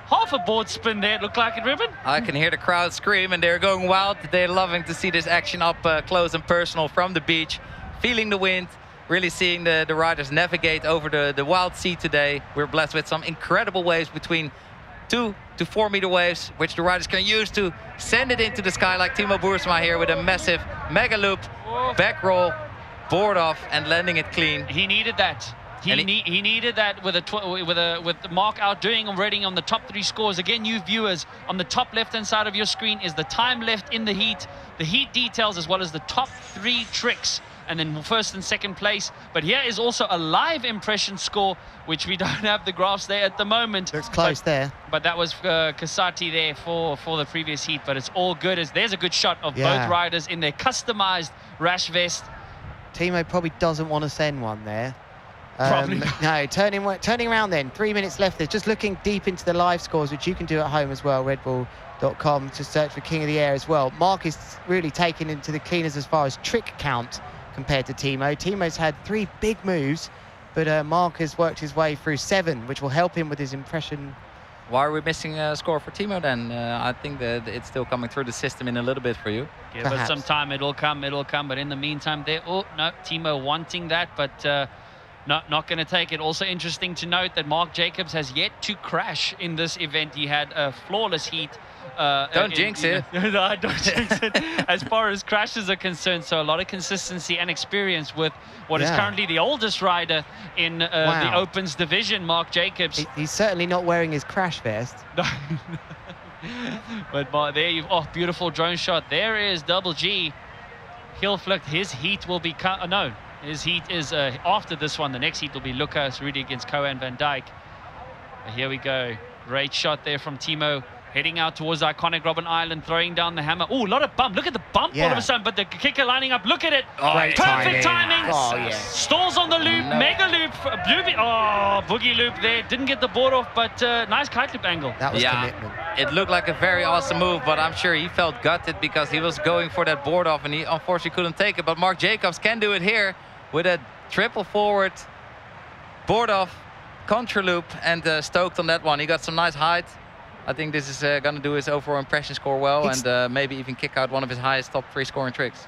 Half a board spin there, it looked like it, Ruben. I can hear the crowd scream, and they're going wild. They're loving to see this action up close and personal from the beach, feeling the wind, really seeing the riders navigate over the wild sea today. We're blessed with some incredible waves, between 2 to 4 meter waves, which the riders can use to send it into the sky, like Timo Boersema here with a massive mega loop, back roll, board off, and landing it clean. He needed that. He needed that with Mark outdoing already on the top 3 scores. Again, you viewers, on the top left-hand side of your screen is the time left in the heat details, as well as the top 3 tricks, and then first and second place. But here is also a live impression score, which we don't have the graphs there at the moment. Looks close there. But that was Kasati there for the previous heat. But it's all good. There's a good shot of both riders in their customized rash vest. Timo probably doesn't want to send one there. Probably. No, turning around then. 3 minutes left. They're just looking deep into the live scores, which you can do at home as well, redbull.com, to search for King of the Air as well. Mark is really taken into the cleaners as far as trick count compared to Timo. Timo's had 3 big moves, but Mark has worked his way through 7, which will help him with his impression. Why are we missing a score for Timo then? I think that it's still coming through the system in a little bit for you. Give us some time, it'll come. But in the meantime, Timo wanting that, but not going to take it. Also interesting to note that Mark Jacobs has yet to crash in this event. He had a flawless heat. Don't jinx it. No, I don't jinx it. As far as crashes are concerned, so a lot of consistency and experience with what is currently the oldest rider in the Opens division, Mark Jacobs. He's certainly not wearing his crash vest. But there beautiful drone shot. There is Double G. He'll flick. His heat will be his heat is after this one. The next heat will be Lucas Rudy against Kohan van Dijk. Here we go. Great shot there from Timo. Heading out towards iconic Robben Island, throwing down the hammer. Oh, a lot of bump. Look at the bump all of a sudden, but the kicker lining up. Look at it. Perfect timing. Oh, yeah. Stalls on the loop. Mega loop. Boogie loop there. Didn't get the board off, but nice kite loop angle. That was commitment. It looked like a very awesome move, but I'm sure he felt gutted because he was going for that board off and he unfortunately couldn't take it. But Mark Jacobs can do it here with a triple forward, board off, contra loop, and stoked on that one. He got some nice height. I think this is going to do his overall impression score well, and maybe even kick out one of his highest top 3 scoring tricks.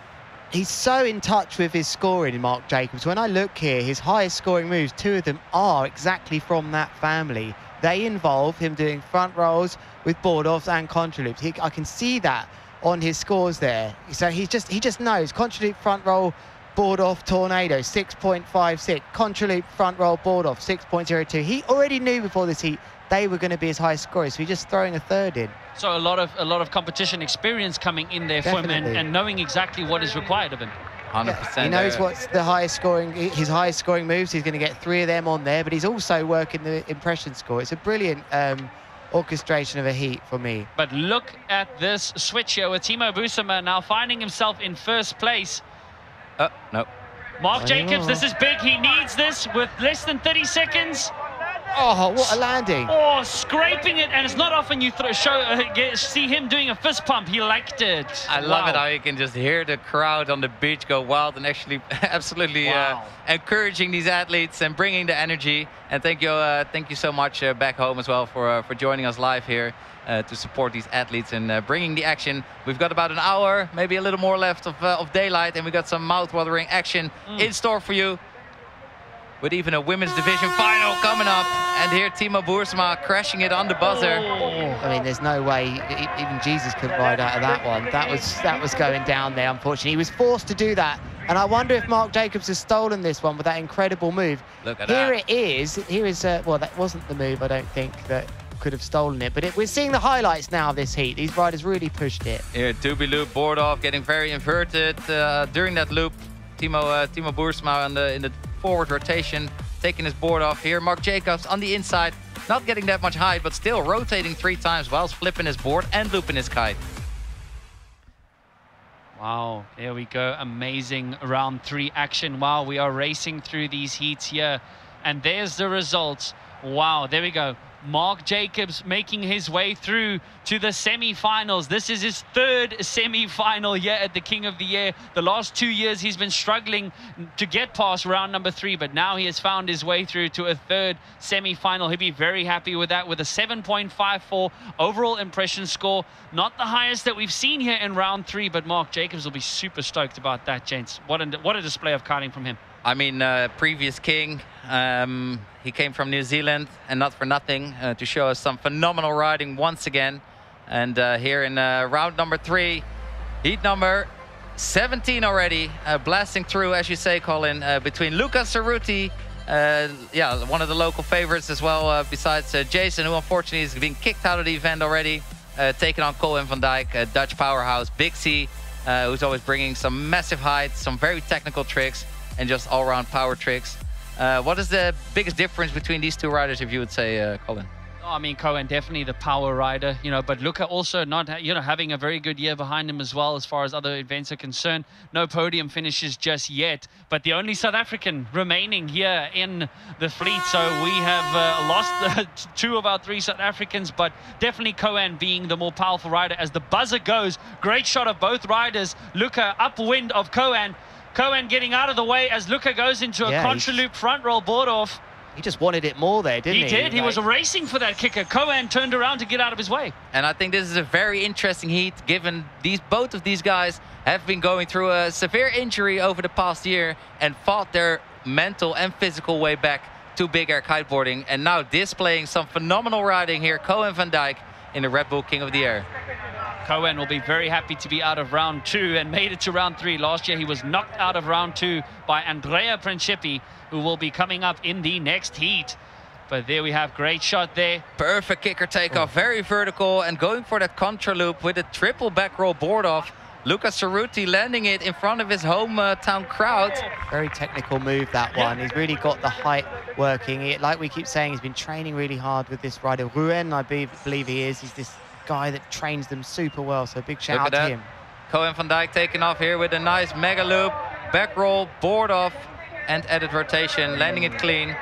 He's so in touch with his scoring, Mark Jacobs. When I look here, his highest scoring moves, 2 of them are exactly from that family. They involve him doing front rolls with board offs and contra loops. I can see that on his scores there. So he just knows contra loop, front roll, board off, tornado 6.56, contra loop, front roll, board off 6.02. He already knew before this heat they were going to be his highest scorers, so he's just throwing a 3rd in. So a lot of competition experience coming in there for him, and knowing exactly what is required of him. 100%. He knows what's the highest scoring, his highest scoring moves. He's going to get 3 of them on there, but he's also working the impression score. It's a brilliant orchestration of a heat for me. But look at this switch here with Timo Boersema now finding himself in 1st place. No. Mark Jacobs, this is big. He needs this with less than 30 seconds. Oh, what a landing. Oh, scraping it, and it's not often you see him doing a fist pump. He liked it. I love it how you can just hear the crowd on the beach go wild and actually absolutely encouraging these athletes and bringing the energy. And thank you so much back home as well for joining us live here to support these athletes and bringing the action. We've got about an hour, maybe a little more left of daylight, and we got some mouth-watering action in store for you. With even a women's division final coming up, and here Timo Boersma crashing it on the buzzer. I mean, there's no way even Jesus could ride out of that one. That was going down there, unfortunately. He was forced to do that, and I wonder if Mark Jacobs has stolen this one with that incredible move. Look at that. Here is well, that wasn't the move, I don't think, that could have stolen it, but we're seeing the highlights now of this heat. These riders really pushed it. Here, doobie loop, board off, getting very inverted during that loop. Timo Boersma in the forward rotation, taking his board off here. Mark Jacobs on the inside, not getting that much height, but still rotating 3 times whilst flipping his board and looping his kite. Wow, there we go. Amazing round 3 action. Wow, we are racing through these heats here. And there's the results. Wow, there we go. Mark Jacobs making his way through to the semi-finals. This is his 3rd semi-final here at the King of the Air. The last 2 years he's been struggling to get past round number 3, but now he has found his way through to a 3rd semi-final. He'll be very happy with that, with a 7.54 overall impression score. Not the highest that we've seen here in round 3, but Mark Jacobs will be super stoked about that, gents. What a display of kiting from him. I mean, previous king, he came from New Zealand, and not for nothing, to show us some phenomenal riding once again. And here in round number 3, heat number 17 already, blasting through, as you say, Colin, between Luca Cerruti, one of the local favorites as well, besides Jason, who unfortunately is being kicked out of the event already, taking on Koen van Dijk, a Dutch powerhouse, Big C, who's always bringing some massive height, some very technical tricks, and just all-round power tricks. What is the biggest difference between these 2 riders, if you would say, Colin? I mean, Koen definitely the power rider, but Luca also not, having a very good year behind him as well as far as other events are concerned. No podium finishes just yet, but the only South African remaining here in the fleet. So we have lost 2 of our 3 South Africans, but definitely Koen being the more powerful rider as the buzzer goes. Great shot of both riders. Luca upwind of Koen. Koen getting out of the way as Luca goes into a contra loop front roll board off. He just wanted it more there, didn't he? He did. He was racing for that kicker. Koen turned around to get out of his way. And I think this is a very interesting heat, given both of these guys have been going through a severe injury over the past year and fought their mental and physical way back to big air kiteboarding, and now displaying some phenomenal riding here. Koen van Dijk in the Red Bull King of the Air. Koen will be very happy to be out of round 2 and made it to round 3. Last year he was knocked out of round 2 by Andrea Principi, who will be coming up in the next heat. But there we have, great shot there. Perfect kicker takeoff, very vertical, and going for that contra loop with a triple back roll board off. Luca Cerruti landing it in front of his hometown crowd. Very technical move, that one. He's really got the height working. Like we keep saying, he's been training really hard with this rider. Rouen, I believe he is. He's this guy that trains them super well, so big shout out to him. Koen van Dijk taking off here with a nice mega loop, back roll, board off, and added rotation, landing it clean.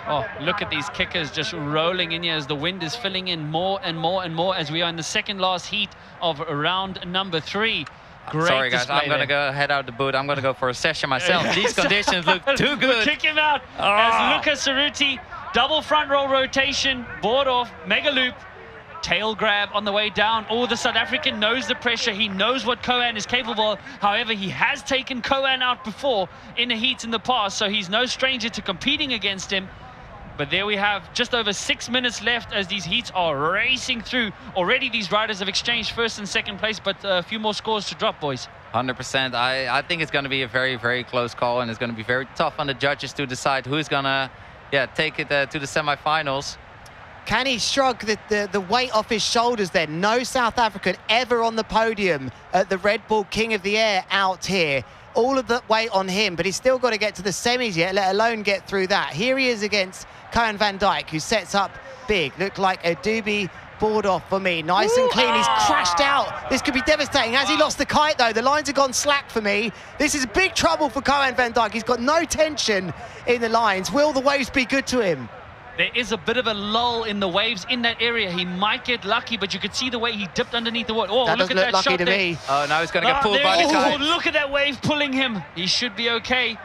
Oh, look at these kickers just rolling in here as the wind is filling in more and more and more as we are in the second last heat of round number 3. Great. Sorry guys, I'm going to go head out the boot. I'm going to go for a session myself. These conditions look too good. Kick him out as Luca Cerruti, double front roll rotation, board off, mega loop, tail grab on the way down. Oh, the South African knows the pressure. He knows what Koen is capable of. However, he has taken Koen out before in the heats in the past, so he's no stranger to competing against him. But there we have just over 6 minutes left as these heats are racing through. Already these riders have exchanged first and second place, but a few more scores to drop, boys. 100%. I think it's going to be a very, very close call, and it's going to be very tough on the judges to decide who's going to take it to the semifinals. Can he shrug the weight off his shoulders then? No South African ever on the podium at the Red Bull King of the Air out here. All of the weight on him, but he's still got to get to the semis yet, let alone get through that. Here he is against Koen van Dijk, who sets up big. Looked like a doobie board off for me. Nice and clean. He's crashed out. This could be devastating. Has he lost the kite, though? The lines have gone slack for me. This is big trouble for Koen van Dijk. He's got no tension in the lines. Will the waves be good to him? There is a bit of a lull in the waves in that area. He might get lucky, but you could see the way he dipped underneath the water. Oh, that look at look that lucky shot to there. me. Oh, now he's going to get pulled by the Oh, kite. look at that wave pulling him. He should be okay.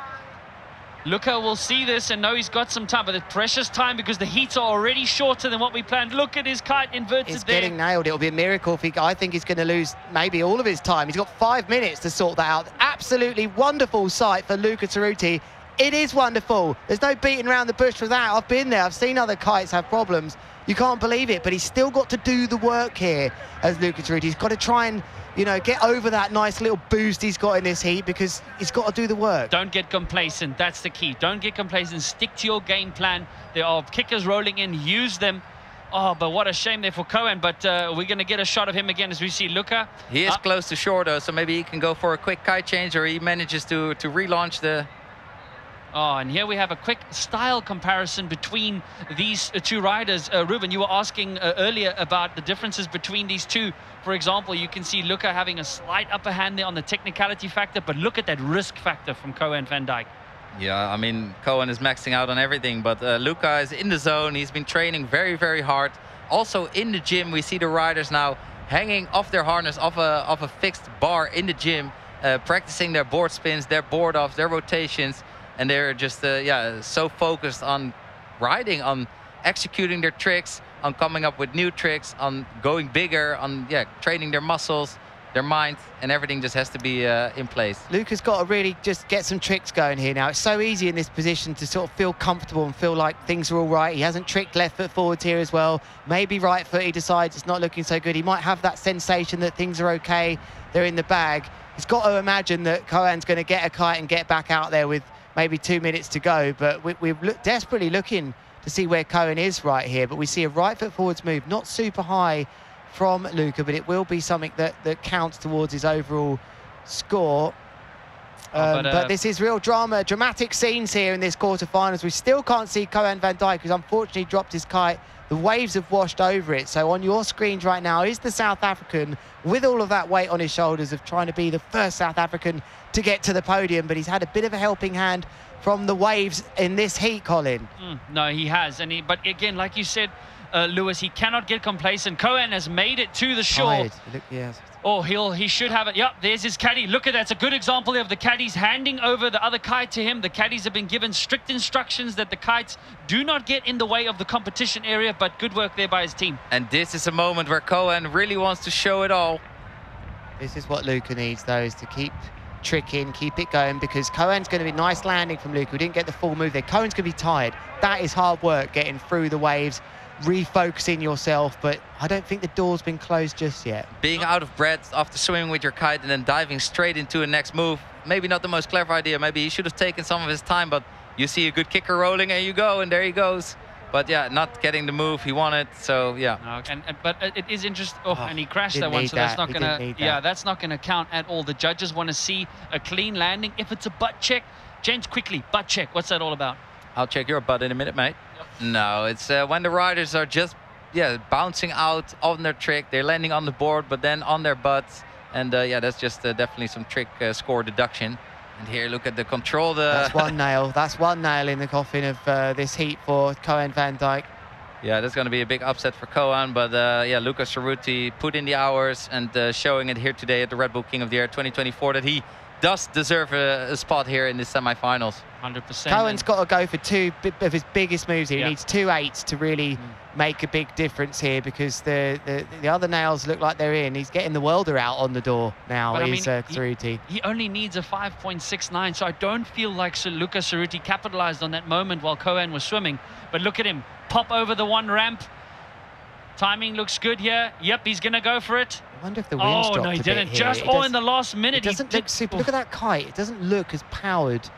Luca will see this and know he's got some time, but it's precious time because the heats are already shorter than what we planned. Look at his kite inverted It's there. getting nailed. It'll be a miracle if I think he's going to lose maybe all of his time. He's got 5 minutes to sort that out. Absolutely wonderful sight for Luca Cerruti. It is wonderful. There's no beating around the bush for that. I've been there. I've seen other kites have problems. You can't believe it, but he's still got to do the work here as Luca Cerruti. He's got to try and, you know, get over that nice little boost he's got in this heat because he's got to do the work. Don't get complacent. That's the key. Don't get complacent. Stick to your game plan. There are kickers rolling in. Use them. Oh, but what a shame there for Cohen. But we're going to get a shot of him again as we see Luca. He is close to shore, though, so maybe he can go for a quick kite change, or he manages to relaunch the... Oh, and here we have a quick style comparison between these two riders. Ruben, you were asking earlier about the differences between these two. For example, you can see Luca having a slight upper hand there on the technicality factor, but look at that risk factor from Cohen van Dijk. Yeah, I mean, Cohen is maxing out on everything, but Luca is in the zone. He's been training very, very hard. Also in the gym, we see the riders now hanging off their harness, off a fixed bar in the gym, practicing their board spins, their board offs, their rotations. And they're just, so focused on riding, on executing their tricks, on coming up with new tricks, on going bigger, on, training their muscles, their mind, and everything just has to be in place. Luca's got to really just get some tricks going here now. It's so easy in this position to sort of feel comfortable and feel like things are all right. He hasn't tricked left foot forwards here as well. Maybe right foot, he decides it's not looking so good. He might have that sensation that things are okay, they're in the bag. He's got to imagine that Cohen's going to get a kite and get back out there with maybe 2 minutes to go, but we're desperately looking to see where Cohen is right here. But we see a right foot forwards move, not super high from Luca, but it will be something that counts towards his overall score. But this is real drama, dramatic scenes here in this quarterfinals. We still can't see Cohen van Dijk, who's unfortunately dropped his kite. The waves have washed over it. So on your screens right now is the South African with all of that weight on his shoulders of trying to be the first South African to get to the podium. But he's had a bit of a helping hand from the waves in this heat, Colin. No, he has. But again, like you said, Lewis, he cannot get complacent. Cohen has made it to the shore. Yes. Oh, he should have it. Yep, there's his caddy. Look at that. It's a good example of the caddies handing over the other kite to him. The caddies have been given strict instructions that the kites do not get in the way of the competition area, but good work there by his team. And this is a moment where Cohen really wants to show it all. This is what Luca needs, though, is to keep tricking, keep it going, because Cohen's going to be nice landing from Luca. We didn't get the full move there. Cohen's going to be tired. That is hard work, getting through the waves, refocusing yourself, but I don't think the door's been closed just yet. Being out of breath after swimming with your kite and then diving straight into a next move, maybe not the most clever idea. Maybe he should have taken some of his time, but you see a good kicker rolling and you go, and there he goes. But yeah, not getting the move he wanted, so yeah. But it is interesting. And he crashed that one, so that's not gonna. Yeah, that's not gonna count at all. The judges want to see a clean landing. If it's a butt check, James, quickly, butt check. What's that all about? I'll check your butt in a minute, mate. Yep. No, it's when the riders are just bouncing out on their trick. They're landing on the board, but then on their butts, and that's just definitely some trick score deduction. And here, look at the control. That's one nail. That's one nail in the coffin of this heat for Cohen van Dijk. Yeah, that's going to be a big upset for Cohen. But Luca Cerruti put in the hours and showing it here today at the Red Bull King of the Air 2024 that he does deserve a spot here in the semifinals. 100%. Cohen's got to go for two of his biggest moves here. He needs 2 8s to really make a big difference here, because the other nails look like they're in. He's getting the welder out on the door now, Cerruti. He only needs a 5.69, so I don't feel like Luca Cerruti capitalized on that moment while Cohen was swimming. But look at him pop over the one ramp. Timing looks good here. Yep, he's going to go for it. I wonder if the wind's dropped no, he a didn't. bit Just here. in the last minute. It doesn't look super. Look at that kite. It doesn't look as powered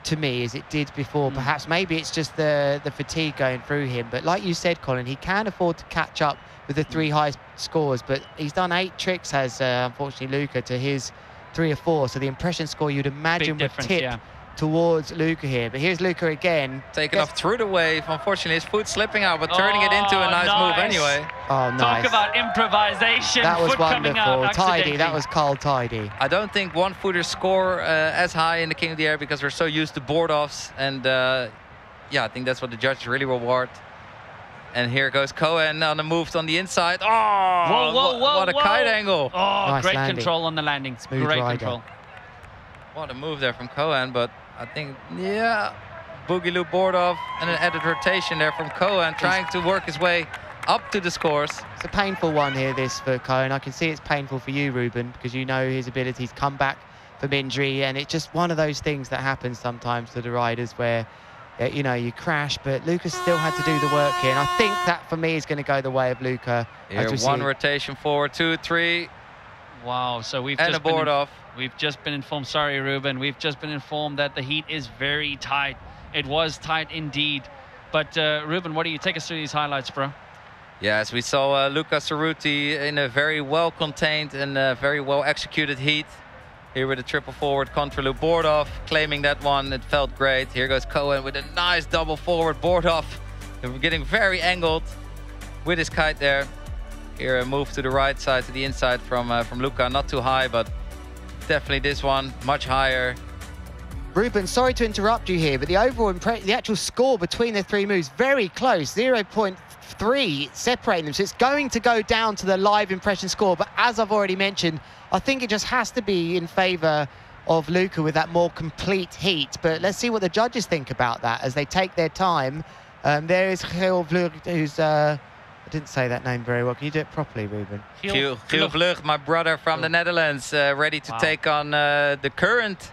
to me as it did before. Perhaps maybe it's just the fatigue going through him. But like you said, Colin, he can afford to catch up with the 3 high scores. But he's done 8 tricks, has unfortunately Luca, to his 3 or 4. So the impression score you'd imagine would tip towards Luca here. But here's Luca again. Taken off through the wave. Unfortunately, his foot slipping out, but turning it into a nice move anyway. Oh, nice. Talk about improvisation. That was foot coming out wonderful. Tidy. That was cold tidy. I don't think one-footers score as high in the King of the Air because we're so used to board offs. And I think that's what the judges really reward. And here goes Cohen on the move on the inside. Oh, whoa, what a kite angle. Oh, Nice great landing. control on the landing. Smooth Great rider. control. What a move there from Cohen, but I think, yeah, boogie loop board off and an added rotation there from Cohen, trying to work his way up to the scores. It's a painful one here, this, for Cohen. I can see it's painful for you, Ruben, because you know his abilities come back from injury, and it's just one of those things that happens sometimes to the riders where, you know, you crash, but Lucas still had to do the work here, and I think that, for me, is going to go the way of Luca. Here, one rotation forward, 2, 3. Wow, so we've And just a board off. We've just been informed, sorry Ruben, we've just been informed that the heat is very tight. It was tight indeed. But Ruben, what do you take us through these highlights, bro? Yes, we saw Luca Cerruti in a very well contained and very well executed heat. Here with a triple forward contra loop board off, claiming that one. It felt great. Here goes Cohen with a nice double forward board off. And we're getting very angled with his kite there. Here a move to the right side, to the inside from Luca. Not too high, but definitely this one much higher. Ruben, sorry to interrupt you here, but the overall the actual score between the three moves, very close, 0.3 separating them. So it's going to go down to the live impression score. But as I've already mentioned, I think it just has to be in favour of Luca with that more complete heat. But let's see what the judges think about that as they take their time. There is Geel Vlug, who's... I didn't say that name very well. Can you do it properly, Ruben? Geel Vlug, my brother from the Netherlands, ready to take on the current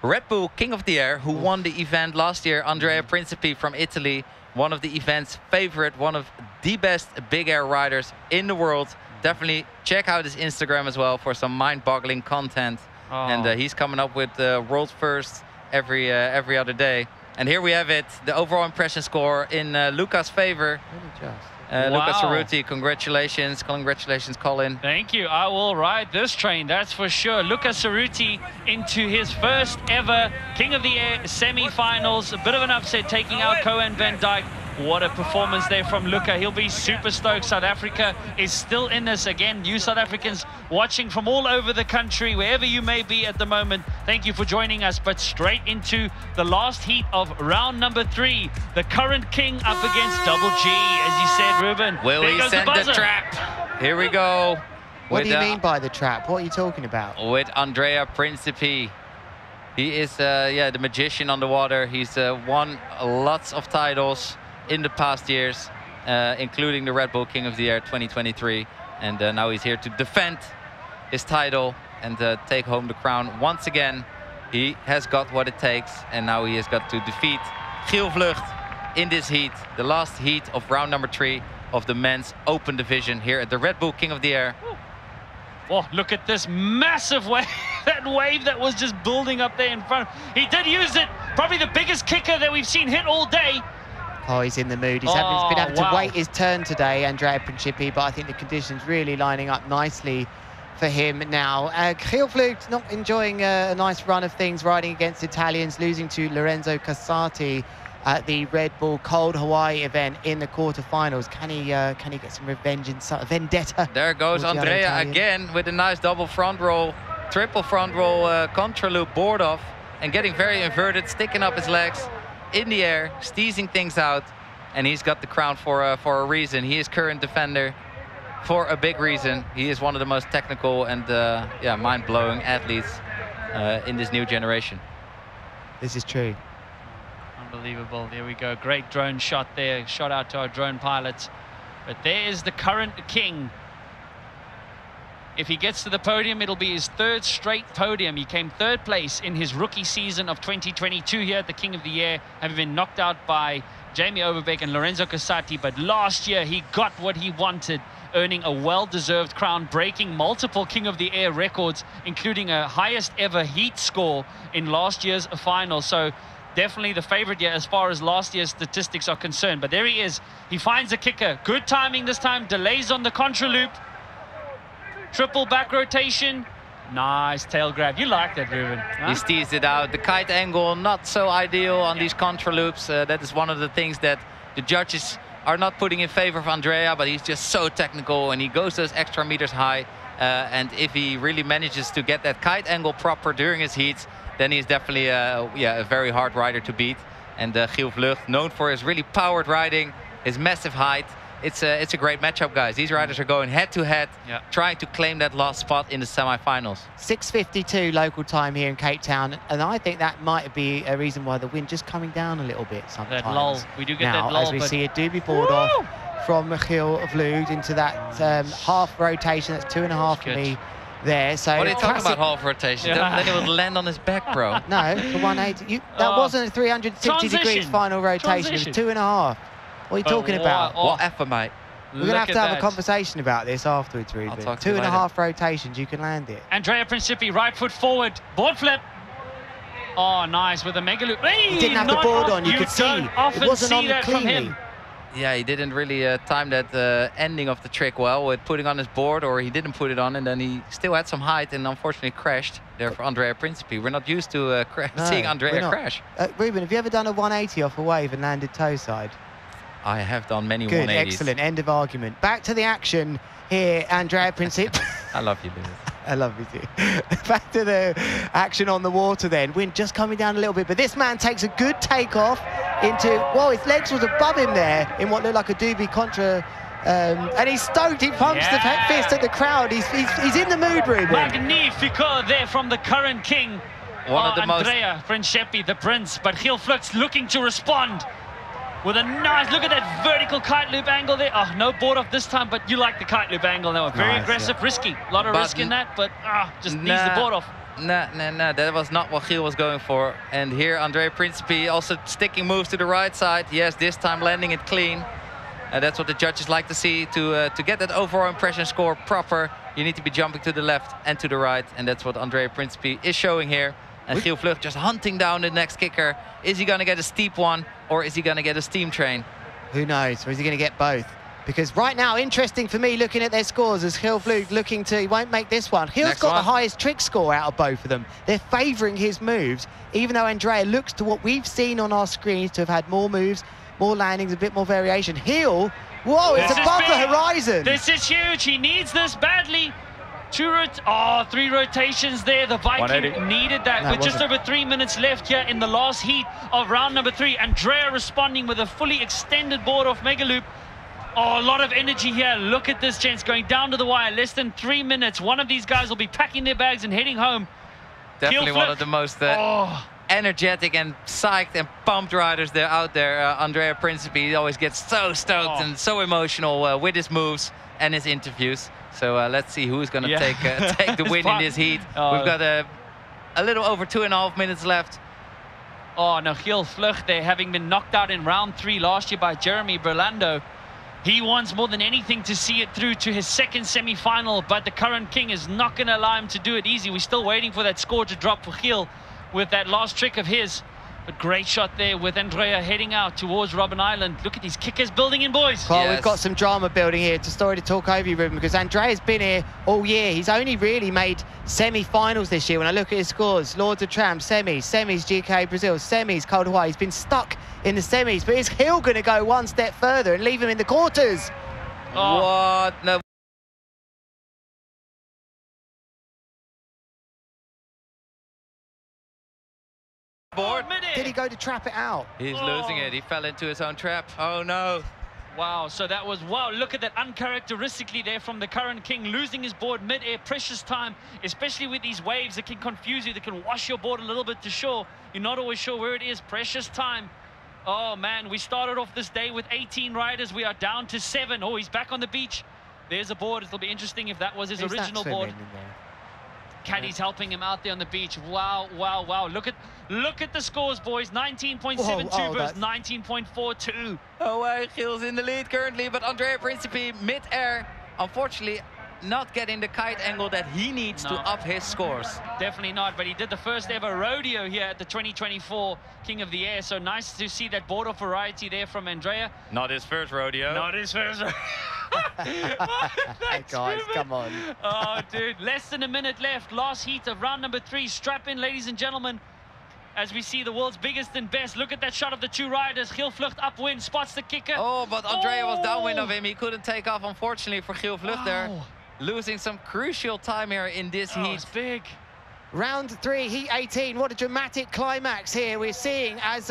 Red Bull King of the Air, who won the event last year, Andrea Principi from Italy. One of the event's favorite, one of the best big air riders in the world. Definitely check out his Instagram as well for some mind-boggling content. And he's coming up with world first every other day. And here we have it, the overall impression score in Luca's favor. Luca Cerruti, congratulations. Congratulations, Colin. Thank you. I will ride this train, that's for sure. Luca Cerruti into his first ever King of the Air semi-finals. A bit of an upset, taking out Cohen van Dijk. What a performance there from Luca. He'll be super stoked. South Africa is still in this. Again, you South Africans watching from all over the country, wherever you may be at the moment, thank you for joining us. But straight into the last heat of round number 3. The current king up against Double G, as you said, Ruben. Will he send the trap? Here we go. What do you mean by the trap? What are you talking about? With Andrea Principi. He is the magician on the water. He's won lots of titles in the past years, including the Red Bull King of the Air 2023. And now he's here to defend his title and take home the crown once again. He has got what it takes, and now he has got to defeat Geel Vlucht in this heat, the last heat of round number 3 of the men's open division here at the Red Bull King of the Air. Oh, look at this massive wave, that wave that was just building up there in front. He did use it, probably the biggest kicker that we've seen hit all day. Oh, he's in the mood. He's been having to wait his turn today, Andrea Principi, but I think the conditions really lining up nicely for him now. Geel Vlucht not enjoying a nice run of things, riding against Italians, losing to Lorenzo Casati at the Red Bull Cold Hawaii event in the quarterfinals. Can he get some revenge and vendetta? There goes Andrea again with a nice double front roll, triple front roll contra loop board off, and getting very inverted, sticking up his legs in the air, steezing things out, and he's got the crown for a reason. He is current defender for a big reason. He is one of the most technical and mind-blowing athletes in this new generation. This is true. Unbelievable. There we go. Great drone shot there. Shout out to our drone pilots. But there is the current king. If he gets to the podium, it'll be his 3rd straight podium. He came 3rd place in his rookie season of 2022 here at the King of the Year, having been knocked out by Jamie Overbeek and Lorenzo Casati. But last year, he got what he wanted, earning a well-deserved crown, breaking multiple King of the Air records, including a highest ever heat score in last year's final. So definitely the favorite here as far as last year's statistics are concerned. But there he is. He finds a kicker. Good timing this time. Delays on the contra loop. Triple back rotation. Nice tail grab. You like that, Ruben? Huh? He steezed it out. The kite angle not so ideal on these contra loops. That is one of the things that the judges are not putting in favor of Andrea, but he's just so technical and he goes those extra meters high. And if he really manages to get that kite angle proper during his heats, then he's definitely a very hard rider to beat. And Geel Vlucht, known for his really powered riding, his massive height, it's a great matchup, guys. These riders are going head-to-head, trying to claim that last spot in the semi-finals. 6:52 local time here in Cape Town, and I think that might be a reason why the wind just coming down a little bit sometimes. That lull, we do get now, that lull. As we see a doobie board off from Michiel Vloed into that half rotation. That's 2.5 for me there. So what are you talking about, half rotation? Then it would land on his back, bro. No, it's a 180. That wasn't a 360 degrees final rotation. It was 2.5. What are you talking about? Whatever, mate. We're going to have a conversation about this afterwards, Ruben. 2.5 rotations, you can land it. Andrea Principi, right foot forward, board flip. Oh, nice with a mega loop. He didn't have the board on, you could see. It wasn't on cleanly. Yeah, he didn't really time that ending of the trick well with putting on his board, or he didn't put it on, and then he still had some height and unfortunately crashed there for Andrea Principi. We're not used to seeing Andrea crash. Ruben, have you ever done a 180 off a wave and landed toe side? I have done many 180s. Good, excellent. End of argument. Back to the action here, Andrea Principi. I love you, Lewis. I love you too. Back to the action on the water then. Wind just coming down a little bit, but this man takes a good takeoff into, well, his legs was above him there in what looked like a doobie contra. And he's stoked, he pumps the fist at the crowd. He's in the mood, Ruben. Magnifico there from the current king. One of the Andrea Principi, the prince, but Giel Vlucht's looking to respond with a nice, look at that vertical kite loop angle there. Oh, no board off this time, but you like the kite loop angle now. Very aggressive, risky. A lot of risk in that, but just needs the board off. Nah, that was not what Giel was going for. And here, Andrea Principi also sticking moves to the right side. Yes, this time landing it clean. That's what the judges like to see. To get that overall impression score proper, you need to be jumping to the left and to the right. And that's what Andrea Principi is showing here. And Giel Vlucht just hunting down the next kicker. Is he going to get a steep one, or is he going to get a steam train? Who knows? Or is he going to get both? Because right now, interesting for me looking at their scores as Giel Vlucht looking to, he won't make this one. Giel's got the highest trick score out of both of them. They're favouring his moves, even though Andrea looks to what we've seen on our screens to have had more moves, more landings, a bit more variation. Giel, whoa, it's above the horizon. This is huge. He needs this badly. 3 rotations there. The Viking needed that with just over 3 minutes left here in the last heat of round number 3. Andrea responding with a fully extended board off Mega Loop. Oh, a lot of energy here. Look at this, gents, going down to the wire. Less than 3 minutes. One of these guys will be packing their bags and heading home. Definitely one of the most energetic and psyched and pumped riders out there. Andrea Principi, he always gets so stoked and so emotional with his moves and his interviews. So let's see who's going to take the win in this heat. We've got a little over 2.5 minutes left. Oh, no, Giel Vlucht there, having been knocked out in round 3 last year by Jeremy Berlando. He wants more than anything to see it through to his second semi-final, but the current king is not going to allow him to do it easy. We're still waiting for that score to drop for Giel with that last trick of his. But great shot there with Andrea heading out towards Robben Island. Look at these kickers building in, boys. Well, we've got some drama building here. It's a story to talk over you, Ruben, because Andrea's been here all year. He's only really made semi-finals this year. When I look at his scores, Lords of Tramp, semis GK Brazil, semis Cold Hawaii. He's been stuck in the semis, but is Giel going to go one step further and leave him in the quarters? What? No. Board. Did he go to trap it out? He's losing it. He fell into his own trap. Oh no. Wow, so that was, wow, look at that uncharacteristically there from the current king, losing his board mid-air. Precious time, especially with these waves that can confuse you, that can wash your board a little bit to shore. You're not always sure where it is. Precious time. Oh man, we started off this day with 18 riders. We are down to 7. Oh, he's back on the beach. There's a board. It'll be interesting if that was his original board. Caddy's helping him out there on the beach. Wow, wow, wow. Look at the scores, boys. 19.72 versus 19.42. Oh, Giel's in the lead currently, but Andrea Principi mid-air, unfortunately, not getting the kite angle that he needs to up his scores. Definitely not, but he did the first ever rodeo here at the 2024 King of the Air, so nice to see that board of variety there from Andrea. Not his first rodeo. Not his first rodeo. Hey guys, come on. Oh, dude, less than a minute left. Last heat of round number 3. Strap in, ladies and gentlemen, as we see the world's biggest and best. Look at that shot of the 2 riders. Giel Vlucht upwind, spots the kicker. Oh, but Andrea was downwind of him. He couldn't take off, unfortunately, for Giel Vlucht there. Losing some crucial time here in this heat. It's big. Round 3, heat 18. What a dramatic climax here we're seeing as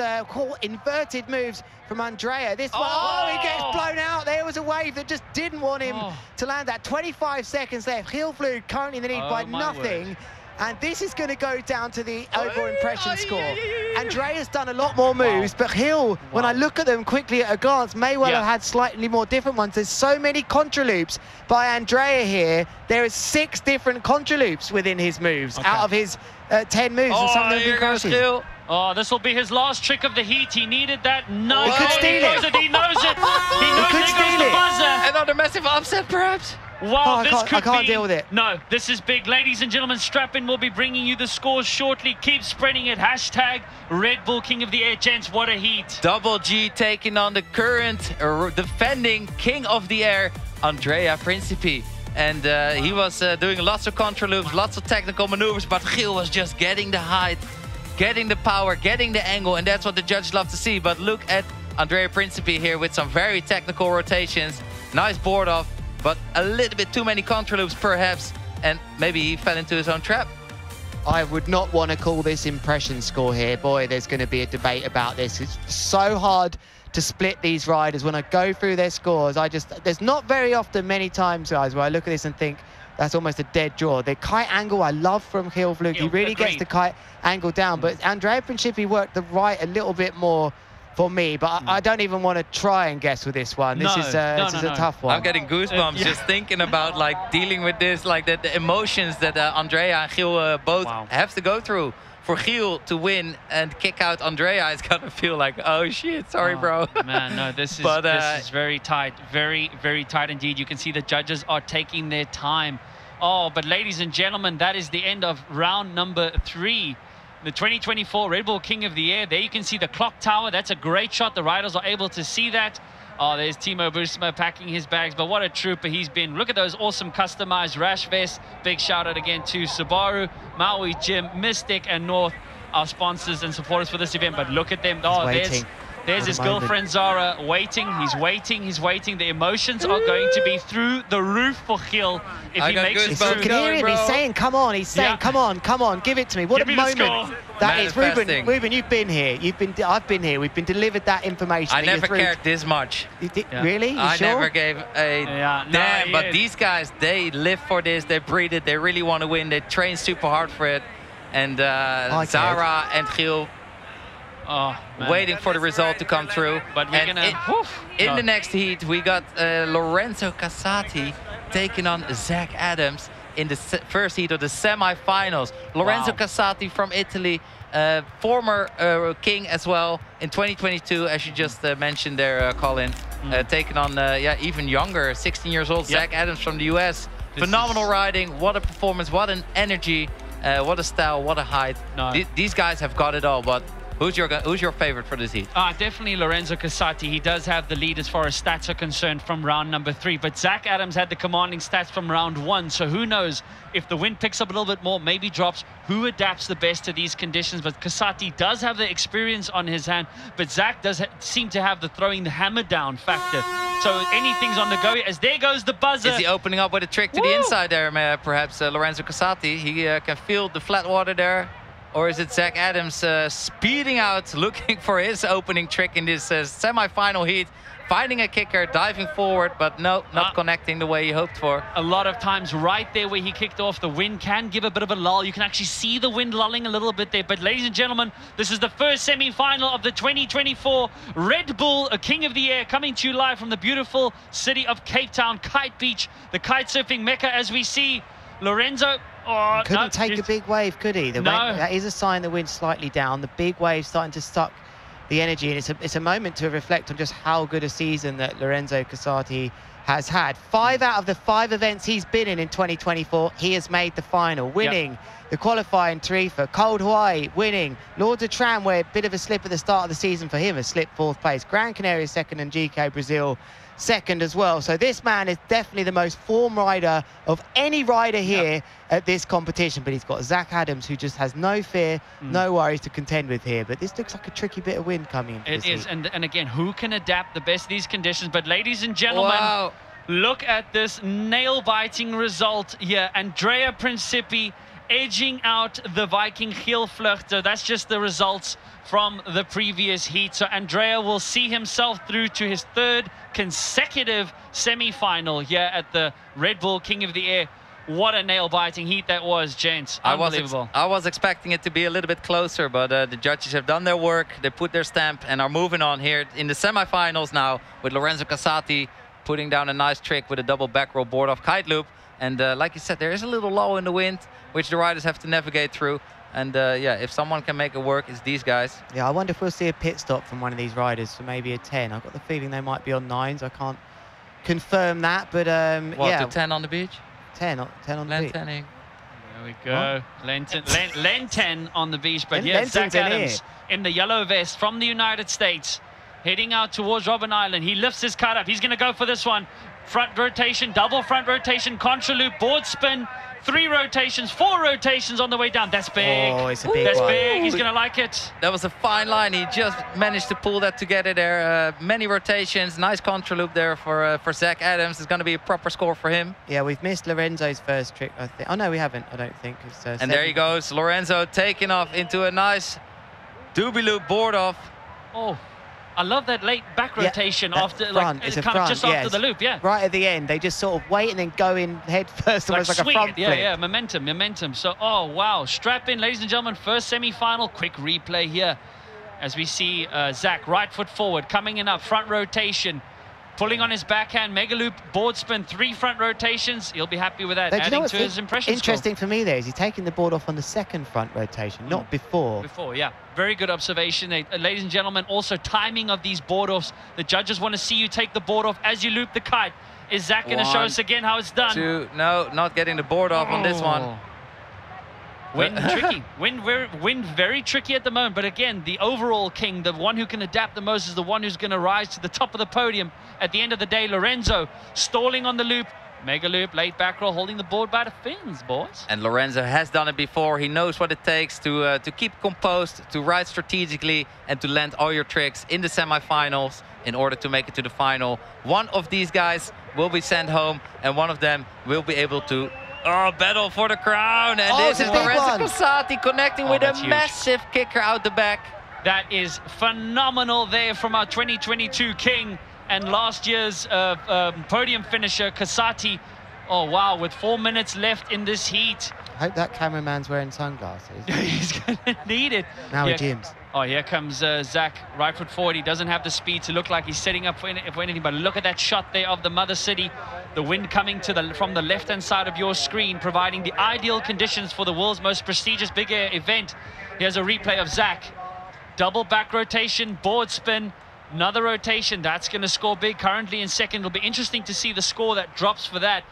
inverted moves from Andrea. This one, he gets blown out. There was a wave that just didn't want him to land that. 25 seconds left. Gil flew currently in the lead by nothing. And this is going to go down to the overall impression score. Andrea's done a lot more moves, but Gil, when I look at them quickly at a glance, may well have had slightly more different ones. There's so many contra loops by Andrea here. There is 6 different contra loops within his moves, out of his 10 moves. And some of them here goes Gil. Oh, this will be his last trick of the heat. He needed that. No, he could steal it. He knows it. He knows could steal it. Buzzer. Another massive upset, perhaps. Wow, I can't deal with it. No, this is big. Ladies and gentlemen, strap in. We'll be bringing you the scores shortly. Keep spreading it. Hashtag Red Bull King of the Air. Gents, what a heat. Double G taking on the current defending King of the Air, Andrea Principi. And he was doing lots of contra loops, lots of technical maneuvers, but Gil was just getting the height, getting the power, getting the angle, and that's what the judges love to see. But look at Andrea Principi here with some very technical rotations. Nice board off, but a little bit too many contra loops perhaps, and maybe he fell into his own trap. I would not want to call this impression score here. Boy, there's going to be a debate about this. It's so hard to split these riders. When I go through their scores, there's not very often many times, guys, where I look at this and think that's almost a dead draw. The kite angle I love from Gil Vlug. He really gets the kite angle down, but Andrea Principi worked the right a little bit more for me, but I don't even want to try and guess with this one. This is a tough one. I'm getting goosebumps just thinking about like dealing with this, like the emotions that Andrea and Gil both have to go through. For Gil to win and kick out Andrea, it's gonna feel like, oh shit, sorry, bro. Man, no, this is very tight, very, very tight indeed. You can see the judges are taking their time. Oh, but ladies and gentlemen, that is the end of round number 3. The 2024 Red Bull King of the Air. There you can see the clock tower. That's a great shot. The riders are able to see that. Oh, there's Timo Boersma packing his bags, but what a trooper he's been. Look at those awesome customized rash vests. Big shout out again to Subaru, Maui Gym, Mystic, and North, our sponsors and supporters for this event. But look at them. Oh, there's his girlfriend Zara waiting. He's waiting. He's waiting. The emotions are going to be through the roof for Gil if he makes it through. You can hear him. He's saying, "Come on." He's saying, "Come on, come on, give it to me." What a moment that is, Ruben. Ruben, you've been here. I've been here. We've been delivered that information. I never cared this much. Really? You I sure? never gave a damn. But these guys, they live for this. They breathe it. They really want to win. They train super hard for it. And Zara and Gil. Waiting for the result to come through. But we're in the next heat, we got Lorenzo Casati taking on Zach Adams in the first heat of the semi-finals. Lorenzo Casati from Italy, former king as well in 2022, as you just mentioned there, Colin. Taking on, even younger, 16 years old, Zach Adams from the US. Phenomenal riding, what a performance, what an energy, what a style, what a height. These guys have got it all, but who's your favorite for this heat? Definitely Lorenzo Casati. He does have the lead as far as stats are concerned from round number 3. But Zach Adams had the commanding stats from round 1. So who knows if the wind picks up a little bit more, maybe drops, who adapts the best to these conditions. But Casati does have the experience on his hand. But Zach does seem to have the throwing the hammer down factor. So anything's on the go. As there goes the buzzer. Is he opening up with a trick to the inside there, perhaps, Lorenzo Casati? He can feel the flat water there. Or is it Zach Adams speeding out, looking for his opening trick in this semi-final heat, finding a kicker, diving forward, but no, not connecting the way he hoped for. A lot of times right there where he kicked off, the wind can give a bit of a lull. You can actually see the wind lulling a little bit there. But ladies and gentlemen, this is the first semi-final of the 2024 Red Bull King of the Air, coming to you live from the beautiful city of Cape Town, Kite Beach, the kite surfing mecca, as we see Lorenzo. Couldn't take a big wave, could he? That is a sign the wind's slightly down. The big wave's starting to suck the energy, and it's a moment to reflect on just how good a season that Lorenzo Casati has had. 5 out of the 5 events he's been in 2024, he has made the final, winning the qualifying Tarifa, Cold Hawaii winning, Lords of Tramway, a bit of a slip at the start of the season for him, a slip 4th place, Gran Canaria 2nd, and GK Brazil 2nd as well. So this man is definitely the most form rider of any rider here at this competition. But he's got Zach Adams, who just has no fear, no worries to contend with here. But this looks like a tricky bit of wind coming into this heat. And again, who can adapt the best of these conditions? But ladies and gentlemen, look at this nail-biting result here. Andrea Principi edging out the Viking Geelvluchter. That's just the results from the previous heat. So Andrea will see himself through to his 3rd consecutive semi-final here at the Red Bull King of the Air. What a nail-biting heat that was, gents. Unbelievable. I was expecting it to be a little bit closer, but the judges have done their work. They put their stamp and are moving on here in the semi-finals now with Lorenzo Casati putting down a nice trick with a double back roll board off kite loop. And like you said, there is a little lull in the wind, which the riders have to navigate through. And yeah, if someone can make it work, it's these guys. Yeah, I wonder if we'll see a pit stop from one of these riders for maybe a 10. I've got the feeling they might be on 9s. I can't confirm that, but what, yeah. to 10 on the beach? 10 on the beach. There we go. Len 10 on the beach, but yeah, Lenton's Zach Adams in the yellow vest from the United States, heading out towards Robben Island. He lifts his kite up. He's going to go for this one. Front rotation, double front rotation, contra loop, board spin, 3 rotations, 4 rotations on the way down. That's big. Oh, it's a big one. That's big. He's going to like it. That was a fine line. He just managed to pull that together there. Many rotations. Nice contra loop there for Zach Adams. It's going to be a proper score for him. Yeah, we've missed Lorenzo's first trick, I think. Oh, no, we haven't, I don't think. And there he goes. Lorenzo taking off into a nice doobie loop board off. Oh, I love that late back rotation after front. It's a kind front, of just after the loop, yeah. Right at the end, they just sort of wait and then go in head first, almost like a front flip. Yeah, momentum. So, oh, wow. Strap in, ladies and gentlemen, first semi-final. Quick replay here as we see Zach, right foot forward, coming in up, front rotation, pulling on his backhand, mega loop, board spin, 3 front rotations. He'll be happy with that, adding to his impression Interesting score. for me there is he's taking the board off on the 2nd front rotation, not before. Before, yeah. Very good observation. Ladies and gentlemen, also timing of these board offs. The judges want to see you take the board off as you loop the kite. Is Zach going to show us again how it's done? 2, no, not getting the board off on this one. Wind tricky. Wind very tricky at the moment. But again, the overall king, the one who can adapt the most, is the one who's going to rise to the top of the podium. At the end of the day, Lorenzo stalling on the loop. Mega loop, late back roll, holding the board by the fins, boys. And Lorenzo has done it before. He knows what it takes to keep composed, to ride strategically, and to land all your tricks in the semifinals in order to make it to the final. One of these guys will be sent home, and one of them will be able to battle for the crown. And this is Lorenzo Casati connecting with a massive kicker out the back. That is phenomenal there from our 2022 king and last year's podium finisher, Casati. Oh, wow, with 4 minutes left in this heat. I hope that cameraman's wearing sunglasses. He's going to need it. Now he gyms. Oh, here comes Zach, right foot forward. He doesn't have the speed to look like he's setting up for anything, but look at that shot there of the Mother City. The wind coming from the left-hand side of your screen, providing the ideal conditions for the world's most prestigious big air event. Here's a replay of Zach. Double back rotation, board spin, another rotation. That's going to score big. Currently in 2nd. It'll be interesting to see the score that drops for that.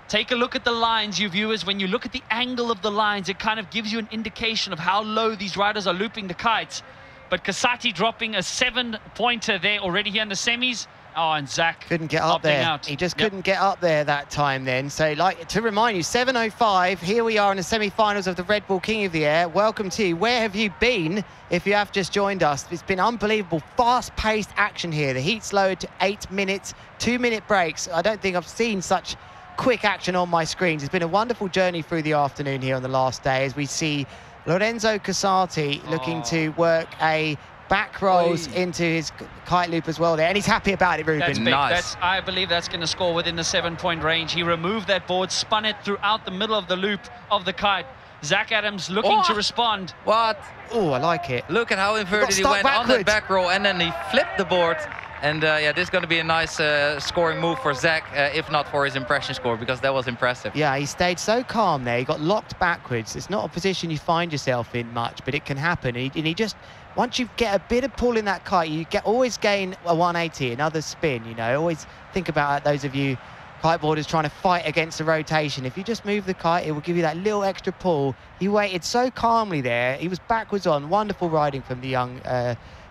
Take a look at the lines, you viewers. When you look at the angle of the lines, it kind of gives you an indication of how low these riders are looping the kites. But Casati dropping a 7-pointer there already here in the semis. Oh, and Zach couldn't get up there. Out. He just couldn't get up there that time then. So, like, to remind you, 7:05, here we are in the semi-finals of the Red Bull King of the Air. Welcome to you. Where have you been if you have just joined us? It's been unbelievable, fast-paced action here. The heat's lowered to 8 minutes, 2-minute breaks. I don't think I've seen such quick action on my screens. It's been a wonderful journey through the afternoon here on the last day as we see Lorenzo Casati looking to work a back rolls into his kite loop as well there, and he's happy about it, Ruben. That's big. Nice. I believe that's going to score within the 7-point range. He removed that board, spun it throughout the middle of the loop of the kite. Zach Adams looking to respond. What? Oh, I like it. Look at how inverted he went on that back roll, and then he flipped the board. And yeah, this is going to be a nice scoring move for Zach, if not for his impression score, because that was impressive. Yeah, he stayed so calm there. He got locked backwards. It's not a position you find yourself in much, but it can happen. And he just, once you get a bit of pull in that kite, you always gain a 180, another spin, you know. Always think about those of you kiteboarders trying to fight against the rotation. If you just move the kite, it will give you that little extra pull. He waited so calmly there. He was backwards on. Wonderful riding from the young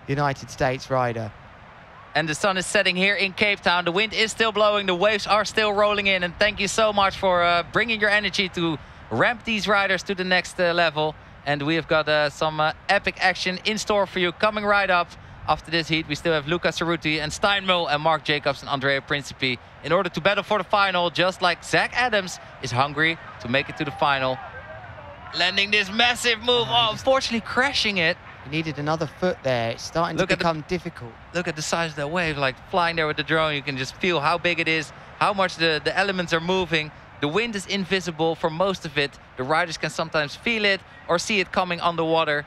United States rider. And the sun is setting here in Cape Town. The wind is still blowing. The waves are still rolling in. And thank you so much for bringing your energy to ramp these riders to the next level. And we have got some epic action in store for you coming right up. After this heat, we still have Luca Cerruti and Steinmüll and Mark Jacobs and Andrea Principi in order to battle for the final, just like Zach Adams is hungry to make it to the final. landing this massive move. Oh, unfortunately crashing it. He needed another foot there. It's starting to become difficult. Look at the size of that wave, like flying there with the drone. You can just feel how big it is, how much the elements are moving. The wind is invisible for most of it. The riders can sometimes feel it or see it coming underwater.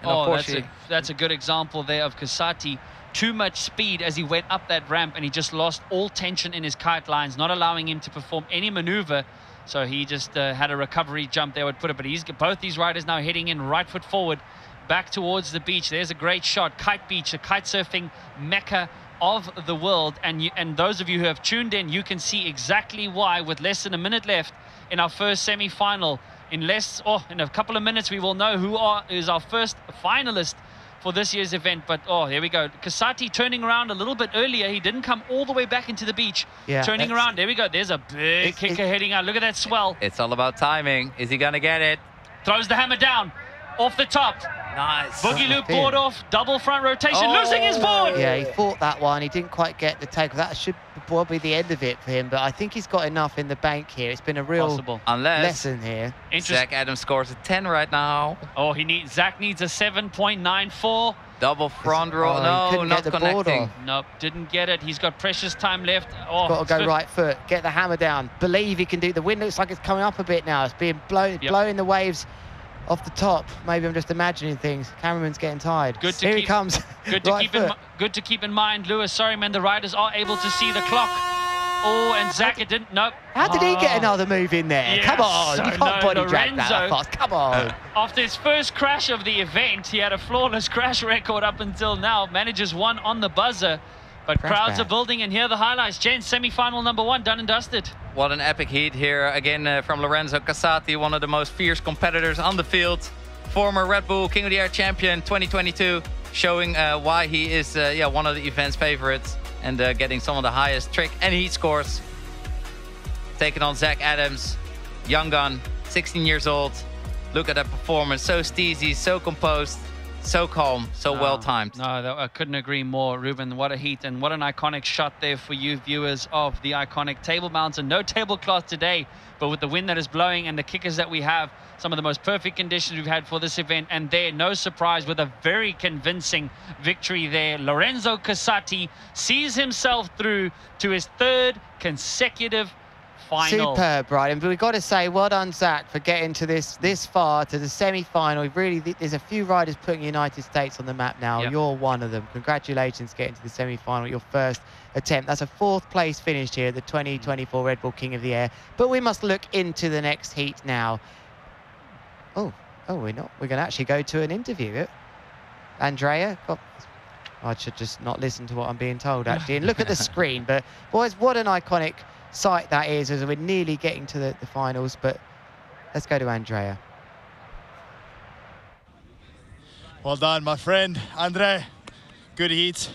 And unfortunately, that's a good example there of Kasati. Too much speed as he went up that ramp, and he just lost all tension in his kite lines, not allowing him to perform any maneuver. So he just had a recovery jump there, would put it. But both these riders now heading in right foot forward, back towards the beach. There's a great shot. Kite Beach, a kite surfing mecca of the world. And those of you who have tuned in, you can see exactly why, with less than a minute left in our first semi-final. In a couple of minutes, we will know who is our first finalist for this year's event. But here we go. Kasati turning around a little bit earlier. He didn't come all the way back into the beach. Yeah, turning around. There we go. There's a big kicker heading out. Look at that swell. It's all about timing. Is he gonna get it? Throws the hammer down off the top. Nice. Boogie loop board off, double front rotation, losing his board. Yeah, he fought that one. He didn't quite get the take. That should probably be the end of it for him, but I think he's got enough in the bank here. It's been a real lesson here. Zach Adams scores a 10 right now. Oh, Zach needs a 7.94. Double front roll. No, not connecting. Nope, didn't get it. He's got precious time left. Got to go right foot, get the hammer down. Believe he can do. The wind looks like it's coming up a bit now. It's being blowing the waves off the top. Maybe I'm just imagining things. Cameraman's getting tired. Here he comes. Good to keep in mind, Lewis. Sorry, man. The riders are able to see the clock. Oh, and Zach, it didn't. Nope. How did he get another move in there? Come on, you can't body drag that fast. Come on. After his first crash of the event, he had a flawless crash record up until now. Manages one on the buzzer. But crowds are building, and here are the highlights. Gents, semi-final number 1, done and dusted. What an epic heat here again from Lorenzo Casati, one of the most fierce competitors on the field. Former Red Bull King of the Air champion 2022, showing why he is one of the event's favorites and getting some of the highest trick and heat scores. Taking on Zach Adams, young gun, 16 years old. Look at that performance, so steezy, so composed. So calm, so well-timed. No, I couldn't agree more, Ruben. What a heat and what an iconic shot there for you viewers of the iconic Table Mountain. No tablecloth today, but with the wind that is blowing and the kickers that we have, some of the most perfect conditions we've had for this event. And there, no surprise, with a very convincing victory there. Lorenzo Casati sees himself through to his 3rd consecutive final. Superb, Brian. But we've got to say, well done, Zach, for getting to this far, to the semi-final. There's a few riders putting United States on the map now. Yep. You're one of them. Congratulations getting to the semi-final, your first attempt. That's a 4th place finish here at the 2024 Red Bull King of the Air. But we must look into the next heat now. Oh, we're not. We're going to actually go to an interview. Andrea? I should just not listen to what I'm being told, actually, and look at the screen. But, boys, what an iconic sight that is, as we're nearly getting to the finals. But let's go to Andrea. Well done, my friend Andre. Good heat,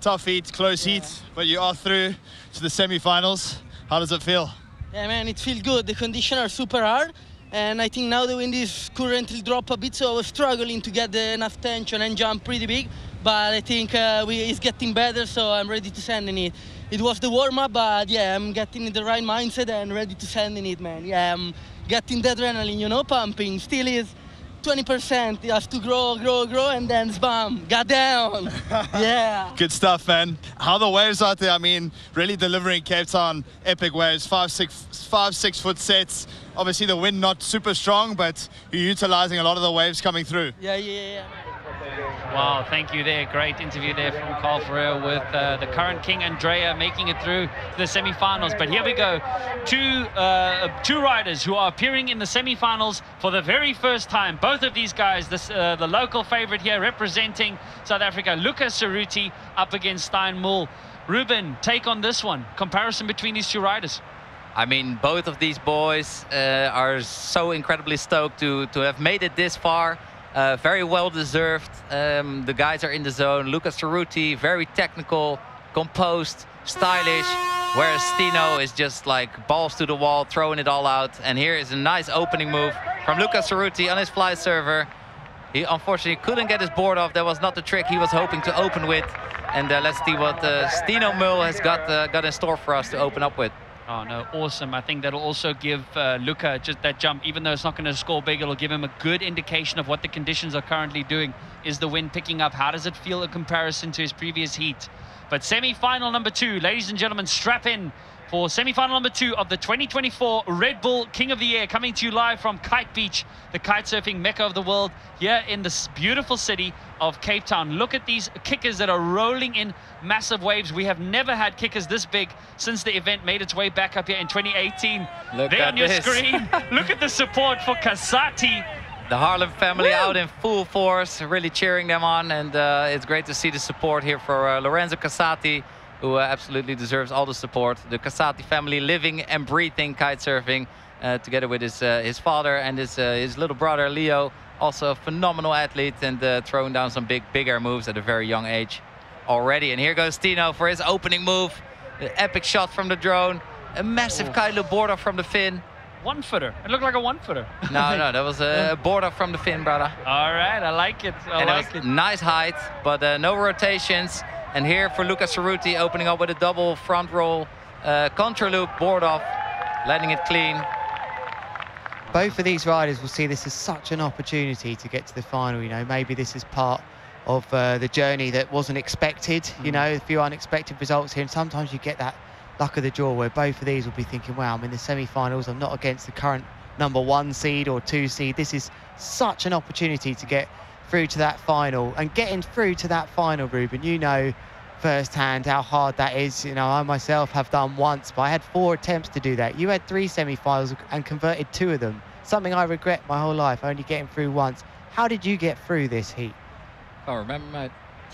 tough heat, close heat, but you are through to the semi-finals. How does it feel? Yeah, man, it feels good. The conditions are super hard, and I think now the wind is currently drop a bit, so I was struggling to get enough tension and jump pretty big. But I think it's getting better, so I'm ready to send in it. It was the warm-up, but yeah, I'm getting in the right mindset and ready to send in it, man. Yeah, I'm getting the adrenaline, pumping. Still is 20%. You have to grow, and then bam, got down. Yeah. Good stuff, man. How are the waves out there? I mean, really delivering Cape Town epic waves, 5-6 foot sets. Obviously, the wind not super strong, but you're utilizing a lot of the waves coming through. Yeah. Wow, thank you there. Great interview there from Carl Ferrer with the current king, Andrea, making it through to the semi-finals. But here we go. Two riders who are appearing in the semi-finals for the very first time. Both of these guys, the local favorite here representing South Africa, Lucas Cerruti up against Stein Mull. Ruben, take on this one. Comparison between these two riders. I mean, both of these boys are so incredibly stoked to have made it this far. Very well deserved. The guys are in the zone. Lucas Cerruti, very technical, composed, stylish, whereas Stino is just like balls to the wall, throwing it all out. And here is a nice opening move from Lucas Cerruti on his fly server. He unfortunately couldn't get his board off. That was not the trick he was hoping to open with. And let's see what Stino Mull has got in store for us to open up with. Oh, no, awesome. I think that'll also give Luca just that jump. Even though it's not going to score big, it'll give him a good indication of what the conditions are currently doing. Is the wind picking up? How does it feel in comparison to his previous heat? But semi-final number 2, ladies and gentlemen, strap in for semi-final number 2 of the 2024 Red Bull King of the Air, coming to you live from Kite Beach, the kite surfing mecca of the world, here in this beautiful city of Cape Town. Look at these kickers that are rolling in massive waves. We have never had kickers this big since the event made its way back up here in 2018. Look there at on your this. screen, look at the support for Casati. The Harlem family out in full force, really cheering them on, and it's great to see the support here for Lorenzo Casati, who absolutely deserves all the support. The Casati family living and breathing kite surfing, together with his father and his little brother Leo, also a phenomenal athlete and throwing down some big air moves at a very young age already. And here goes Tino for his opening move, the epic shot from the drone, a massive kite loop board off from the fin. One-footer. It looked like a one-footer. No, that was a board off from the fin, brother. All right, I like it. I like it. Nice height, but no rotations. And here for Luca Cerruti, opening up with a double front roll, contra loop, board off, landing it clean. Both of these riders will see this as such an opportunity to get to the final. You know, maybe this is part of the journey that wasn't expected. You know, a few unexpected results here, and sometimes you get that luck of the draw where both of these will be thinking, wow, I'm in the semi-finals, I'm not against the current #1 seed or 2 seed. This is such an opportunity to get through to that final. And getting through to that final, Ruben, you know firsthand how hard that is. You know, I myself have done once, but I had 4 attempts to do that. You had 3 semi-finals and converted 2 of them. Something I regret my whole life, only getting through once. How did you get through this heat? I can't remember, mate.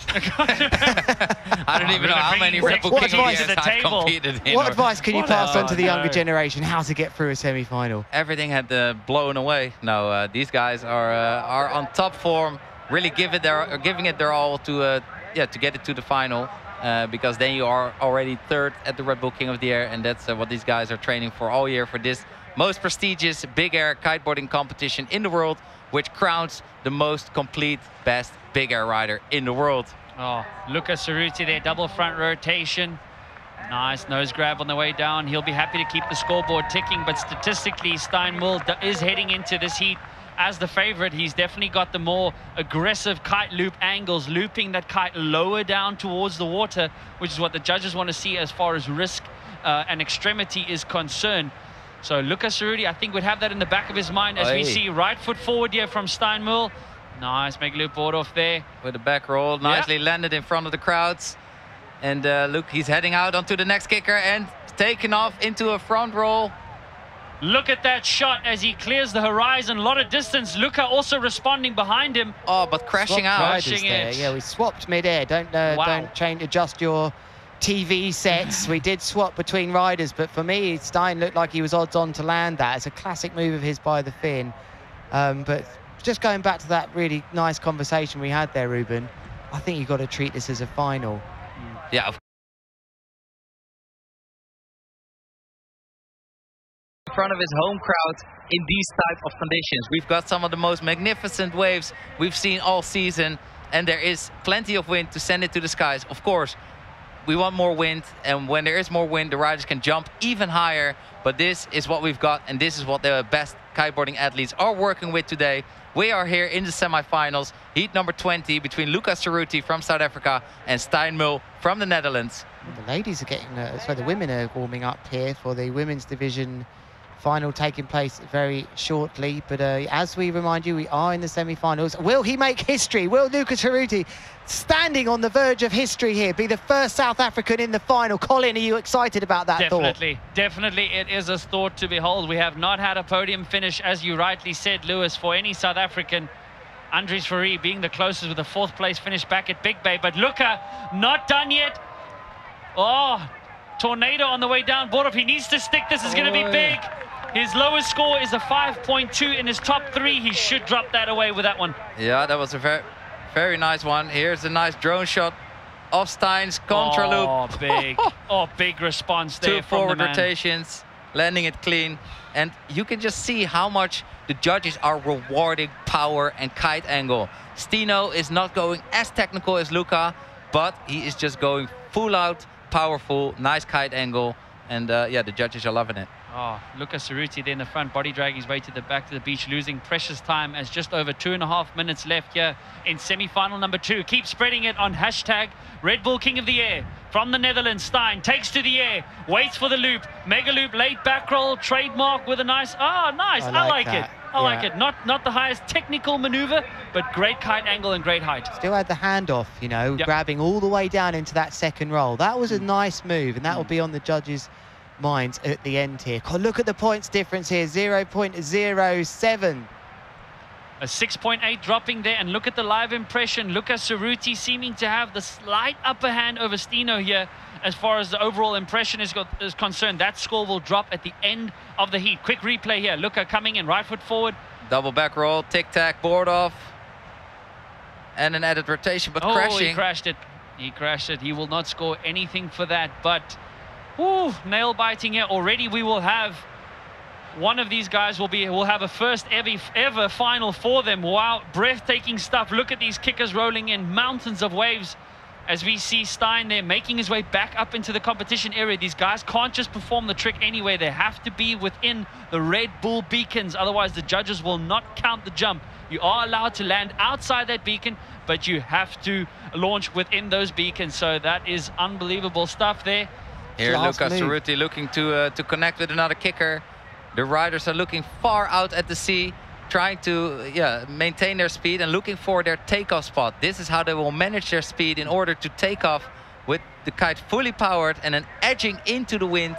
I don't even know how many Red Bull King of the Air I've competed in. What advice can you pass on to the younger generation how to get through a semi-final? Everything had blown away. No, these guys are on top form, really giving it their all to get it to the final, because then you are already 3rd at the Red Bull King of the Air, and that's what these guys are training for all year, for this most prestigious big air kiteboarding competition in the world, which crowns the most complete, best big air rider in the world. Oh, Luca Cerruti there, double front rotation. Nice nose grab on the way down. He'll be happy to keep the scoreboard ticking, but statistically, Stein Mull is heading into this heat as the favorite. He's definitely got the more aggressive kite loop angles, looping that kite lower down towards the water, which is what the judges want to see as far as risk and extremity is concerned. So Luca Cerruti, I think, would have that in the back of his mind as we see right foot forward here from Stein Mull. Nice make loop board off there. With a back roll, nicely landed in front of the crowds. And look, he's heading out onto the next kicker and taking off into a front roll. Look at that shot as he clears the horizon. A lot of distance. Luca also responding behind him. Oh, but crashing out. Crashing it. Yeah, we swapped mid-air. Don't change, adjust your TV sets. We did swap between riders, but for me, Stein looked like he was odds on to land that. It's a classic move of his by the fin. But just going back to that really nice conversation we had there, Ruben, I think you've got to treat this as a final. Yeah. In front of his home crowd in these type of conditions. We've got some of the most magnificent waves we've seen all season, and there is plenty of wind to send it to the skies. Of course, we want more wind, and when there is more wind, the riders can jump even higher. But this is what we've got, and this is what the best kiteboarding athletes are working with today. We are here in the semifinals, heat number 20, between Luca Cerruti from South Africa and Stein Mull from the Netherlands. The ladies are getting, the women are warming up here for the women's division final taking place very shortly. But as we remind you, we are in the semi-finals. Will he make history? Will Luca Cerruti, standing on the verge of history here, be the first South African in the final? Colin, are you excited about that thought? Definitely it is a thought to behold. We have not had a podium finish, as you rightly said, Lewis, for any South African. Andries Fourie being the closest with a 4th place finish back at Big Bay. But Luca, not done yet. Oh, tornado on the way down. Borov, he needs to stick. This is going to be big. His lowest score is a 5.2 in his top 3. He should drop that away with that one. Yeah, that was a very, very nice one. Here's a nice drone shot of Stein's contra loop. Oh, big. Oh, big response there. 2 forward rotations, landing it clean. And you can just see how much the judges are rewarding power and kite angle. Stino is not going as technical as Luca, but he is just going full out, powerful, nice kite angle. And yeah, the judges are loving it. Oh, Lucas Cerruti there in the front, body dragging his way to the back to the beach, losing precious time as just over 2.5 minutes left here in semi-final number 2. Keep spreading it on hashtag Red Bull King of the Air. From the Netherlands, Stein takes to the air, waits for the loop, mega loop, late back roll, trademark with a nice, nice, I like it. I like it. Not the highest technical maneuver, but great kite angle and great height. Still had the handoff, you know, grabbing all the way down into that second roll. That was a nice move, and that will be on the judges' minds at the end here. God, look at the points difference here, 0.07. A 6.8 dropping there, and look at the live impression. Lucas Cerruti seeming to have the slight upper hand over Stino here as far as the overall impression is concerned. That score will drop at the end of the heat. Quick replay here. Luca coming in, right foot forward. Double back roll, tic-tac, board off. And an added rotation, but crashing. He crashed it. He crashed it. He will not score anything for that, but nail biting here. Already we will have one of these guys will have a first ever final for them. Wow, breathtaking stuff. Look at these kickers rolling in mountains of waves as we see Stein there making his way back up into the competition area. These guys can't just perform the trick anyway. They have to be within the Red Bull beacons, otherwise the judges will not count the jump. You are allowed to land outside that beacon, but you have to launch within those beacons. So that is unbelievable stuff there. Here Lucas Cerruti looking to connect with another kicker. The riders are looking far out at the sea, trying to maintain their speed and looking for their takeoff spot. This is how they will manage their speed in order to take off with the kite fully powered and then edging into the wind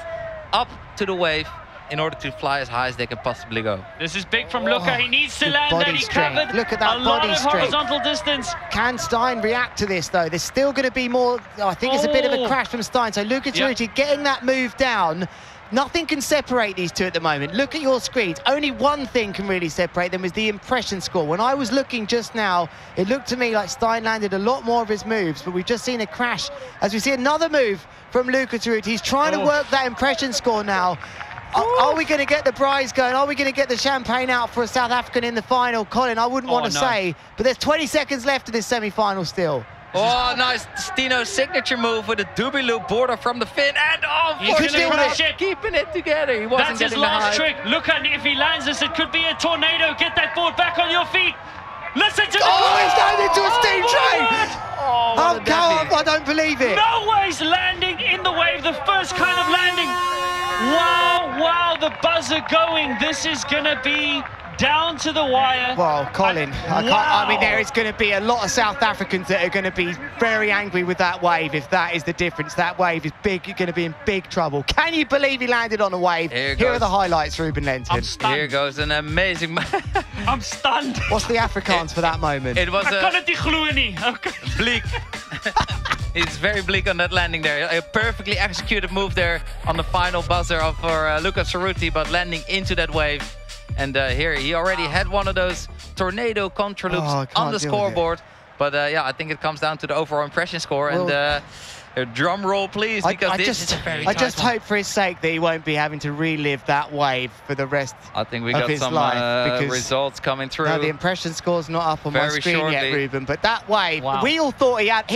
up to the wave in order to fly as high as they can possibly go. This is big from Luca. He needs to land that. He covered Look at that a lot of strength. horizontal distance. Can Stein react to this though? There's still going to be more. I think it's a bit of a crash from Stein. So Lucas Cerruti getting that move down. Nothing can separate these two at the moment. Look at your screens. Only one thing can really separate them is the impression score. When I was looking just now, it looked to me like Stein landed a lot more of his moves, but we've just seen a crash as we see another move from Lucas Cerruti. He's trying to work that impression score now. Are we going to get the prize going? Are we going to get the champagne out for a South African in the final? Colin, I wouldn't want to say, but there's 20 seconds left of this semi-final still. Oh, nice Stino's signature move with a doobie loop border from the fin, and keeping it together. He wasn't That's his last trick. Look at if he lands this, it could be a tornado. Get that board back on your feet. Listen to he's landed into a steam train. I don't believe it. No way he's landing in the wave. The first kind of landing. Wow, the buzzer going. This is going to be down to the wire. Well, Colin, I mean, there is going to be a lot of South Africans that are going to be very angry with that wave if that is the difference. That wave is big. You're going to be in big trouble. Can you believe he landed on a wave? Here are the highlights, Ruben Lenton. I'm stunned. Here goes an amazing... I'm stunned. What's the Afrikaans for that moment? It was bleak. It's very bleak on that landing there. A perfectly executed move there on the final buzzer for Lucas Cerruti, but landing into that wave. And here he already had one of those tornado contra loops on the scoreboard. But I think it comes down to the overall impression score. Well, and a drum roll, please, because this is a very I just hope for his sake that he won't be having to relive that wave for the rest I think we of got his some life, results coming through. No, the impression score's not up on my screen shortly. yet, Ruben. But that wave, we all thought he had it.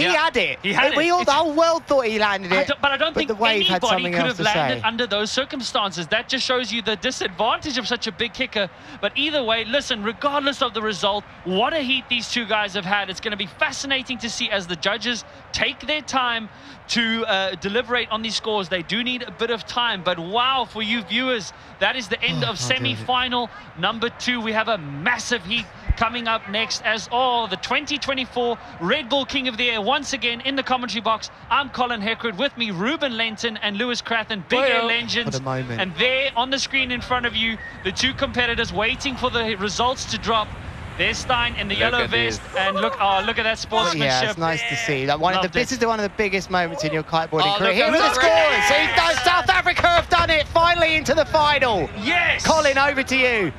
He had it. The whole world thought he landed it. But I don't think the wave had anybody something could else have to landed say. under those circumstances. That just shows you the disadvantage of such a big kicker. But either way, listen, regardless of the result, what a heat these two guys have had. It's going to be fascinating to see as the judges take their time to deliberate on these scores. They do need a bit of time, but wow, for you viewers, that is the end of semi-final number 2. We have a massive heat coming up next as the 2024 Red Bull King of the Air once again in the commentary box. I'm Colin Heckred, with me Ruben Lenton and Lewis Crathen, big air legends. What a moment. And there on the screen in front of you, the two competitors waiting for the results to drop. There's Stein in the yellow vest, and look at that sportsmanship. Yeah, it's nice to see. This is one of the biggest moments in your kiteboarding career. Here are the scores. South Africa have done it, finally into the final. Yes. Colin, over to you.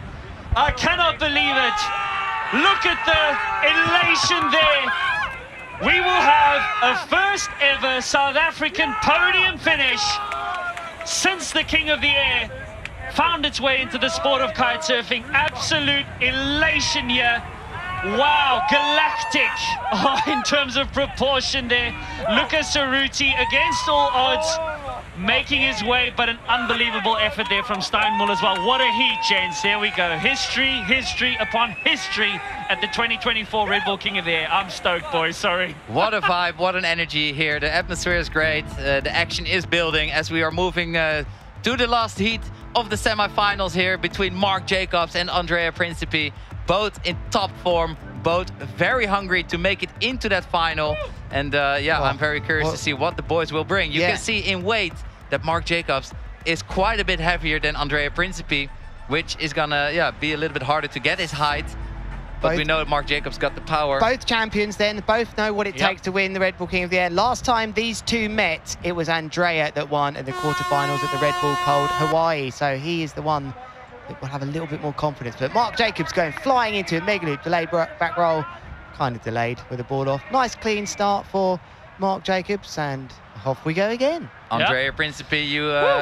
I cannot believe it. Look at the elation there. We will have a first ever South African podium finish since the King of the Air found its way into the sport of kite surfing. Absolute elation here. Wow, galactic in terms of proportion there. Lucas Cerruti against all odds making his way, but an unbelievable effort there from Steinmull as well. What a heat, gents. There we go. History upon history at the 2024 Red Bull King of the Air. I'm stoked, boys. Sorry. What a vibe, what an energy here. The atmosphere is great. The action is building as we are moving to the last heat of the semi-finals here between Mark Jacobs and Andrea Principi. Both in top form, both very hungry to make it into that final. And yeah, I'm very curious to see what the boys will bring. You can see in weight that Mark Jacobs is quite a bit heavier than Andrea Principi, which is gonna be a little bit harder to get his height. But we know that Mark Jacobs got the power. Both champions then, both know what it takes to win the Red Bull King of the Air. Last time these two met, it was Andrea that won in the quarterfinals at the Red Bull Cold Hawaii. So he is the one that will have a little bit more confidence. But Mark Jacobs going flying into a mega loop, delayed back roll, kind of delayed with the ball off. Nice clean start for Mark Jacobs, and off we go again. Andrea Principi,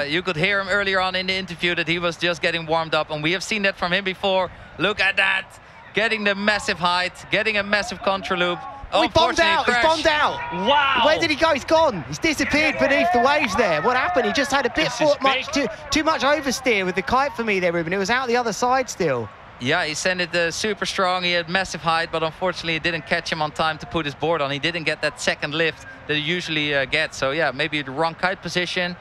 you could hear him earlier on in the interview that he was just getting warmed up, and we have seen that from him before. Look at that. Getting the massive height, getting a massive contra loop. Oh, he bombed out, he's bombed out. Wow. Where did he go? He's gone. He's disappeared beneath the waves there. What happened? He just had a bit too much oversteer with the kite for me there, Ruben. It was out the other side still. Yeah, he sent it super strong. He had massive height, but unfortunately it didn't catch him on time to put his board on. He didn't get that second lift that he usually gets. So yeah, maybe the wrong kite position.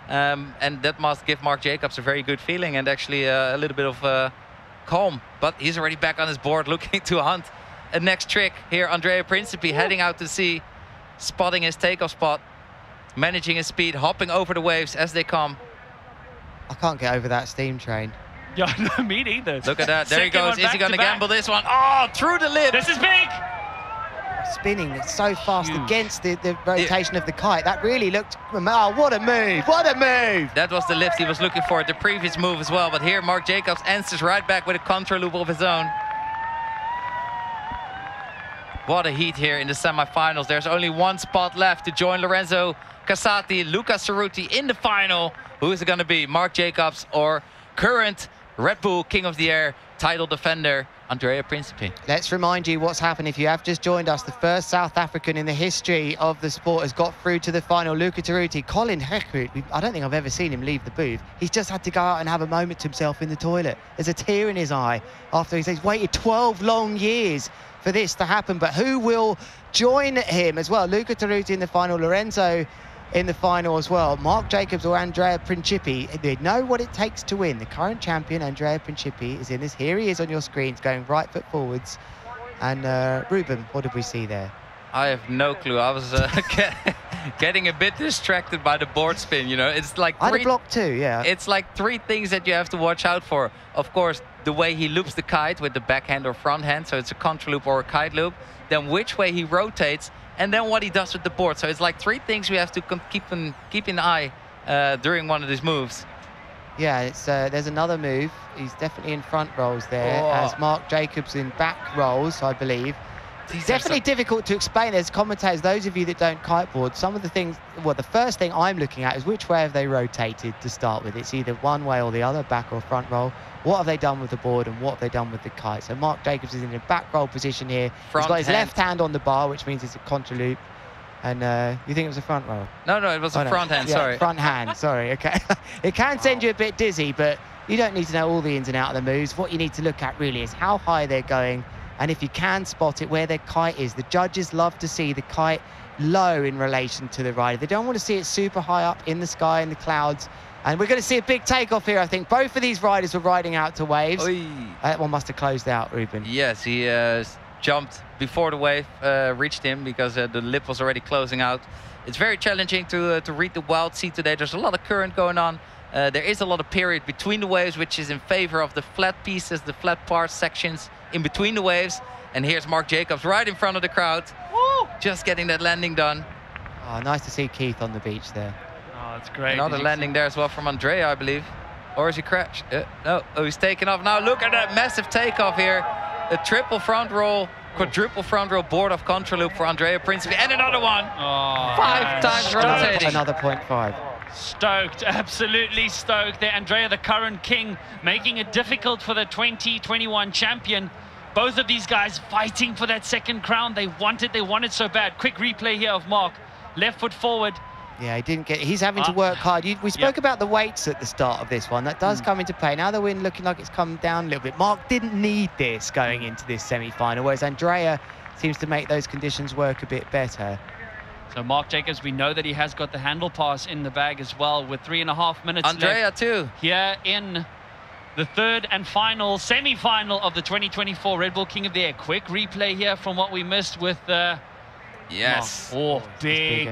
And that must give Mark Jacobs a very good feeling and actually a little bit of calm. But he's already back on his board looking to hunt a next trick here. Andrea Principi heading out to sea, spotting his takeoff spot, managing his speed, hopping over the waves as they come. I can't get over that steam train. Yeah, no, me neither. Look at that. There he goes. Is he going to gamble this one? Oh, through the lip. This is big. Spinning so fast against the rotation of the kite. That really looked... Oh, what a move. What a move. That was the lift he was looking for, the previous move as well. But here, Mark Jacobs answers right back with a contra loop of his own. What a heat here in the semifinals. There's only one spot left to join Lorenzo Casati, Luca Cerruti in the final. Who is it going to be? Mark Jacobs or current Red Bull King of the Air title defender, Andrea Principi? Let's remind you what's happened. If you have just joined us, the first South African in the history of the sport has got through to the final. Luca Cerruti, Colin Heckroot, I don't think I've ever seen him leave the booth. He's just had to go out and have a moment to himself in the toilet. There's a tear in his eye after he's waited 12 long years for this to happen. But who will join him as well? Luca Cerruti in the final, Lorenzo in the final as well. Mark Jacobs or Andrea Principi, they know what it takes to win. The current champion, Andrea Principi, is in this. Here he is on your screens, going right foot forwards. And Ruben, what did we see there? I have no clue. I was getting a bit distracted by the board spin, you know. It's like I had a block too, yeah. It's like three things that you have to watch out for. Of course, the way he loops the kite with the backhand or front hand, so it's a contra loop or a kite loop. Then which way he rotates, and then what he does with the board. So it's like three things we have to keep in eye during one of these moves. Yeah, it's there's another move. He's definitely in front rolls there, as Mark Jacobs in back rolls, I believe. It's definitely difficult to explain as commentators, those of you that don't kiteboard. Some of the things, well, the first thing I'm looking at is which way have they rotated to start with. It's either one way or the other, back or front roll. What have they done with the board and what have they done with the kite? So Mark Jacobs is in a back roll position here. He's got his left hand on the bar, which means it's a contra loop. And you think it was a front roll? No, it was a front hand, sorry. Front hand, sorry, okay. It can send you a bit dizzy, but you don't need to know all the ins and outs of the moves. What you need to look at really is how high they're going, and if you can spot it, where their kite is. The judges love to see the kite low in relation to the rider. They don't want to see it super high up in the sky, in the clouds. And we're going to see a big takeoff here, I think. Both of these riders were riding out to waves. That one must have closed out, Ruben. Yes, he jumped before the wave reached him because the lip was already closing out. It's very challenging to read the wild sea today. There's a lot of current going on. There is a lot of period between the waves, which is in favor of the flat pieces, the flat parts, sections in between the waves. And here's Mark Jacobs right in front of the crowd. Woo! Just getting that landing done. Oh, nice to see Keith on the beach there. Oh, that's great. Another landing there as well from Andrea, I believe. Or is he crashed? No, he's taken off. Now look at that massive takeoff here. A triple front roll, quadruple front roll, board of contra loop for Andrea Principi. And another one. Oh, 5 times rotating. Another 0.5. Stoked, absolutely stoked there. Andrea, the current king, making it difficult for the 2021 champion. Both of these guys fighting for that second crown. They want it so bad. Quick replay here of Mark. Left foot forward, Yeah, he didn't get. He's having to work hard. We spoke about the weights at the start of this one. That does come into play. Now the wind looking like it's come down a little bit. Mark didn't need this going into this semi-final, whereas Andrea seems to make those conditions work a bit better. So Mark Jacobs, we know that he has got the handle pass in the bag as well, with 3.5 minutes Andrea left too. Here in the third and final semi-final of the 2024 Red Bull King of the Air. Quick replay here from what we missed with yes. Oh, big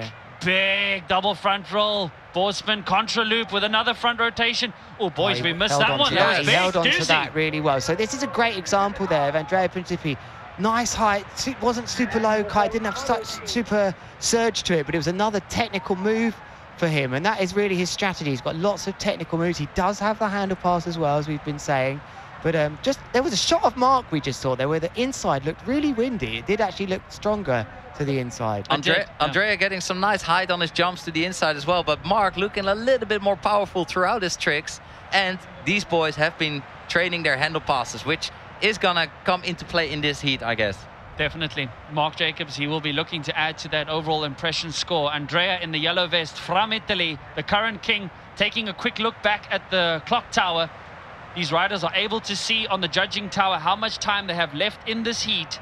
double front roll. Board spin, contra loop with another front rotation. Oh, boys, we missed that one. That was He held on big, to that really well. So this is a great example there of Andrea Principi. Nice height, wasn't super low kite, didn't have such super surge to it, but it was another technical move for him, and that is really his strategy. He's got lots of technical moves. He does have the handle pass as well, as we've been saying. But just there was a shot of Mark we just saw there where the inside looked really windy. It did actually look stronger to the inside. Andrea getting some nice height on his jumps to the inside as well, but Mark looking a little bit more powerful throughout his tricks. And these boys have been training their handle passes, which is gonna come into play in this heat, I guess. Definitely. Mark Jacobs, he will be looking to add to that overall impression score. Andrea in the yellow vest from Italy, the current king, taking a quick look back at the clock tower. These riders are able to see on the judging tower how much time they have left in this heat.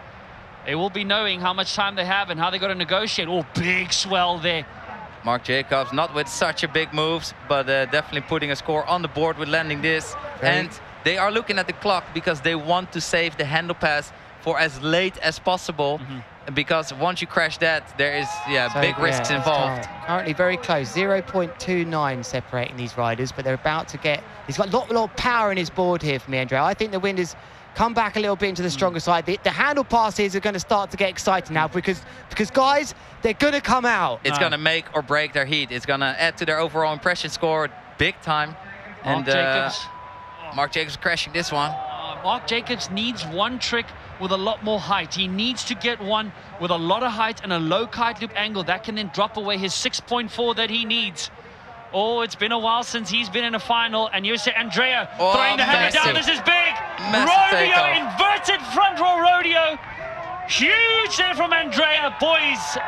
They will be knowing how much time they have and how they got to negotiate. Oh, big swell there. Mark Jacobs, not with such a big moves, but definitely putting a score on the board with landing this. And they are looking at the clock because they want to save the handle pass for as late as possible. Because once you crash that, there is big risks involved. Currently very close, 0.29 separating these riders, but they're about to get. He's got a lot of power in his board here for me, Andrea. I think the wind has come back a little bit into the stronger side. The handle passes are going to start to get exciting now because guys, they're going to come out. It's going to make or break their heat. It's going to add to their overall impression score big time. Mark Jacobs. Mark Jacobs crashing this one. Mark Jacobs needs one trick with a lot more height. He needs to get one with a lot of height and a low kite loop angle that can then drop away his 6.4 that he needs. Oh, it's been a while since he's been in a final, and you say Andrea throwing the hammer down. This is big. Rodeo, inverted front roll rodeo. Huge there from Andrea, boys.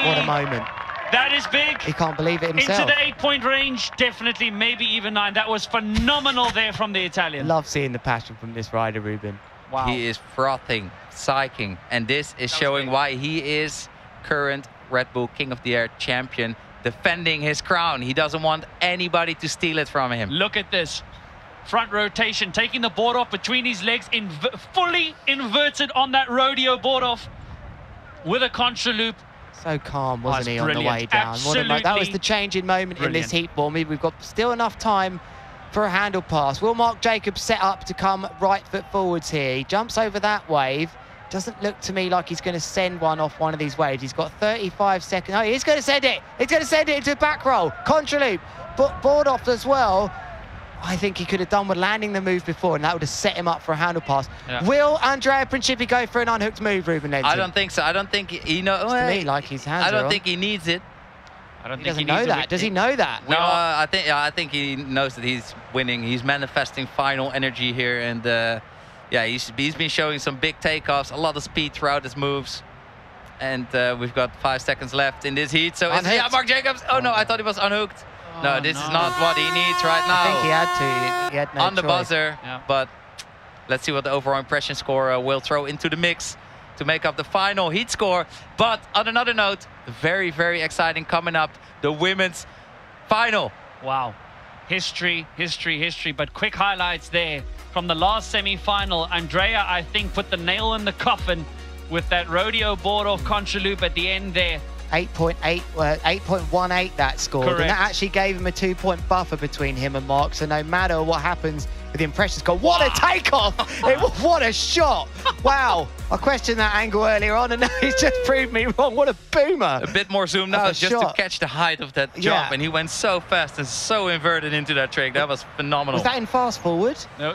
What a moment. That is big. He can't believe it himself. Into the 8-point range, definitely, maybe even 9. That was phenomenal there from the Italian. Love seeing the passion from this rider, Ruben. Wow. He is frothing, psyching, and this is showing why he is current Red Bull King of the Air champion, defending his crown. He doesn't want anybody to steal it from him. Look at this. Front rotation, taking the board off between his legs, fully inverted on that rodeo board off with a contra loop. So calm, wasn't he, on the way down? Absolutely. That was the changing moment in this heat for me. We've got still enough time for a handle pass. Will Mark Jacobs set up to come right foot forwards here? He jumps over that wave. Doesn't look to me like he's going to send one off one of these waves. He's got 35 seconds. Oh, he's going to send it. He's going to send it into a back roll. Contra loop, board off as well. I think he could have done with landing the move before, and that would have set him up for a handle pass. Will Andrea Principi go for an unhooked move, Ruben Lenton? I don't think so. I don't think he knows. To me, like his hands I don't think he needs it. I don't he think doesn't know that. Does he know that? No, I think he knows that he's winning. He's manifesting final energy here, and yeah, he's been showing some big takeoffs, a lot of speed throughout his moves. And we've got 5 seconds left in this heat. So Mark Jacobs. Oh no, I thought he was unhooked. No, this is not what he needs right now. I think he had to. He had no on the choice. buzzer, but let's see what the overall impression score will throw into the mix to make up the final heat score. But on another note, very, very exciting coming up, the women's final. Wow. History, history, history. But quick highlights there from the last semi-final. Andrea, I think, put the nail in the coffin with that rodeo board off contra loop at the end there. 8.18 that scored. Correct. And that actually gave him a 2-point buffer between him and Mark. So no matter what happens with the impression score, what a takeoff! What a shot! Wow. I questioned that angle earlier on, and now he's just proved me wrong. What a boomer! A bit more zoomed out just to catch the height of that jump, and he went so fast and so inverted into that trick. That was phenomenal. Was that in fast forward? No,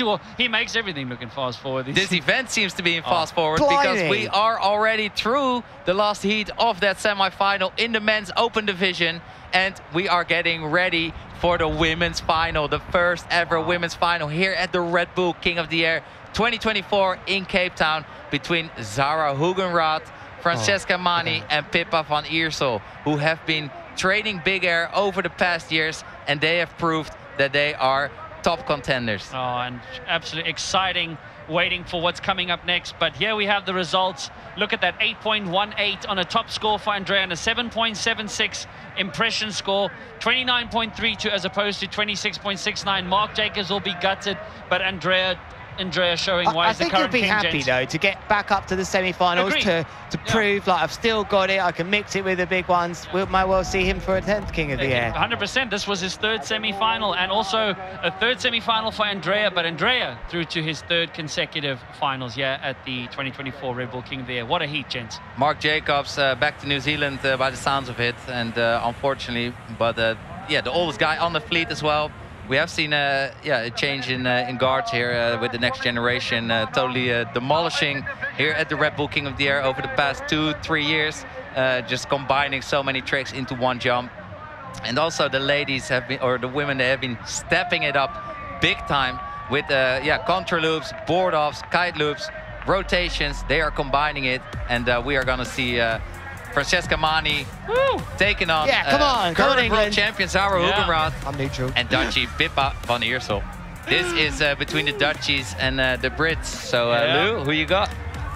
well, he makes everything look in fast forward. This event seems to be in fast forward because we are already through the last heat of that semi-final in the men's open division, and we are getting ready for the women's final, the first ever women's final here at the Red Bull King of the Air 2024 in Cape Town between Zara Hugenrath, Francesca Mani and Pippa van Iersel, who have been training big air over the past years, and they have proved that they are top contenders. Oh, and absolutely exciting, waiting for what's coming up next. But here we have the results. Look at that, 8.18 on a top score for Andrea and a 7.76 impression score, 29.32 as opposed to 26.69. Mark Jacobs will be gutted, but Andrea showing why is the current king. I think he'll be happy though to get back up to the semi-finals, to prove like I've still got it. I can mix it with the big ones. We might well see him for a 10th King of the Air. 100%. This was his third semi-final, and also a third semi-final for Andrea. But Andrea through to his third consecutive finals at the 2024 Red Bull King of the Air. What a heat, gents. Mark Jacobs back to New Zealand by the sounds of it, and unfortunately, but the oldest guy on the fleet as well. We have seen a change in guards here with the next generation, totally demolishing here at the Red Bull King of the Air over the past 2-3 years, just combining so many tricks into one jump. And also the ladies have been, or the women, they have been stepping it up big time with contra loops, board offs, kite loops, rotations. They are combining it, and we are gonna see Francesca Mani taking on current world champion Zara Hugenrath. I'm neutral. And Dutchie Pippa van Iersel. This is between the Dutchies and the Brits. So Lou, who you got?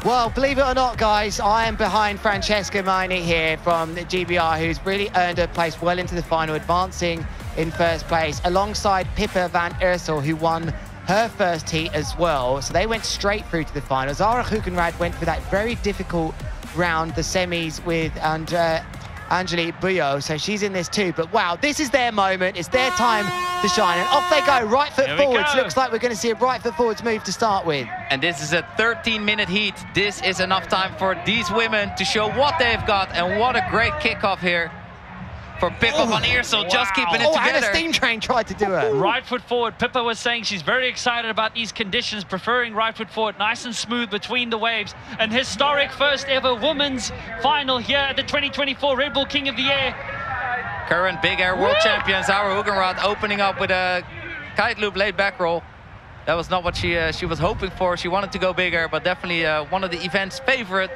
Well, believe it or not, guys, I am behind Francesca Mani here from the GBR, who's really earned her place well into the final, advancing in first place, alongside Pippa van Iersel, who won her first heat as well. So they went straight through to the final. Zara Hugenrath went for that very difficult round, the semis, with Angelique Bouillot, so she's in this too. But wow, this is their moment. It's their time to shine, and off they go. Right foot forwards. Looks like we're going to see a right foot forwards move to start with. And this is a 13-minute heat. This is enough time for these women to show what they've got, and what a great kickoff here for Pippa van Iersel, just keeping it together. And a steam train tried to do it. Right foot forward. Pippa was saying she's very excited about these conditions, preferring right foot forward, nice and smooth between the waves. An historic first ever women's final here at the 2024 Red Bull King of the Air. Current big air world champion Zara Hugenrath opening up with a kite loop laid back roll. That was not what she was hoping for. She wanted to go bigger, but definitely one of the event's favorite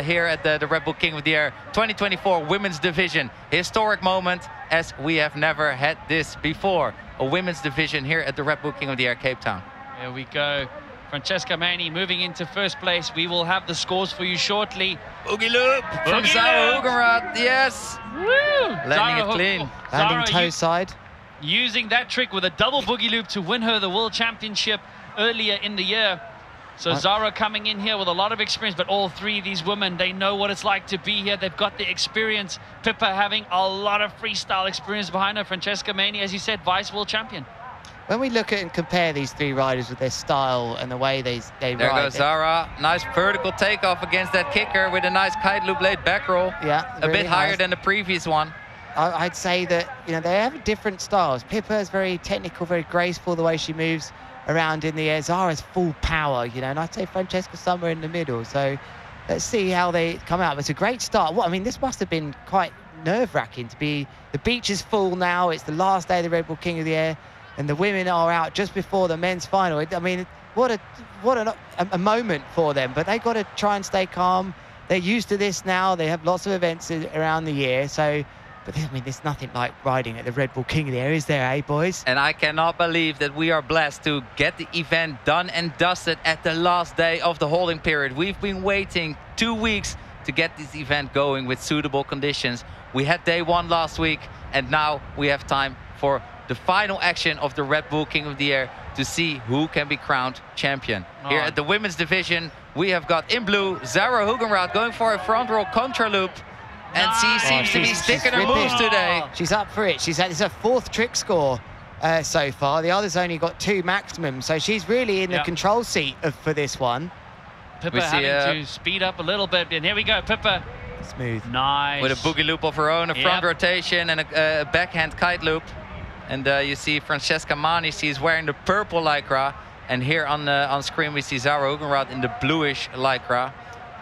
here at the Red Bull King of the Air 2024 Women's Division. Historic moment, as we have never had this before. A women's division here at the Red Bull King of the Air Cape Town. There we go. Francesca Mani moving into first place. We will have the scores for you shortly. Boogie loop from Zara Hugenrath, yes. Woo! Landing it clean. Landing toe side. Using that trick with a double boogie loop to win her the World Championship earlier in the year. So Zara coming in here with a lot of experience, but all three of these women, they know what it's like to be here. They've got the experience. Pippa having a lot of freestyle experience behind her. Francesca Mani, as you said, vice world champion. When we look at and compare these three riders with their style and the way they ride. There goes Zara. Nice vertical takeoff against that kicker with a nice kite loop laid back roll. Yeah, a bit higher than the previous one. I'd say that, you know, they have different styles. Pippa is very technical, very graceful, the way she moves around in the air. Zara's full power, you know, and I'd say Francesca's somewhere in the middle. So let's see how they come out. It's a great start. I mean, this must have been quite nerve-wracking to be, the beach is full now. It's the last day of the Red Bull King of the Air, and the women are out just before the men's final. I mean, what a moment for them, but they've got to try and stay calm. They're used to this now. They have lots of events around the year, so. But I mean, there's nothing like riding at the Red Bull King of the Air, is there, eh, boys? And I cannot believe that we are blessed to get the event done and dusted at the last day of the holding period. We've been waiting 2 weeks to get this event going with suitable conditions. We had day one last week, and now we have time for the final action of the Red Bull King of the Air to see who can be crowned champion. Here at the women's division, we have got in blue Zara Hugenrath going for a front roll contra loop. And she seems to be sticking her moves today. She's up for it. It's her fourth trick score so far. The others only got 2 maximum, so she's really in the control seat for this one. Pippa having to speed up a little bit, and here we go, Pippa. Smooth. Nice. With a boogie loop of her own, a front rotation, and a backhand kite loop. And you see Francesca Mani, she's wearing the purple lycra. And here on screen we see Zara Hugenrath in the bluish lycra.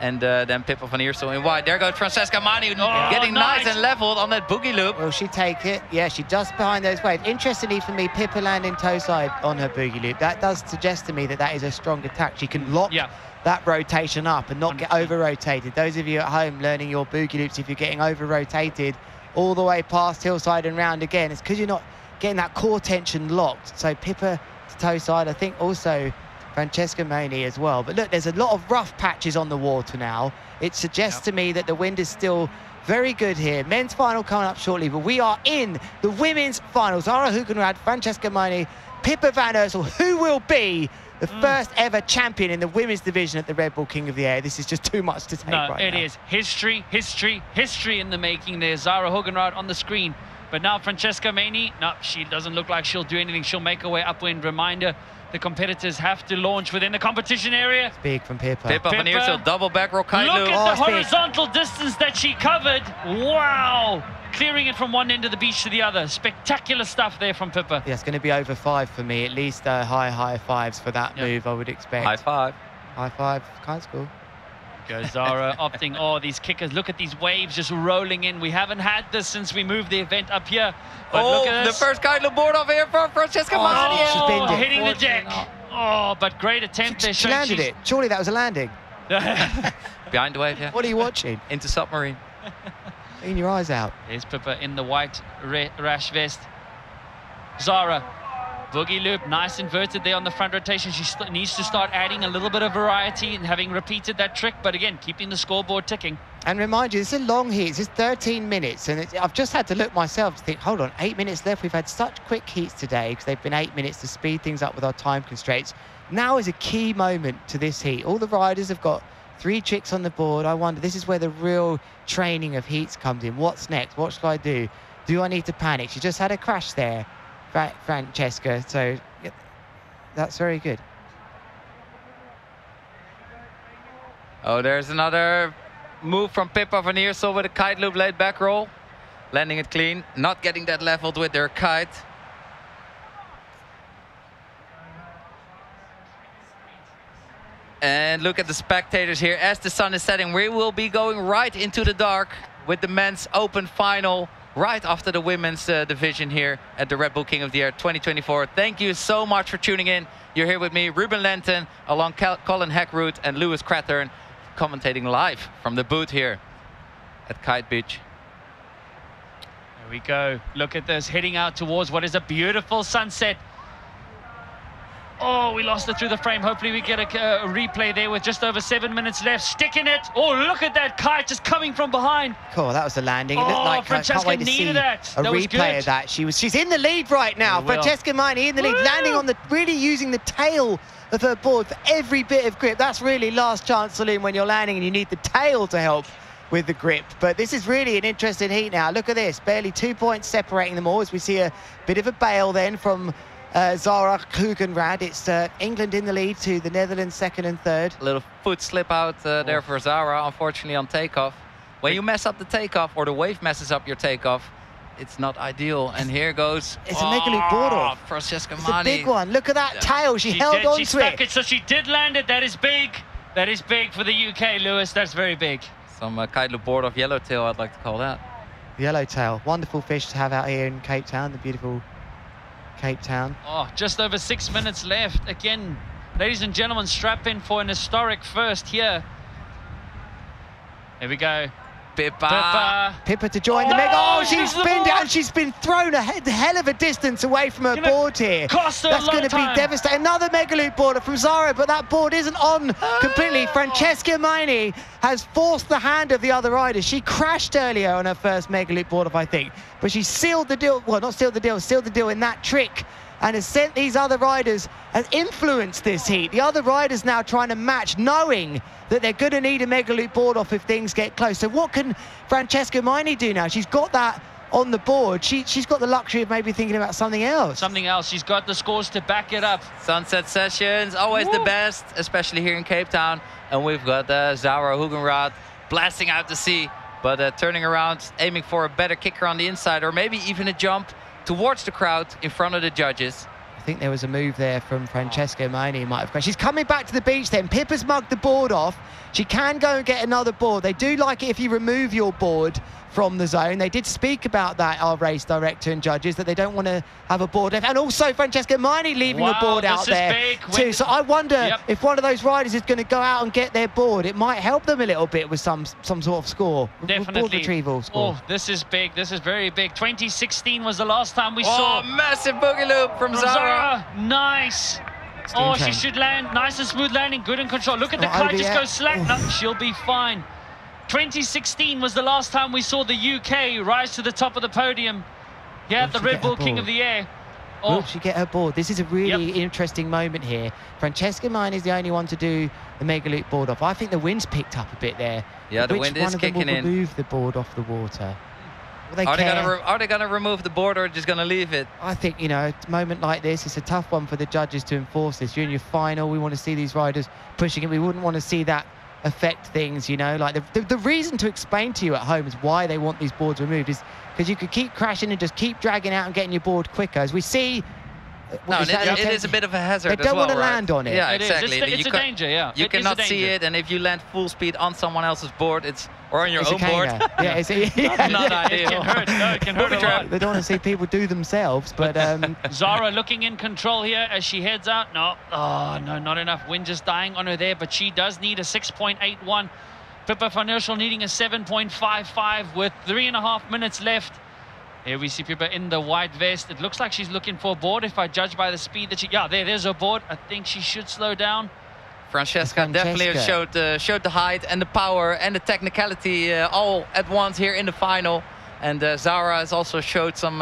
And then Pippa van Iersel in white. There goes Francesca Mani getting nice and leveled on that boogie loop. Will she take it? Yeah, she just behind those waves. Interestingly for me, Pippa landing toe side on her boogie loop. That does suggest to me that that is a strong attack. She can lock that rotation up and not get over-rotated. Those of you at home learning your boogie loops, if you're getting over-rotated all the way past hillside and round again. It's because you're not getting that core tension locked. So Pippa to toe side, I think also Francesca Moni as well. But look, there's a lot of rough patches on the water now. It suggests to me that the wind is still very good here. Men's final coming up shortly, but we are in the women's final. Zara Hugenrad, Francesca Moni, Pippa van Ursel, who will be the first ever champion in the women's division at the Red Bull King of the Air. This is just too much to take right now. It is history, history, history in the making there. Zara Hugenrad on the screen. But now Francesca Moni, no, she doesn't look like she'll do anything. She'll make her way upwind. Reminder, the competitors have to launch within the competition area. It's big from Pippa. Pippa van Eersel, double back roll kite loop. Look at the horizontal distance that she covered. Wow. Clearing it from one end of the beach to the other. Spectacular stuff there from Pippa. Yeah, it's going to be over 5 for me. At least high fives for that move, I would expect. High five. High five, kite school. Goes Zara opting, oh, these kickers, look at these waves just rolling in. We haven't had this since we moved the event up here. But look at the first kite loop board off here for Francesca Moni. She's binned it. Hitting the deck. Oh, but great attempt there. She landed it. Surely that was a landing. Behind the wave, yeah. What are you watching? Into submarine. Clean your eyes out. There's Pippa in the white rash vest. Zara, boogie loop, nice inverted there on the front rotation. She needs to start adding a little bit of variety and having repeated that trick, but again, keeping the scoreboard ticking. And remind you, it's a long heat. It's 13 minutes, and I've just had to look myself to think, hold on, 8 minutes left. We've had such quick heats today because they've been 8 minutes to speed things up with our time constraints. Now is a key moment to this heat. All the riders have got 3 tricks on the board. I wonder, this is where the real training of heats comes in. What's next? What should I do? Do I need to panic? She just had a crash there, Francesca, so yeah, that's very good. Oh, there's another move from Pippa van Eersel with a kite loop laid back roll. Landing it clean, not getting that leveled with their kite. And look at the spectators here. As the sun is setting, we will be going right into the dark with the men's open final right after the women's division here at the Red Bull King of the Air 2024. Thank you so much for tuning in. You're here with me, Ruben Lenton, along Colin Heckroot and Lewis Crathern, commentating live from the booth here at Kite Beach. There we go. Look at this, heading out towards what is a beautiful sunset. Oh, we lost it through the frame. Hopefully we get a replay there with just over 7 minutes left. Sticking it. Oh, look at that kite just coming from behind. Cool, that was a landing. It looked like Francesca can't wait to see that. a That was replay good. of that. She's in the lead right now. Francesca Moni in the lead, landing on really using the tail of her board for every bit of grip. That's really last chance saloon when you're landing and you need the tail to help with the grip. But this is really an interesting heat now. Look at this, barely 2 points separating them all as we see a bit of a bail then from Zara Hugenrad. It's England in the lead to the Netherlands second and third. A little foot slip out there for Zara, unfortunately on takeoff. When you mess up the takeoff or the wave messes up your takeoff, it's not ideal. And here goes. It's a mega loop board off. Francesca It's Moni. a big one. Look at that tail. She held on She to stuck it. it, so she did land it. That is big. That is big for the UK, Lewis. That's very big. Some kite loop board off yellowtail, I'd like to call that. Yellowtail, wonderful fish to have out here in Cape Town, the beautiful Cape Town. Oh, just over 6 minutes left. Again, ladies and gentlemen, strap in for an historic first here. Here we go. Pippa to join the mega. Oh, she's been down. She's been thrown a hell of a distance away from her board here. Cost her That's going to be devastating. Another mega loop boarder from Zara, but that board isn't on completely. Francesca Moni has forced the hand of the other rider. She crashed earlier on her first mega loop board, I think, but she sealed the deal. Well, not sealed the deal, sealed the deal in that trick, and has sent these other riders, has influenced this heat. The other riders now trying to match, knowing that they're going to need a mega loop board off if things get close. So what can Francesca Moni do now? She's got that on the board. She's got the luxury of maybe thinking about something else. Something else. She's got the scores to back it up. Sunset sessions, always the best, especially here in Cape Town. And we've got Zara Hugenrad blasting out to sea, but turning around, aiming for a better kicker on the inside, or maybe even a jump towards the crowd in front of the judges. I think there was a move there from Francesca Moni. Might have crashed. She's coming back to the beach then. Pippa's mugged the board off. She can go and get another board. They do like it if you remove your board from the zone. They did speak about that, our race director and judges, that they don't want to have a board left. And also Francesca Mani leaving a board out there too. So I wonder if one of those riders is going to go out and get their board. It might help them a little bit with some sort of score. Definitely. Board retrieval score. Oh, this is big. This is very big. 2016 was the last time we saw. Massive boogie loop from Zara. Nice. Oh, she should land. Nice and smooth landing. Good in control. Look at the kite just go slack. No, she'll be fine. 2016 was the last time we saw the UK rise to the top of the podium. Yeah, the Red Bull King of the Air. Will she get her board? This is a really interesting moment here. Francesca Mine is the only one to do the Mega Loop board off. I think the wind's picked up a bit there. Yeah, the wind is kicking in. Which one of them will remove the board off the water? Are they going to remove the board or just going to leave it? I think, you know, a moment like this, it's a tough one for the judges to enforce this. You're in your final. We want to see these riders pushing it. We wouldn't want to see that affect things, you know. Like the reason to explain to you at home is why they want these boards removed is because you could keep crashing and just keep dragging out and getting your board quicker. As we see, no, it is a bit of a hazard. They don't want to land on it. Yeah, exactly. It's a danger. Yeah, you cannot see it, and if you land full speed on someone else's board, or on your own board, yeah, it's not ideal. It can hurt. No, it can hurt a lot. They don't want to see people do themselves, but Zara looking in control here as she heads out. No, no, not enough. Wind just dying on her there, but she does need a 6.81. Pippa van Ursel needing a 7.55 with 3.5 minutes left. Here we see Pippa in the white vest. It looks like she's looking for a board if I judge by the speed that she... Yeah, there's her board. I think she should slow down. Francesca definitely showed the height and the power and the technicality all at once here in the final. And Zara has also showed some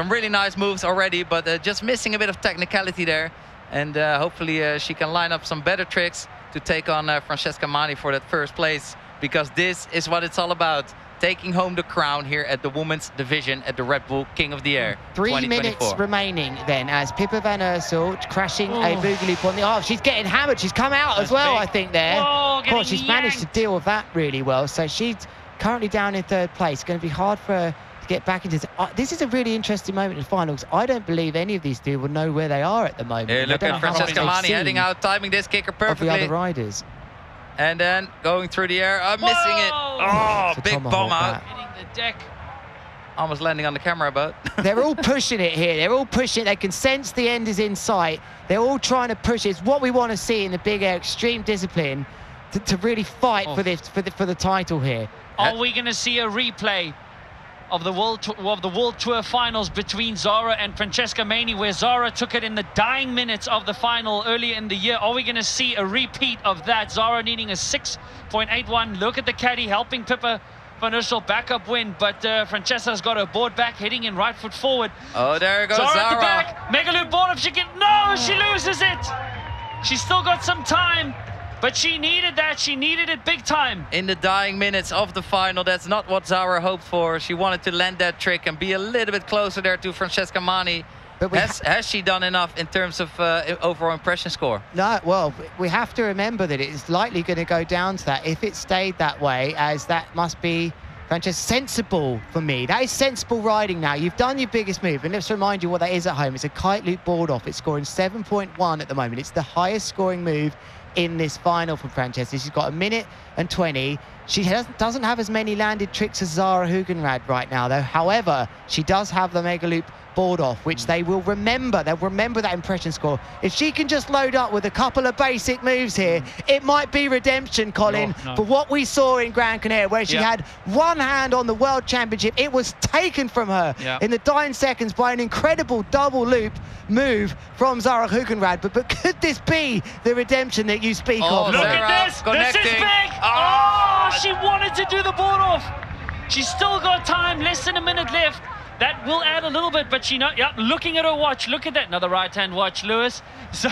really nice moves already, but just missing a bit of technicality there. And hopefully she can line up some better tricks to take on Francesca Mani for that first place, because this is what it's all about. Taking home the crown here at the women's division at the Red Bull King of the Air 3 minutes remaining then as Pippa van Ursel crashing a boogie loop on the arm. She's getting hammered. She's come out as well, I think, there. Of course, she's managed to deal with that really well. So she's currently down in 3rd place. It's going to be hard for her to get back into this. This is a really interesting moment in the finals. I don't believe any of these two will know where they are at the moment. Here, look at Francesca Mani heading out, timing this kicker perfectly. Of the other riders. And then going through the air, missing it. Oh, big bomb out. Hitting the deck. Almost landing on the camera, but... They're all pushing it here. They're all pushing it. They can sense the end is in sight. They're all trying to push it. It's what we want to see in the big air, extreme discipline, to really fight for the title here. Are we going to see a replay of the World Tour finals between Zara and Francesca Mani, where Zara took it in the dying minutes of the final earlier in the year? Are we going to see a repeat of that? Zara needing a 6.81. Look at the caddy helping Pippa van Ursel back up win, but Francesca's got her board back, heading in right foot forward. Oh, there goes Zara at the back. Mega Loop board if she can. No, she loses it. She's still got some time. But she needed that. She needed it big time. In the dying minutes of the final, that's not what Zara hoped for. She wanted to land that trick and be a little bit closer there to Francesca Mani. But has she done enough in terms of overall impression score? No, well, we have to remember that it's likely going to go down to that if it stayed that way, as that must be Francesca sensible for me. That is sensible riding now. You've done your biggest move, and let's remind you what that is at home. It's a kite loop board off. It's scoring 7.1 at the moment. It's the highest scoring move in this final for Francesca. She's got 1 minute and 20. She doesn't have as many landed tricks as Zara Hugenrad right now, though. However, she does have the Mega Loop board off, which they will remember. They'll remember that impression score. If she can just load up with a couple of basic moves here, it might be redemption, Colin, for what we saw in Gran Canaria, where she had one hand on the World Championship. It was taken from her in the dying seconds by an incredible double loop move from Zara Hugenrad. But could this be the redemption that you speak of? Look at this. This is big. Oh, she wanted to do the board off. She's still got time, less than a minute left. That will add a little bit, but she looking at her watch. Look at that. Another right-hand watch, Lewis. So,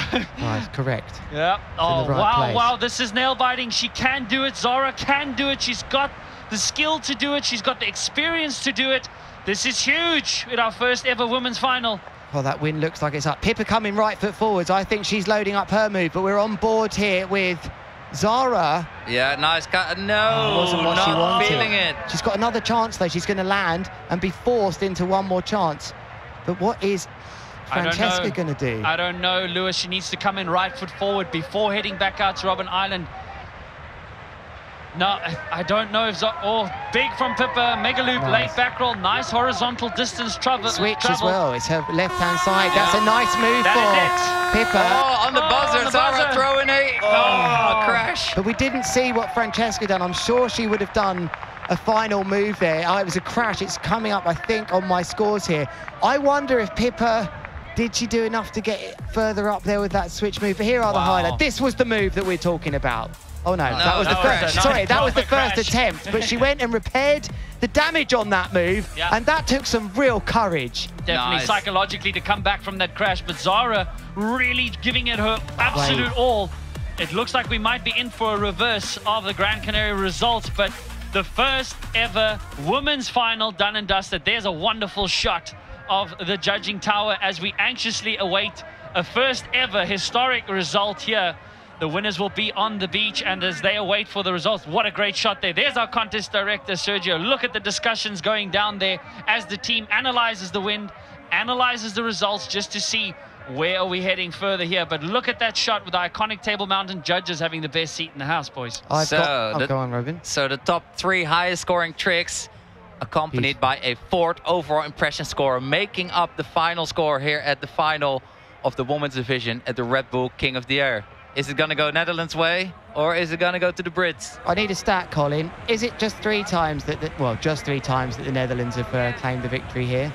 correct. Yeah. Oh, wow. This is nail-biting. She can do it. Zara can do it. She's got the skill to do it. She's got the experience to do it. This is huge in our first ever women's final. Well, that win looks like it's up. Pippa coming right foot forwards. I think she's loading up her move, but we're on board here with Zara. Yeah, nice cut. No, wasn't what she wanted. Feeling it. She's got another chance, though. She's going to land and be forced into one more chance. But what is Francesca going to do? I don't know, Lewis. She needs to come in right foot forward before heading back out to Robben Island. No, I don't know if... Oh, big from Pippa. Mega loop, late back roll. Nice horizontal distance travel. Switch as well. It's her left-hand side. That's a nice move for Pippa. Oh, on the buzzer. Zara throwing a... Oh, crash. But we didn't see what Francesca done. I'm sure she would have done a final move there. It was a crash. It's coming up, I think, on my scores here. I wonder if Pippa... Did she do enough to get further up there with that switch move? But here are the highlights. This was the move that we're talking about. Oh no, that was the first. Sorry, that was the first attempt. But she went and repaired the damage on that move, and that took some real courage. Definitely psychologically to come back from that crash. But Zara really giving it her absolute all. It looks like we might be in for a reverse of the Gran Canaria results, but the first ever women's final done and dusted. There's a wonderful shot of the judging tower as we anxiously await a first ever historic result here. The winners will be on the beach, and as they await for the results, what a great shot there. There's our contest director, Sergio. Look at the discussions going down there as the team analyzes the wind, analyzes the results just to see where are we heading further here. But look at that shot with the iconic Table Mountain judges having the best seat in the house, boys. Go on, Robin. So the top 3 highest scoring tricks, accompanied by a 4th overall impression score, making up the final score here at the final of the women's division at the Red Bull King of the Air. Is it going to go Netherlands' way, or is it going to go to the Brits? I need a stat, Colin. Is it just 3 times that, just 3 times that the Netherlands have claimed the victory here?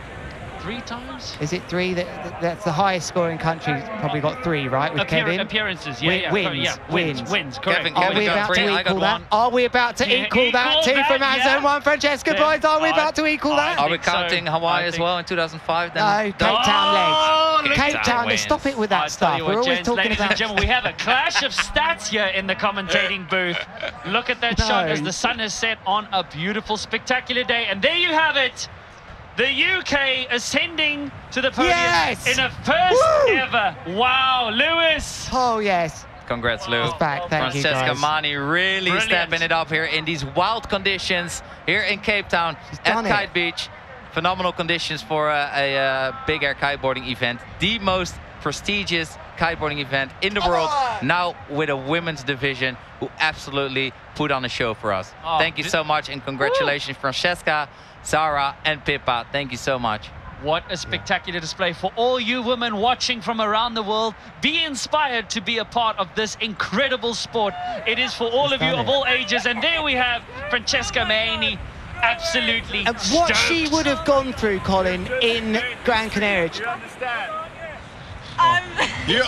3 times? Is it 3? That's the highest scoring country. Probably got 3, right? With Kevin. Appearances, wins. Correct. Are we about to equal that? Are we about to equal that? 2 from Azza and 1 Francesca, boys. Are we about to equal that? Are we counting Hawaii as well in 2005? Then? No, Cape Town legs. Cape Town. Stop it with that stuff. We're always talking ladies about. And gentlemen, we have a clash of stats here in the commentating booth. Look at that shot as the sun has set on a beautiful, spectacular day, and there you have it. The UK ascending to the podium in a first ever. Wow, Lewis. Oh, yes. Congrats, Lou. It's back. Thank you, Francesca guys. Mani really stepping it up here in these wild conditions here in Cape Town at Kite Beach. Phenomenal conditions for a big air kiteboarding event. The most prestigious kiteboarding event in the world. Now with a women's division who absolutely put on a show for us. Thank you so much, and congratulations, Francesca, Zara and Pippa. Thank you so much. What a spectacular display for all you women watching from around the world. Be inspired to be a part of this incredible sport. It is for all of you of all ages. And there we have Francesca Maini, absolutely And what she would have gone through, Colin, in Gran Canaria. You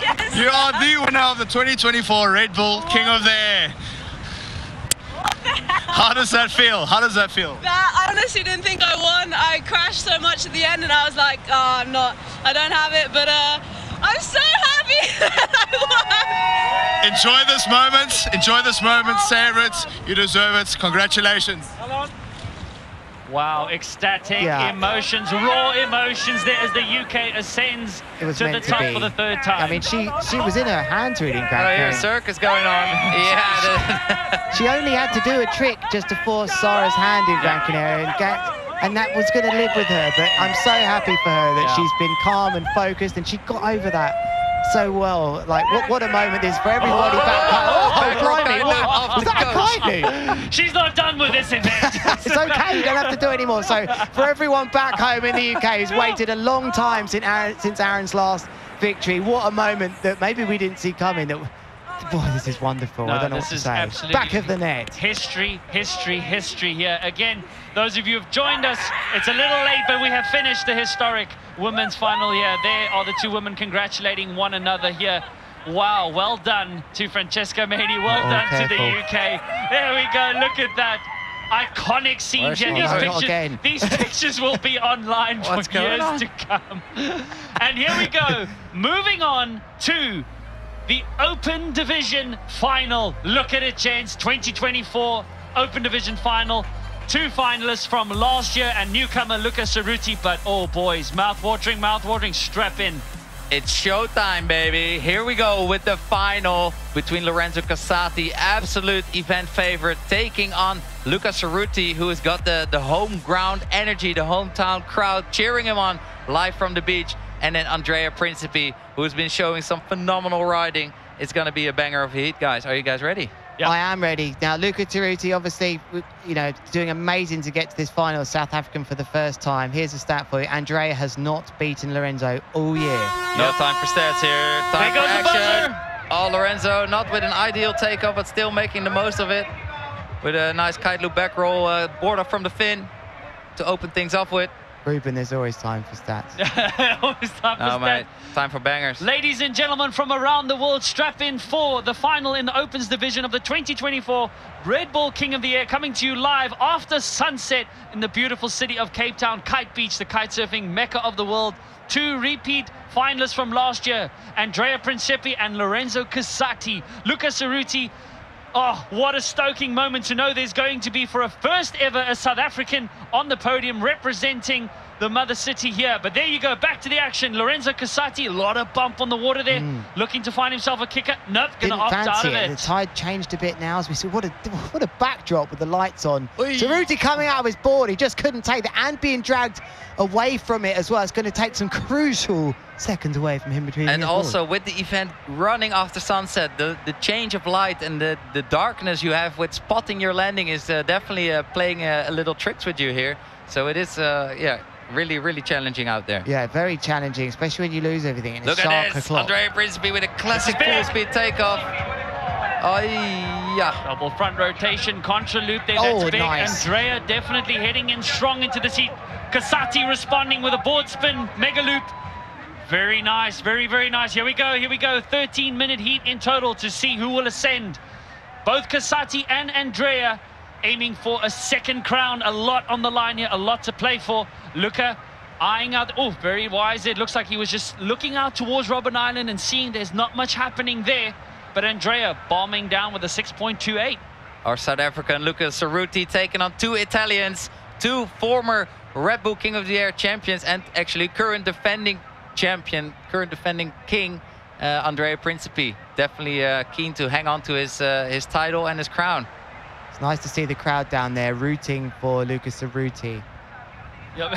are the winner of the 2024 Red Bull King of the Air. How does that feel? How does that feel? I honestly didn't think I won. I crashed so much at the end and I was like, oh, I don't have it, but I'm so happy that I won. Enjoy this moment, savor it, you deserve it, congratulations. Wow, ecstatic emotions, raw emotions there as the UK ascends to the top for the 3rd time. I mean, she was in her hands reading Gran Canaria. Circus going on. She only had to do a trick just to force Zara's hand in Gran Canaria, and that was going to live with her. But I'm so happy for her that she's been calm and focused, and she got over that so well. Like, what a moment this for everybody back home. Blimey, was that a kite loop? She's not done with this event. It's okay, you don't have to do it anymore. So for everyone back home in the UK who's waited a long time since Aaron's last victory, what a moment that maybe we didn't see coming. Boy, this is wonderful. I don't know what to say. Back of the net. History here. Again, those of you who have joined us, it's a little late, but we have finished the historic women's final here. There are the 2 women congratulating one another here. Wow, well done to Francesca Maini. Well done to the UK. There we go. Look at that. Iconic scene here. These pictures will be online for years to come. And here we go. Moving on to the Open Division Final. Look at it, gents. 2024 Open Division Final. 2 finalists from last year and newcomer Luca Cerruti. But, oh, boys, mouth-watering, strap in. It's showtime, baby. Here we go with the final between Lorenzo Casati, absolute event favorite, taking on Luca Cerruti, who has got the home ground energy, the hometown crowd cheering him on live from the beach. And then Andrea Principi, who has been showing some phenomenal riding. It's going to be a banger of a heat, guys. Are you guys ready? Yep. I am ready. Now, Luca Cerruti, obviously, you know, doing amazing to get to this final, South African for the first time. Here's a stat for you. Andrea has not beaten Lorenzo all year. No time for stats here. Time for action. Oh, Lorenzo, not with an ideal takeoff, but still making the most of it. With a nice kite loop back roll, board off from the fin to open things up with. Ruben, there's always time for stats. Always time for stats. Mate, time for bangers. Ladies and gentlemen from around the world, strap in for the final in the Opens division of the 2024 Red Bull King of the Air, coming to you live after sunset in the beautiful city of Cape Town, Kite Beach, the kite surfing mecca of the world. 2 repeat finalists from last year, Andrea Principi and Lorenzo Casati. Luca Cerruti, oh, what a stoking moment to know there's going to be for a first ever a South African on the podium representing the mother city here. But there you go, back to the action. Lorenzo Casati, a lot of bump on the water there, looking to find himself a kicker. Nope, gonna opt out of it. The tide changed a bit now as we see. What a backdrop with the lights on. Cerruti coming out of his board, he just couldn't take that, and being dragged away from it as well. It's going to take some crucial seconds away from him between. And also with the event running after sunset, the change of light and the darkness you have with spotting your landing is definitely playing a little tricks with you here. So it is, yeah, really challenging out there. Yeah, very challenging, especially when you lose everything in a Look at this, Andrea Principi with a classic full-speed takeoff. Oh, yeah. Double front rotation, contra loop there, that's big. Nice. Andrea definitely heading in strong into the seat. Casati responding with a board spin, mega loop. Very nice, very nice. Here we go. 13-minute heat in total to see who will ascend. Both Casati and Andrea aiming for a second crown. A lot on the line here, a lot to play for. Luca eyeing out, oh, very wise. It looks like he was just looking out towards Robben Island and seeing there's not much happening there. But Andrea bombing down with a 6.28. Our South African Luca Cerruti taking on 2 Italians, 2 former Red Bull King of the Air champions, and actually current defending champion, current defending king, Andrea Principi. Definitely keen to hang on to his title and his crown. It's nice to see the crowd down there rooting for Luca Cerruti. Yep.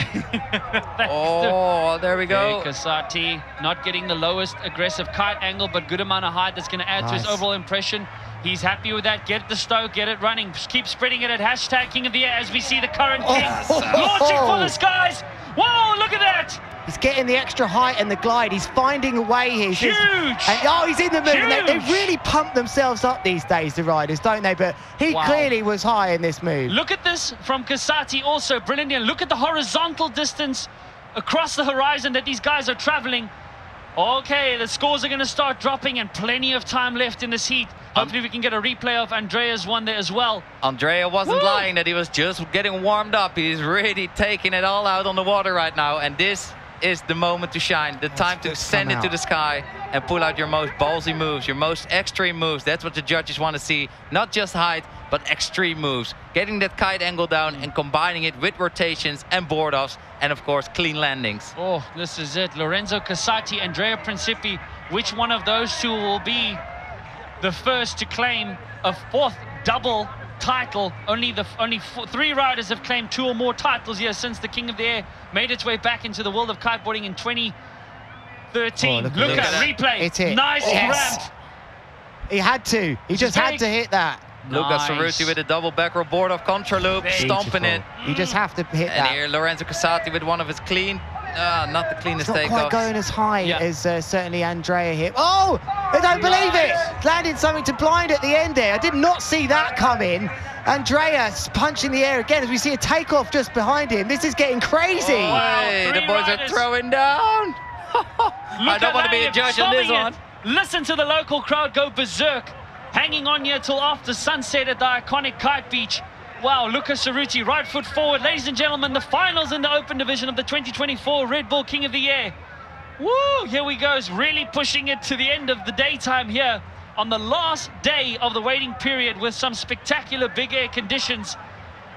Oh, there we go. Casati not getting the lowest aggressive kite angle, but good amount of height that's going to add to his overall impression. He's happy with that. Get the stoke, get it running. Just keep spreading it at hashtag King of the Air as we see the current king launching for the skies. Whoa, look at that. He's getting the extra height and the glide. He's finding a way here. Huge! And, oh, he's in the mood. They really pump themselves up these days, the riders, don't they? But he clearly was high in this move. Look at this from Casati also. Brilliant. And look at the horizontal distance across the horizon that these guys are traveling. Okay, the scores are going to start dropping and plenty of time left in this heat. Hopefully we can get a replay of Andrea's one there as well. Andrea wasn't lying that he was just getting warmed up. He's really taking it all out on the water right now. And this is the moment to shine, the time to send it to the sky and pull out your most ballsy moves, your most extreme moves. That's what the judges want to see. Not just height, but extreme moves. Getting that kite angle down and combining it with rotations and board offs, and of course clean landings. Oh, this is it. Lorenzo Casati, Andrea Principi. Which one of those two will be the first to claim a 4th double title? Only 3 riders have claimed 2 or more titles here since the King of the Air made its way back into the world of kiteboarding in 2013. Look at replay. It's it. Nice ramp. He had to. He just had to hit that. Luca Cerruti with a double back roll board off contra loop, stomping it. You just have to hit that. And here Lorenzo Casati with one of his clean, not the cleanest takeoffs. It's not quite going as high as certainly Andrea here. Oh, I don't believe it. Landed something to blind at the end there. I did not see that coming. Andrea punching the air again as we see a takeoff just behind him. This is getting crazy. Hey, the boys are throwing down. I don't want to be a judge on this one. Listen to the local crowd go berserk. Hanging on here till after sunset at the iconic Kite Beach. Wow, Luca Cerruti, right foot forward. Ladies and gentlemen, the finals in the open division of the 2024 Red Bull King of the Air. Woo, here we go. Really pushing it to the end of the daytime here on the last day of the waiting period with some spectacular big air conditions.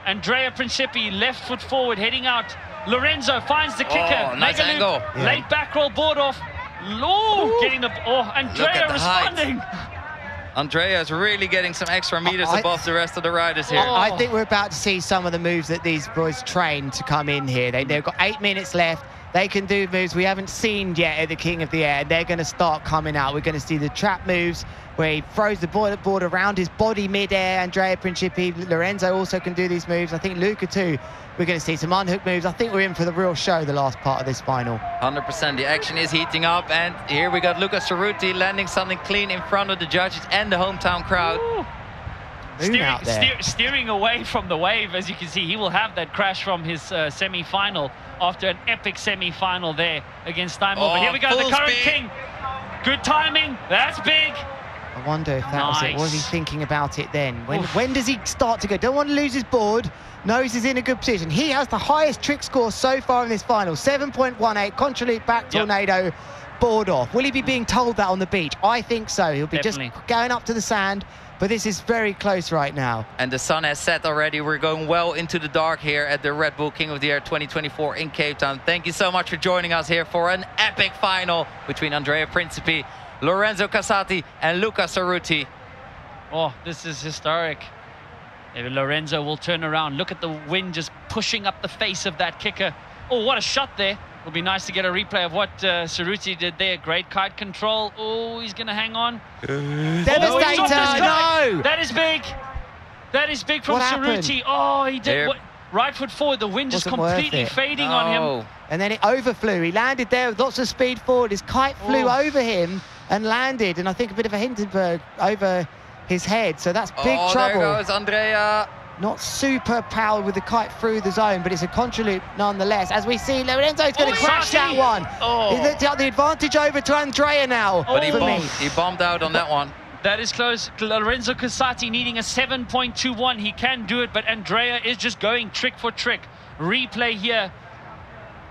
Andrea Principi, left foot forward, heading out. Lorenzo finds the kicker. Oh, nice angle. Late back roll, board off. Oh, getting the... Oh, Andrea responding. Andrea is really getting some extra meters above the rest of the riders here. I think we're about to see some of the moves that these boys train to come in here. They've got 8 minutes left. They can do moves we haven't seen yet at the King of the Air. They're going to start coming out. We're going to see the trap moves where he throws the board around his body mid-air. Andrea Principi, Lorenzo also can do these moves. I think Luca too. We're going to see some unhook moves. I think we're in for the real show the last part of this final. 100%. The action is heating up. And here we got Luca Cerruti landing something clean in front of the judges and the hometown crowd. Steering away from the wave, as you can see. He will have that crash from his semi-final after an epic semi-final there against Steinmore. But here we go, the current king. Good timing. That's big. I wonder if that was it. Was he thinking about it then? When does he start to go? Don't want to lose his board. Knows he's in a good position. He has the highest trick score so far in this final. 7.18. Contra-loop back tornado. Board off. Will he be being told that on the beach? I think so. He'll be just going up to the sand. But this is very close right now. And the sun has set already. We're going well into the dark here at the Red Bull King of the Air 2024 in Cape Town. Thank you so much for joining us here for an epic final between Andrea Principi, Lorenzo Casati and Luca Cerruti. Oh, this is historic. Maybe Lorenzo will turn around. Look at the wind just pushing up the face of that kicker. Oh, what a shot there. It'll be nice to get a replay of what Cerruti did there. Great kite control. Oh, he's going to hang on. Devastator, no! That is big. That is big from Cerruti. Oh, he did right foot forward. The wind just completely fading on him. And then it overflew. He landed there with lots of speed forward. His kite flew over him and landed. And I think a bit of a Hindenburg over his head. So that's big trouble. There goes Andrea. Not super powered with the kite through the zone, but it's a contra-loop nonetheless. As we see, Lorenzo's going to crash that one. He's got the advantage over to Andrea now. But he bombed out on that one. That is close. Lorenzo Casati needing a 7.21. He can do it, but Andrea is just going trick for trick. Replay here.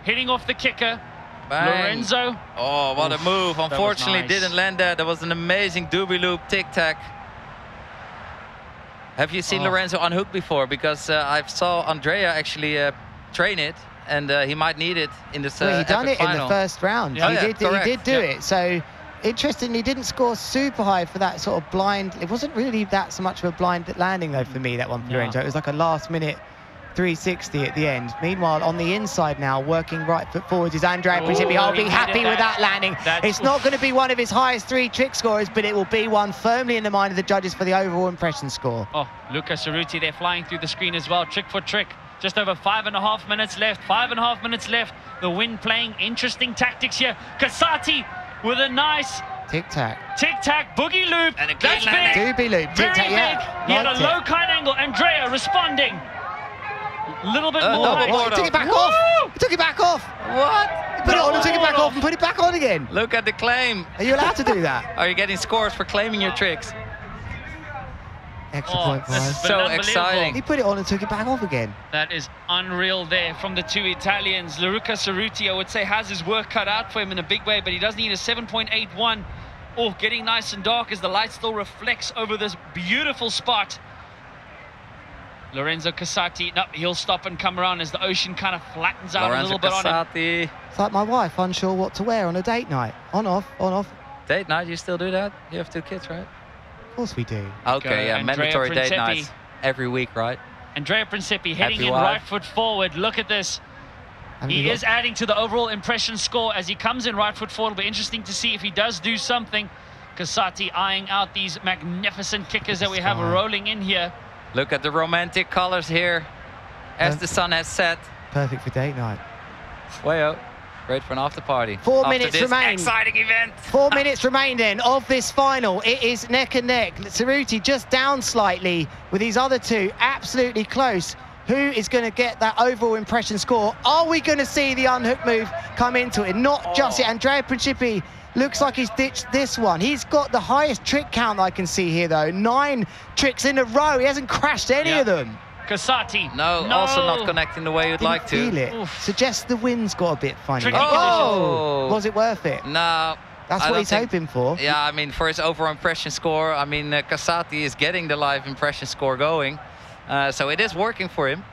Hitting off the kicker. Bang. Lorenzo. Oh, what a move. Unfortunately, didn't land that. That was an amazing doobie loop tic-tac. Have you seen Lorenzo unhook before? Because I saw Andrea actually train it, and he might need it in this he done it final. In the first round. Yeah. He did do it. So, interestingly, he didn't score super high for that sort of blind. It wasn't really that so much of a blind landing, though, for me, that one for Lorenzo. It was like a last-minute 360 at the end. Meanwhile, on the inside now, working right foot forwards is Andrea Principi. I'll be happy with that landing. It's not going to be one of his highest 3 trick scores, but it will be one firmly in the mind of the judges for the overall impression score. Oh, Luca Cerruti there flying through the screen as well. Trick for trick. Just over 5.5 minutes left. 5.5 minutes left. The wind playing interesting tactics here. Casati with a nice tic-tac. Tic-tac boogie loop. And a that's big. Doobie loop. Very big. He had a low kite angle. Andrea responding. Little bit more. He took it back off. He took it back off. What? He put it on and took it back off and put it back on again. Look at the claim. Are you allowed to do that? Are you getting scores for claiming your tricks? Extra point for us. So exciting. He put it on and took it back off again. That is unreal there from the 2 Italians. Luca Cerruti, I would say, has his work cut out for him in a big way, but he does need a 7.81. Oh, getting nice and dark as the light still reflects over this beautiful spot. Lorenzo Casati, no, he'll stop and come around as the ocean kind of flattens out a little bit on him. It's like my wife, unsure what to wear on a date night. On, off, on, off. Date night, you still do that? You have 2 kids, right? Of course we do. Okay, yeah, mandatory date nights every week, right? Andrea Principi heading in right foot forward. Look at this. He is adding to the overall impression score as he comes in right foot forward. It'll be interesting to see if he does do something. Casati eyeing out these magnificent kickers that we have rolling in here. Look at the romantic colors here as the sun has set. Perfect for date night. Way out. Great for an after party. 4 minutes remain. Exciting event. 4 minutes remain then of this final. It is neck and neck. Cerruti just down slightly with these other two absolutely close. Who is going to get that overall impression score? Are we going to see the unhook move come into it? Not just yet. Andrea Principi looks like he's ditched this one. He's got the highest trick count I can see here, though. 9 tricks in a row. He hasn't crashed any of them. Casati. No, also not connecting the way you'd like to. Feel it. Suggests the wind's got a bit funny. Oh! Was it worth it? No. That's what he's hoping for. Yeah, I mean, for his overall impression score, I mean, Casati is getting the live impression score going. So it is working for him.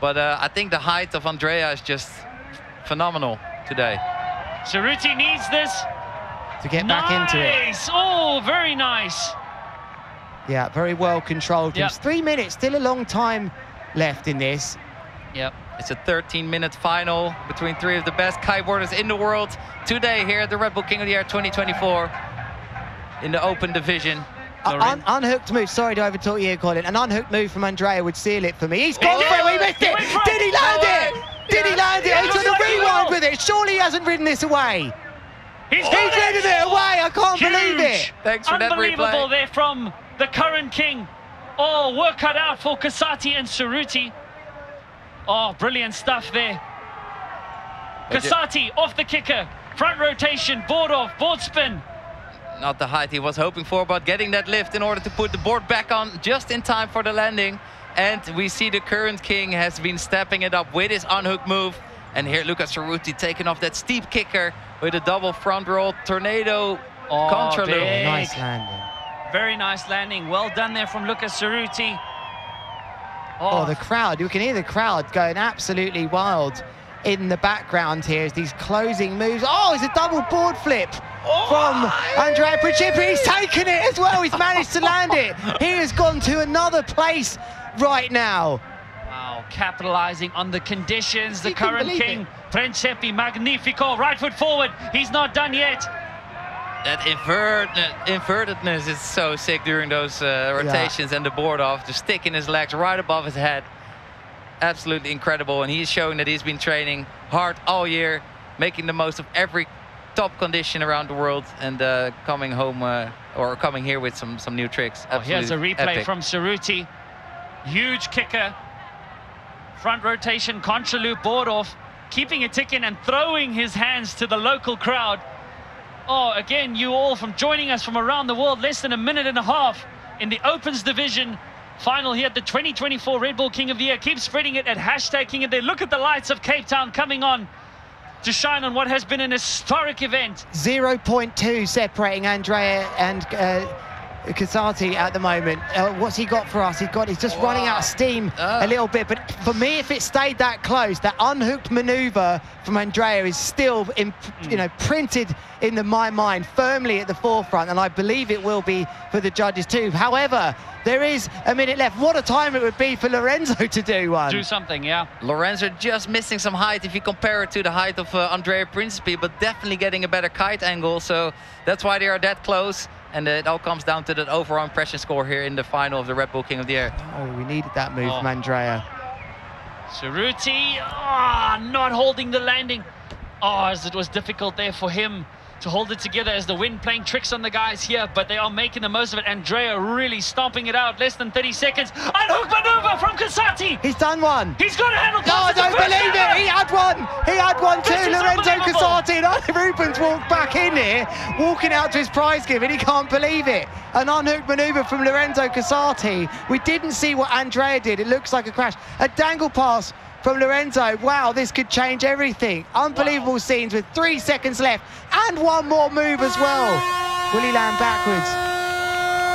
But I think the height of Andrea is just phenomenal today. Cerruti needs this. To get back into it. Oh, very nice. Yeah, very well controlled. 3 minutes, still a long time left in this. Yep. It's a 13-minute final between three of the best kiteboarders in the world today here at the Red Bull King of the Air 2024 in the open division. Unhooked move, sorry to overtalk you here, Colin. An unhooked move from Andrea would seal it for me. He's gone for it, he missed it! Did he land it? Did he land it? He's on the rewind with it. Surely he hasn't ridden this away. He's ridden it away, I can't believe it. Thanks for that replay. Unbelievable there from the current king. Oh, work cut out for Kasati and Cerruti. Oh, brilliant stuff there. Kasati off the kicker. Front rotation, board off, board spin. Not the height he was hoping for, but getting that lift in order to put the board back on just in time for the landing. And we see the current king has been stepping it up with his unhooked move. And here Lucas Cerruti taking off that steep kicker with a double front roll tornado contra loop. Nice landing. Very nice landing. Well done there from Lucas Cerruti. Oh, the crowd. You can hear the crowd going absolutely wild in the background here as these closing moves. Oh, it's a double board flip from Andrea Principi. He's taken it as well. He's managed to land it. He has gone to another place right now. Wow, capitalizing on the conditions. The current king, Principi, magnifico. Right foot forward. He's not done yet. That invertedness is so sick during those rotations and the board off. Just sticking his legs right above his head. Absolutely incredible. And he's showing that he's been training hard all year, making the most of every top condition around the world, and coming home or coming here with some new tricks. Here's a replay epic. from Cerruti. Huge kicker. Front rotation, contra loop, board off, keeping it ticking and throwing his hands to the local crowd. Oh, again, you all from joining us from around the world, less than a minute and a half in the Opens division final here at the 2024 Red Bull King of the Year. Keep spreading it at hashtag King of the Year. Look at the lights of Cape Town coming on to shine on what has been an historic event. 0.2 separating Andrea and Kasati at the moment. What's he got for us? He's just running out of steam a little bit. But for me, if it stayed that close, that unhooked maneuver from Andrea is still, printed in my mind firmly at the forefront, and I believe it will be for the judges too. However, there is a minute left. What a time it would be for Lorenzo to do one. Do something, yeah. Lorenzo just missing some height if you compare it to the height of Andrea Principi, but definitely getting a better kite angle. So that's why they are that close. And it all comes down to that overall impression score here in the final of the Red Bull King of the Year. Oh, we needed that move from Andrea. Cerruti, not holding the landing. Oh, as it was difficult there for him to hold it together as the wind playing tricks on the guys here, but they are making the most of it. Andrea really stomping it out, less than 30 seconds. Unhook maneuver from Kasati. He's done one. He's got a handle. No, I don't believe it. He had one. He had one too. Lorenzo Kasati and Andy Rubens walked back in here, walking out to his prize give, and he can't believe it. An unhooked maneuver from Lorenzo Kasati. We didn't see what Andrea did. It looks like a crash. A dangle pass from Lorenzo. Wow, this could change everything. Unbelievable scenes with 3 seconds left and one more move as well. Will he land backwards?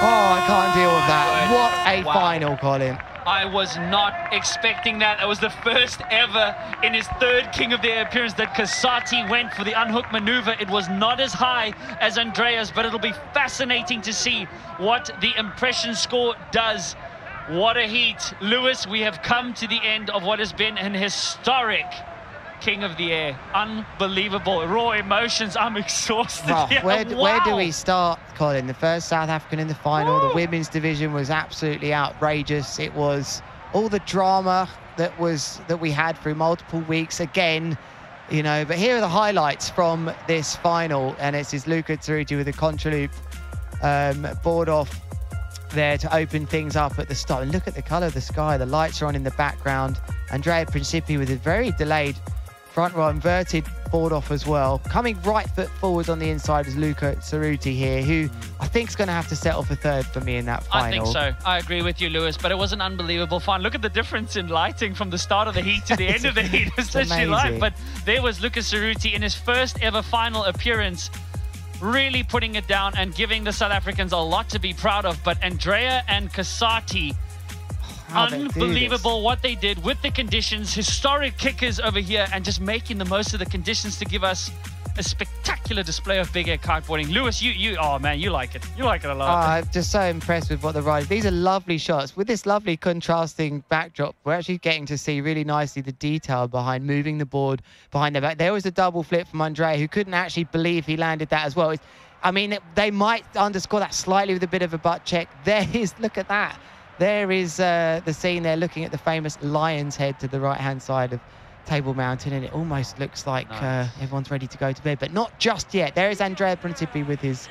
Oh, I can't deal with that. What a final, Colin. I was not expecting that. That was the first ever in his third King of the Air appearance that Kasati went for the unhook maneuver. It was not as high as Andrea's, but it'll be fascinating to see what the impression score does. What a heat. Lewis, we have come to the end of what has been an historic King of the Air. Unbelievable. Raw emotions. I'm exhausted. Where do we start, Colin? The first South African in the final. The women's division was absolutely outrageous. It was all the drama that we had through multiple weeks again, but here are the highlights from this final, and it's his Luca Cerruti with a contra loop board off there to open things up at the start. And look at the color of the sky. The lights are on in the background. Andrea Principi with a very delayed front row inverted board off as well. Coming right foot forward on the inside is Luca Cerruti here, who I think is going to have to settle for third for me in that final. I think so. I agree with you, Lewis, but it was an unbelievable final. Look at the difference in lighting from the start of the heat to the end of the heat. It's literally live. But there was Lucas Cerruti in his first ever final appearance, really putting it down and giving the South Africans a lot to be proud of. But Andrea and Kasati, unbelievable what they did with the conditions. Historic kickers over here and just making the most of the conditions to give us a spectacular display of big air kiteboarding. Lewis, oh man, you like it. You like it a lot. I'm just so impressed with what the riders. These are lovely shots with this lovely contrasting backdrop. We're actually getting to see really nicely the detail behind moving the board behind their back. There was a double flip from Andrea, who couldn't actually believe he landed that as well. I mean, they might underscore that slightly with a bit of a butt check. There is, look at that. There is the scene there looking at the famous lion's head to the right-hand side of Table Mountain, and it almost looks like everyone's ready to go to bed, but not just yet. There is Andrea Principi with his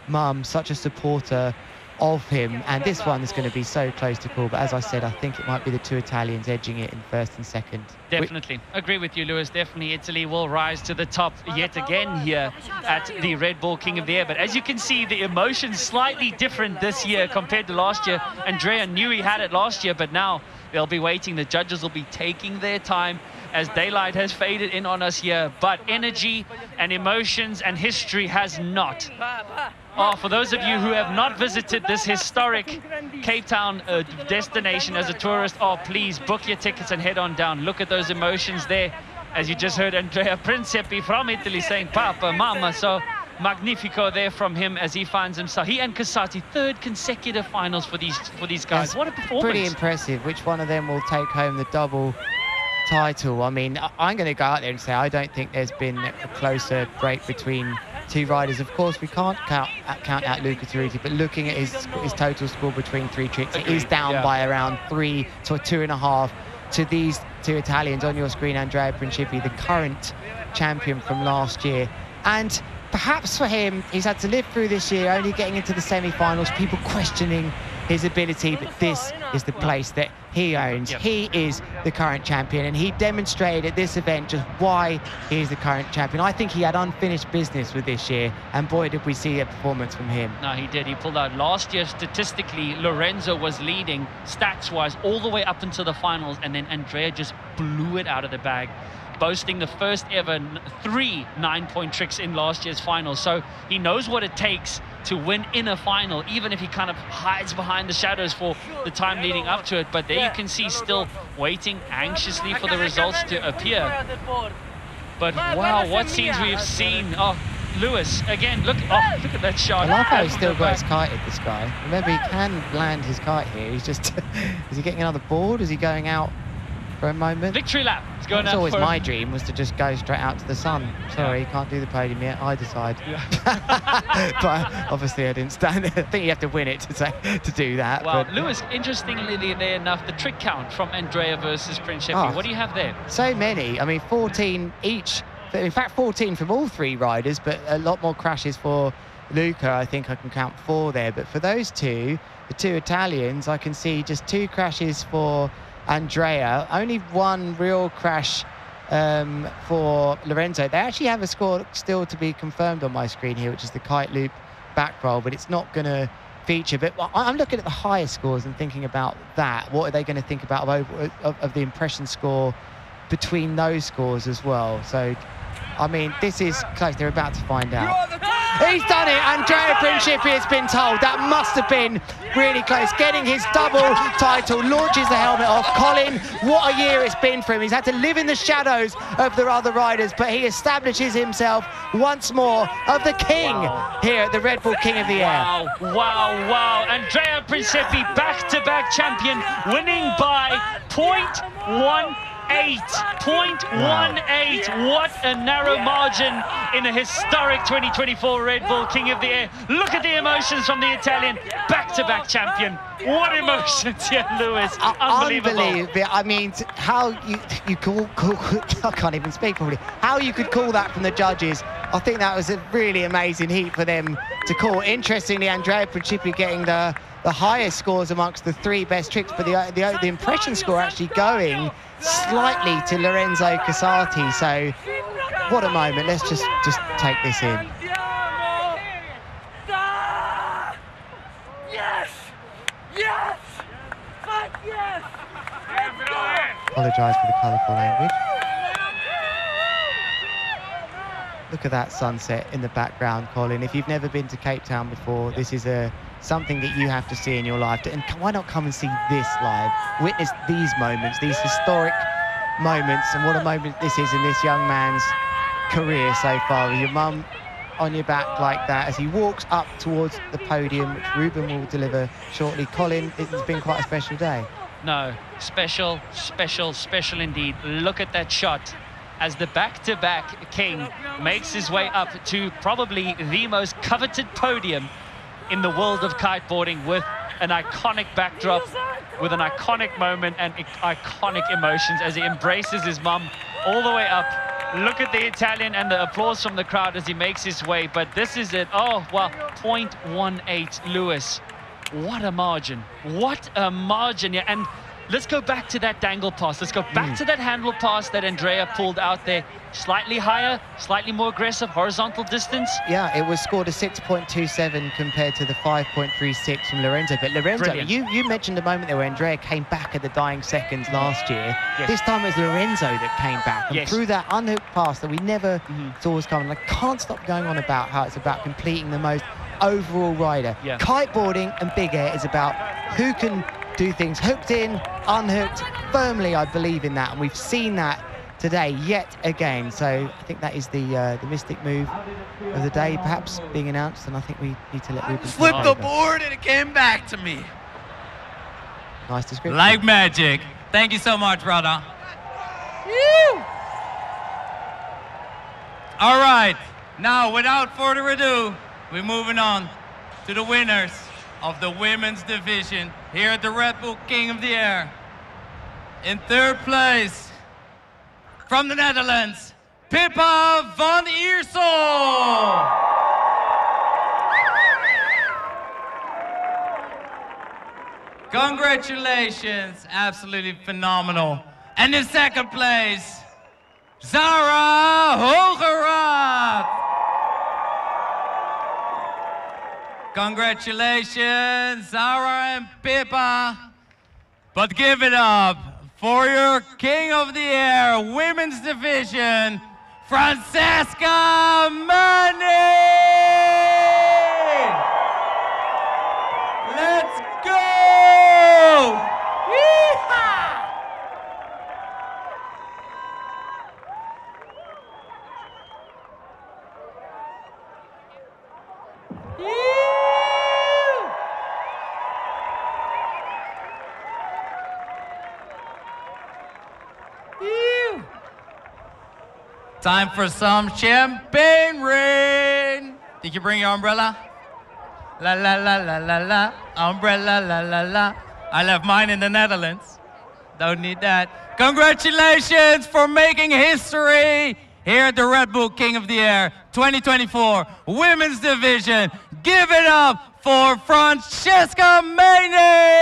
mum, such a supporter of him, and this one is going to be so close to call, but as I said, I think it might be the two Italians edging it in first and second. Definitely. Agree with you, Lewis. Definitely Italy will rise to the top yet again here at the Red Bull King of the Air. But as you can see, the emotion's slightly different this year compared to last year. Andrea knew he had it last year, but now they'll be waiting. The judges will be taking their time as daylight has faded in on us here. But energy and emotions and history has not. Oh, for those of you who have not visited this historic Cape Town destination as a tourist, oh, please book your tickets and head on down. Look at those emotions there. As you just heard Andrea Principi from Italy saying, Papa, Mama, so magnifico there from him as he finds himself. He and Casati, third consecutive finals for these guys. What a performance. Pretty impressive. Which one of them will take home the double title? I mean, I'm going to go out there and say I don't think there's been a closer break between two riders. Of course, we can't count out Luca Turuti, but looking at his total score between three tricks, it is down by around 3 to 2.5 to these two Italians on your screen. Andrea Principi, the current champion from last year, and perhaps for him, he's had to live through this year, only getting into the semi-finals, people questioning his ability, but this is the place that he owns. Yep. He is the current champion, and he demonstrated at this event just why he is the current champion. I think he had unfinished business with this year, and boy, did we see a performance from him. No, he did. He pulled out. Last year, statistically, Lorenzo was leading stats-wise all the way up into the finals, and then Andrea just blew it out of the bag, boasting the first ever 3 9-point tricks in last year's final. So he knows what it takes to win in a final, even if he kind of hides behind the shadows for the time leading up to it. But there you can see still waiting anxiously for the results to appear. But wow, what scenes we've seen. Oh, Lewis, again, look at that shot. I love how he's still got his kite at this guy. Remember, he can land his kite here. He's just, is he getting another board? Is he going out for a moment? Victory lap. It's going That's out always for my dream, was to just go straight out to the sun. Sorry, can't do the podium yet, either side. But obviously I didn't stand there. I think you have to win it to do that. Well, but Lewis, interestingly enough, the trick count from Andrea versus Principi. What do you have there? So many. I mean, 14 each. In fact, 14 from all three riders, but a lot more crashes for Luca. I think I can count 4 there. But for those two, the two Italians, I can see just 2 crashes for Andrea, only 1 real crash for Lorenzo. They actually have a score still to be confirmed on my screen here, which is the kite loop back roll, but it's not going to feature. But I'm looking at the higher scores and thinking about that. What are they going to think about of the impression score between those scores as well? So, I mean, this is close. They're about to find out. He's done it. Andrea Principi has been told. That must have been really close. Getting his double title, launches the helmet off. Colin, what a year it's been for him. He's had to live in the shadows of the other riders, but he establishes himself once more of the king here at the Red Bull King of the Air. Wow. Andrea Principi, back-to-back champion, winning by 0.18. 0.18. What a narrow margin in a historic 2024 Red Bull King of the Air. Look at the emotions from the Italian back-to-back champion. What emotions here, Lewis. Unbelievable. I mean, how you call I can't even speak properly. How you could call that from the judges. I think that was a really amazing heat for them to call. Interestingly, Andrea Principi getting the highest scores amongst the 3 best tricks, but the impression score actually going slightly to Lorenzo Casati. So what a moment. Let's just take this in. Yes! Fuck yes! Let's go! Apologise for the colourful language. Look at that sunset in the background, Colin. If you've never been to Cape Town before, this is something that you have to see in your life. And why not come and see this live? Witness these moments, these historic moments, and what a moment this is in this young man's career so far with your mum on your back like that as he walks up towards the podium, which Ruben will deliver shortly. Colin, it's been quite a special day. No, special, special, special indeed. Look at that shot as the back-to-back king makes his way up to probably the most coveted podium in the world of kiteboarding, with an iconic backdrop, with an iconic moment and iconic emotions as he embraces his mum all the way up. Look at the Italian and the applause from the crowd as he makes his way. But this is it. Oh, well, 0.18, Lewis. What a margin. What a margin. Yeah, and let's go back to that dangle pass. Let's go back to that handle pass that Andrea pulled out there. Slightly higher, slightly more aggressive, horizontal distance. Yeah, it was scored a 6.27 compared to the 5.36 from Lorenzo. But Lorenzo, you mentioned a moment there where Andrea came back at the dying seconds last year. Yes. This time it was Lorenzo that came back and threw that unhooked pass that we never saw was coming. I can't stop going on about how it's about completing the most overall rider. Yeah. Kiteboarding and big air is about who can do things hooked in, unhooked, firmly. I believe in that, and we've seen that today yet again. So I think that is the mystic move of the day, perhaps being announced, and I think we need to let Ruben flip the board and it came back to me. Nice description. Like magic. Thank you so much, brother. Woo! All right, now without further ado, we're moving on to the winners of the women's division here at the Red Bull King of the Air. In third place, from the Netherlands, Pippa van Iersel. Congratulations, absolutely phenomenal. And in second place, Zara Hogerath. Congratulations, Zara and Pippa. But give it up for your King of the Air Women's Division, Francesca Mani! Let's go! Yeehaw! Time for some champagne rain. Did you bring your umbrella? La la la la la la, umbrella la la la. I left mine in the Netherlands. Don't need that. Congratulations for making history here at the Red Bull King of the Air 2024 Women's Division. Give it up for Francesca Mani!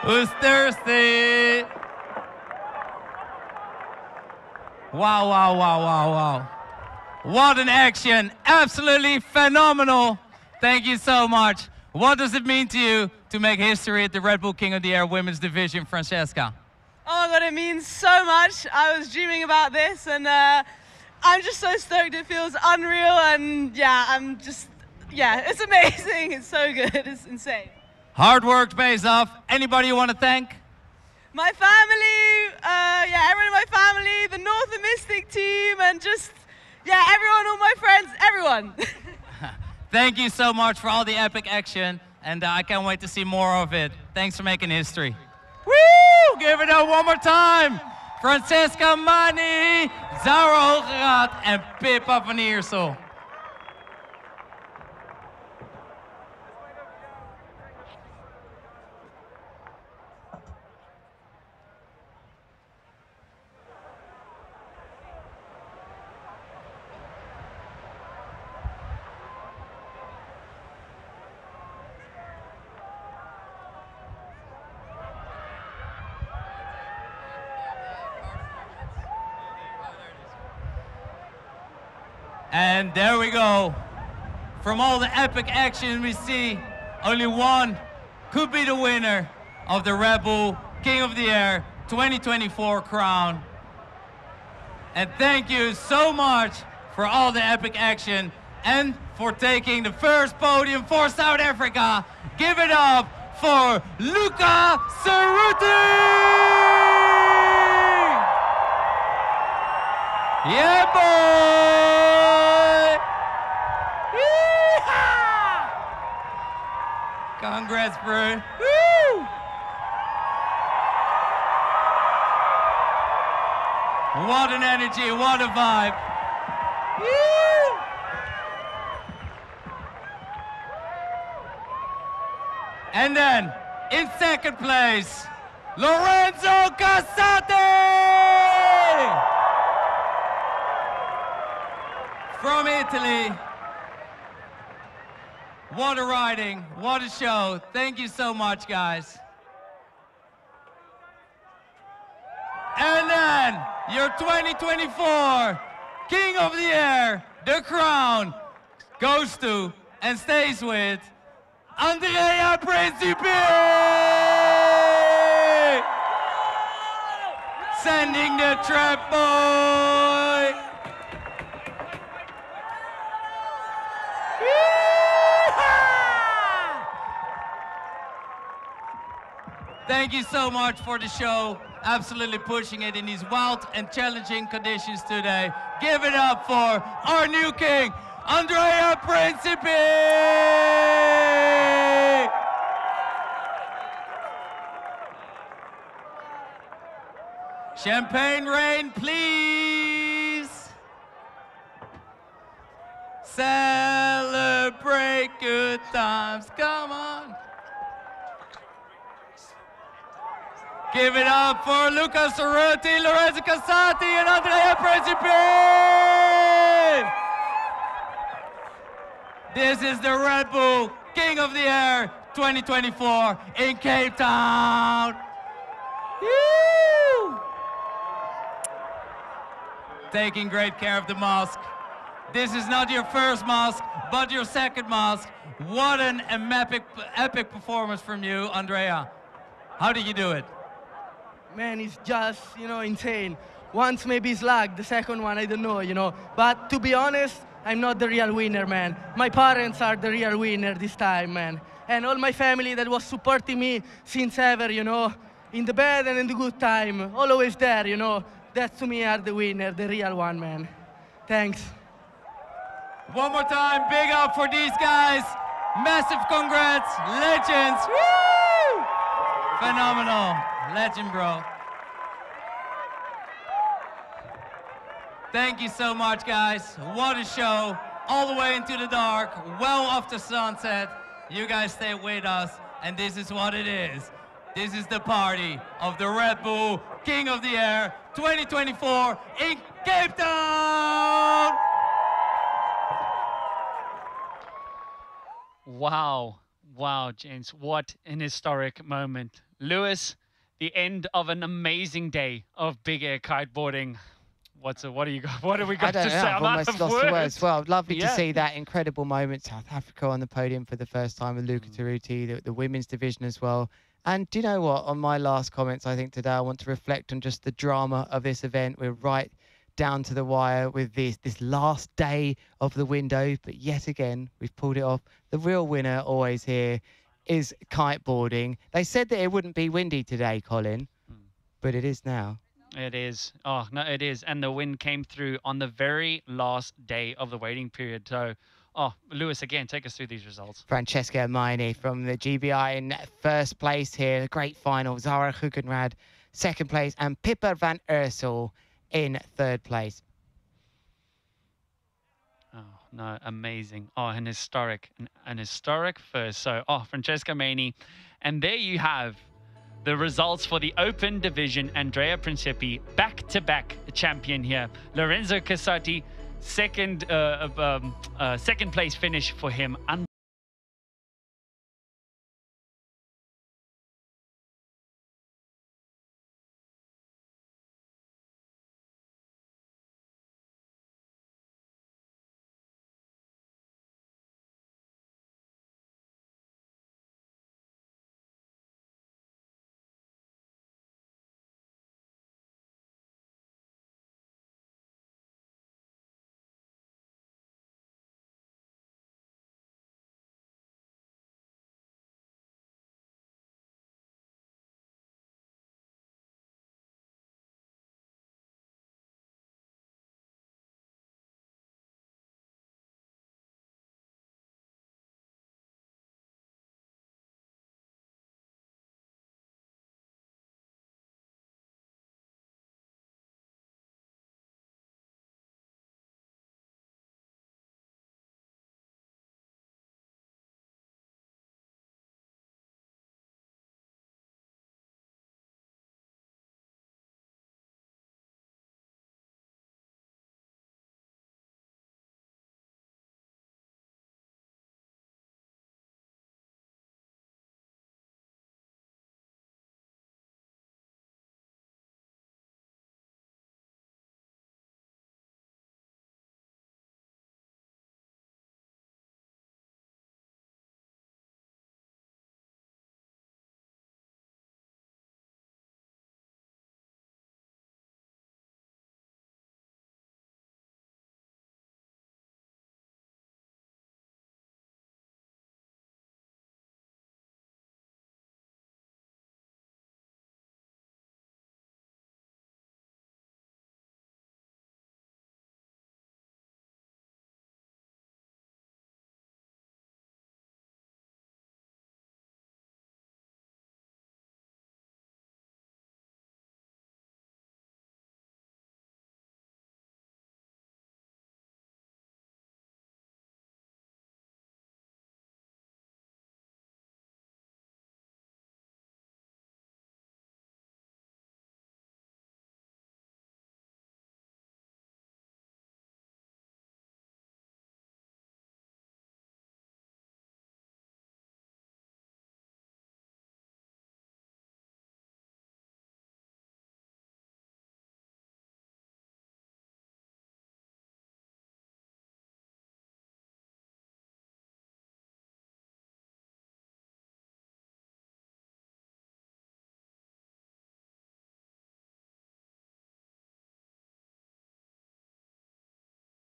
Who's thirsty? Wow, wow, wow, wow, wow. What an action. Absolutely phenomenal. Thank you so much. What does it mean to you to make history at the Red Bull King of the Air Women's Division, Francesca? Oh my God, it means so much. I was dreaming about this, and I'm just so stoked. It feels unreal, and yeah, it's amazing. It's so good. It's insane. Hard work pays off. Anybody you want to thank? My family, everyone in my family, the North and Mystic team, and just, everyone, all my friends, everyone. Thank you so much for all the epic action, and I can't wait to see more of it. Thanks for making history. Woo! Give it up one more time. Francesca Mani, Zara Hogerath, and Pippa van Iersel. And there we go. From all the epic action we see, only one could be the winner of the Red Bull King of the Air 2024 crown. And thank you so much for all the epic action and for taking the first podium for South Africa. Give it up for Luca Cerruti! Yeah, boy! Yeehaw! Congrats, bro. Woo! What an energy, what a vibe. Woo! And then, in second place, Lorenzo Casati! From Italy. What a riding, what a show. Thank you so much, guys. And then, your 2024 King of the Air, the crown, goes to and stays with Andrea Principe! Sending the trap boy! Thank you so much for the show. Absolutely pushing it in these wild and challenging conditions today. Give it up for our new king, Andrea Principe! Champagne rain, please. Celebrate good times, come on. Give it up for Luca Cerruti, Lorenzo Casati, and Andrea Principe! This is the Red Bull King of the Air 2024 in Cape Town. Woo! Taking great care of the mask. This is not your first mask, but your second mask. What an epic performance from you, Andrea. How did you do it? Man, it's just, insane. Once maybe it's luck, the second one, I don't know, But to be honest, I'm not the real winner, man. My parents are the real winner this time, man. And all my family that was supporting me since ever, in the bad and in the good time, always there, That to me are the winner, the real one, man. Thanks. One more time, big up for these guys. Massive congrats, legends. Woo! Phenomenal, legend, bro. Thank you so much, guys. What a show, all the way into the dark, well after sunset. You guys stay with us, and this is what it is. This is the party of the Red Bull King of the Air 2024 in Cape Town! Wow. Wow, James, what an historic moment. Lewis, the end of an amazing day of big air kiteboarding. What have we got to say? I've almost lost the words. Well, lovely to see that incredible moment. South Africa on the podium for the first time with Luca Cerruti, the women's division as well. And do you know what? On my last comments, I think today I want to reflect on just the drama of this event. We're right down to the wire with this last day of the window, but yet again, we've pulled it off. The real winner always here is kiteboarding. They said that it wouldn't be windy today, Colin, but it is now. It is. Oh, no, it is. And the wind came through on the very last day of the waiting period. So, Lewis, again, take us through these results. Francesca Maini from the GBI in first place here. Great final. Zara Hugenrad, second place. And Pippa van Ursel in third place. Oh, no, amazing. Oh, an historic first. So, Francesca Maini. And there you have the results for the Open Division. Andrea Principe, back-to-back champion here. Lorenzo Casati, second place finish for him.